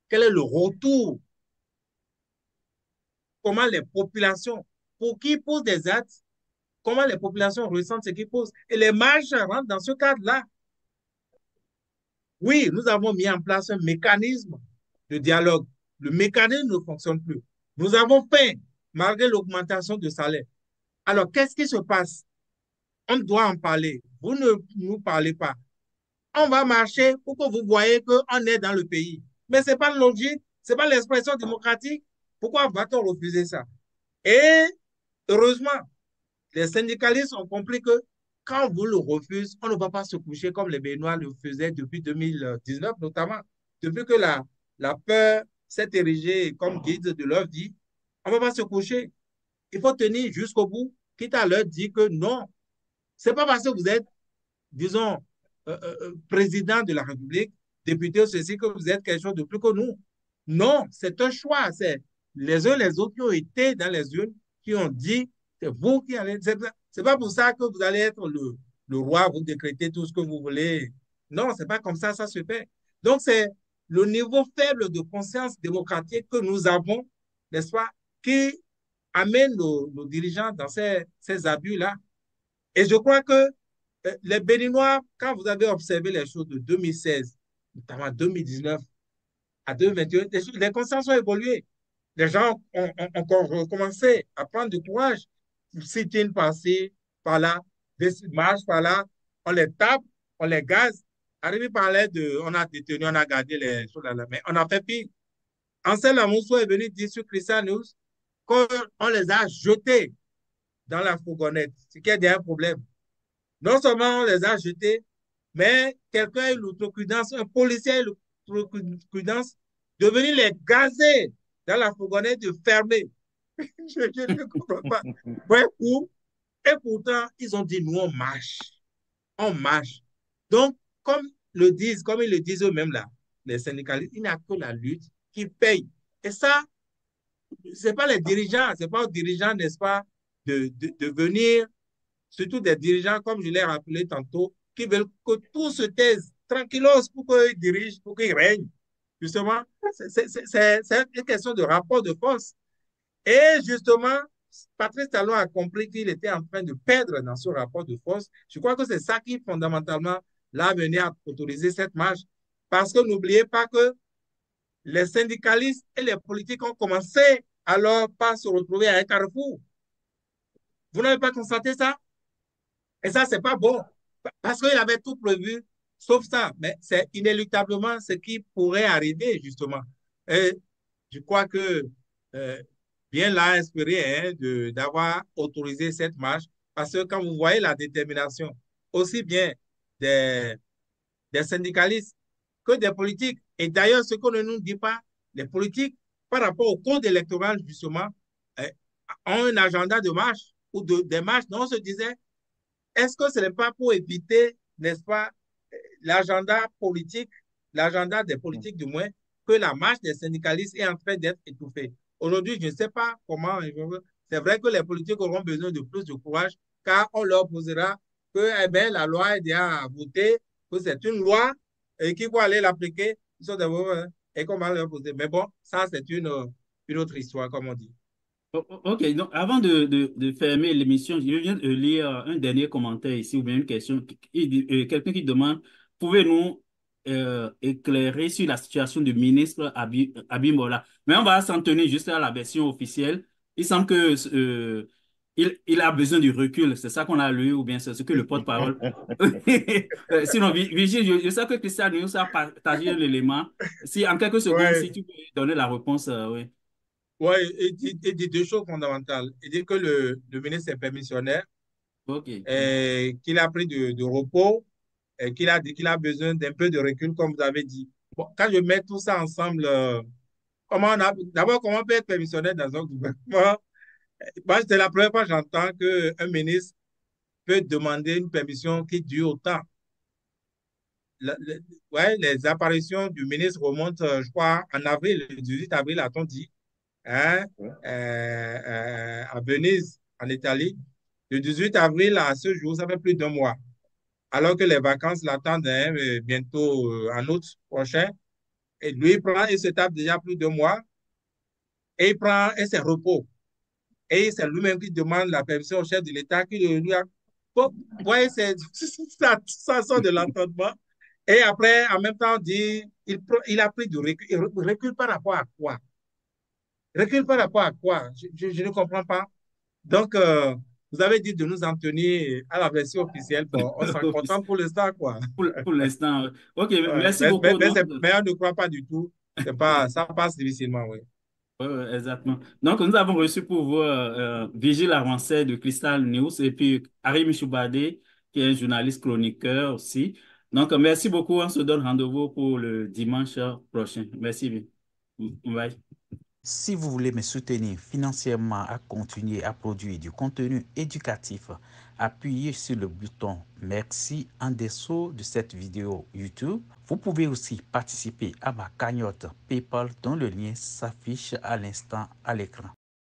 quel est le retour, comment les populations, pour qui posent des actes, comment les populations ressentent ce qu'ils posent. Et les marches rentrent dans ce cadre-là. Oui, nous avons mis en place un mécanisme de dialogue. Le mécanisme ne fonctionne plus. Nous avons fait, malgré l'augmentation de salaire. Alors, qu'est-ce qui se passe? On doit en parler. Vous ne nous parlez pas. On va marcher pour que vous voyez qu'on est dans le pays. Mais ce n'est pas logique, ce n'est pas l'expression démocratique. Pourquoi va-t-on refuser ça? Et heureusement, les syndicalistes ont compris que quand vous le refusez, on ne va pas se coucher comme les Béninois le faisaient depuis 2019, notamment. Depuis que la peur s'est érigée comme guide de leur vie, on ne va pas se coucher. Il faut tenir jusqu'au bout, quitte à leur dire que non, ce n'est pas parce que vous êtes, disons, président de la République, député, ceci, que vous êtes quelque chose de plus que nous. Non, c'est un choix. C'est les uns les autres qui ont été dans les urnes, qui ont dit, c'est vous qui allez. C'est pas pour ça que vous allez être le roi, vous décrétez tout ce que vous voulez. Non, c'est pas comme ça se fait. Donc, c'est le niveau faible de conscience démocratique que nous avons, n'est-ce pas, qui amène nos dirigeants dans ces abus-là. Et je crois que les Béninois, quand vous avez observé les choses de 2016, notamment 2019 à 2021, les consciences ont évolué. Les gens ont encore recommencé à prendre du courage. Sit-in par-ci, par-là, des marches par-là, on les tape, on les gaze. Arrivé par là, on a détenu, on a gardé les choses là, mais on a fait pire. Ansel Amousso est venu dire sur Christian News qu'on les a jetés dans la fourgonnette, ce qui est un problème. Non seulement on les a jetés, mais quelqu'un a eu l'outrecuidance, un policier outrecuidance de venir les gazer dans la fourgonnette, de fermer. Je ne comprends pas. Bref, et pourtant, ils ont dit, nous, on marche. On marche. Donc, comme ils le disent eux-mêmes là, les syndicalistes, il n'y a que la lutte qui paye. Et ça, ce n'est pas les dirigeants, ce n'est pas aux dirigeants, n'est-ce pas, de venir, surtout des dirigeants, comme je l'ai rappelé tantôt, qui veulent que tout se taise tranquillos pour qu'ils dirigent, pour qu'ils règnent. Justement, c'est une question de rapport de force. Et justement, Patrice Talon a compris qu'il était en train de perdre dans ce rapport de force. Je crois que c'est ça qui, fondamentalement, l'a amené à autoriser cette marche. Parce que n'oubliez pas que les syndicalistes et les politiques ont commencé alors par se retrouver à un carrefour. Vous n'avez pas constaté ça? Et ça, c'est pas bon. Parce qu'il avait tout prévu, sauf ça. Mais c'est inéluctablement ce qui pourrait arriver, justement. Et je crois que bien l'a inspiré d'avoir autorisé cette marche. Parce que quand vous voyez la détermination, aussi bien des, des syndicalistes que des politiques, et d'ailleurs, ce qu'on ne nous dit pas, les politiques, par rapport au code électoral, justement, euh, ont un agenda de marche ou des marches. Donc, on se disait, est-ce que ce n'est pas pour éviter, n'est-ce pas, l'agenda politique, l'agenda des politiques du moins, que la marche des syndicalistes est en train d'être étouffée? Aujourd'hui, je ne sais pas comment. C'est vrai que les politiques auront besoin de plus de courage, car on leur posera que eh bien, la loi est déjà votée, que c'est une loi et qu'il faut aller l'appliquer. Et comment leur poser. Mais bon, ça, c'est une autre histoire, comme on dit. Ok, donc avant de fermer l'émission, je viens de lire un dernier commentaire ici, ou bien une question. Quelqu'un qui demande, pouvez-nous éclairer sur la situation du ministre Abimbola? Mais on va s'en tenir juste à la version officielle. Il semble que il a besoin du recul, c'est ça qu'on a lu, ou bien c'est ce que le porte-parole. Sinon, Vigile, je sais que Christian nous a partagé l'élément. Si en quelques secondes, si Ouais. tu peux donner la réponse, oui. Oui, il dit deux choses fondamentales. Il dit que le ministre est permissionnaire, Ok. qu'il a pris de repos, et qu'il a dit qu'il a besoin d'un peu de recul, comme vous avez dit. Bon, quand je mets tout ça ensemble, d'abord, comment on peut être permissionnaire dans un gouvernement? Moi, c'est la première fois que j'entends qu'un ministre peut demander une permission qui dure autant. Ouais, les apparitions du ministre remontent, je crois, en avril, le 18 avril, a-t-on dit, hein, à Venise, en Italie. Du 18 avril à ce jour, ça fait plus d'un mois. Alors que les vacances l'attendent bientôt en août prochain. Et lui, il se tape déjà plus de mois et il prend et ses repos. Et c'est lui-même qui demande la permission au chef de l'État qui lui a. Bon, vous voyez, ça sort de l'entendement. Et après, en même temps, on dit, il a pris du recul. Il recule par rapport à quoi? Recule par rapport à quoi? Je ne comprends pas. Donc, vous avez dit de nous en tenir à la version officielle. Bon, on s'en contente pour l'instant, quoi. Pour l'instant. Ok, Ouais, merci beaucoup. Donc, mais on ne croit pas du tout. C'est pas, ça passe difficilement, oui. exactement. Donc, nous avons reçu pour vous Vigile Avancé de Crystal News et puis Harry Michoubadé, qui est un journaliste chroniqueur aussi. Donc, merci beaucoup. On se donne rendez-vous pour le dimanche prochain. Merci bien. Bye. Si vous voulez me soutenir financièrement à continuer à produire du contenu éducatif, appuyez sur le bouton Merci en dessous de cette vidéo YouTube. Vous pouvez aussi participer à ma cagnotte PayPal dont le lien s'affiche à l'instant à l'écran.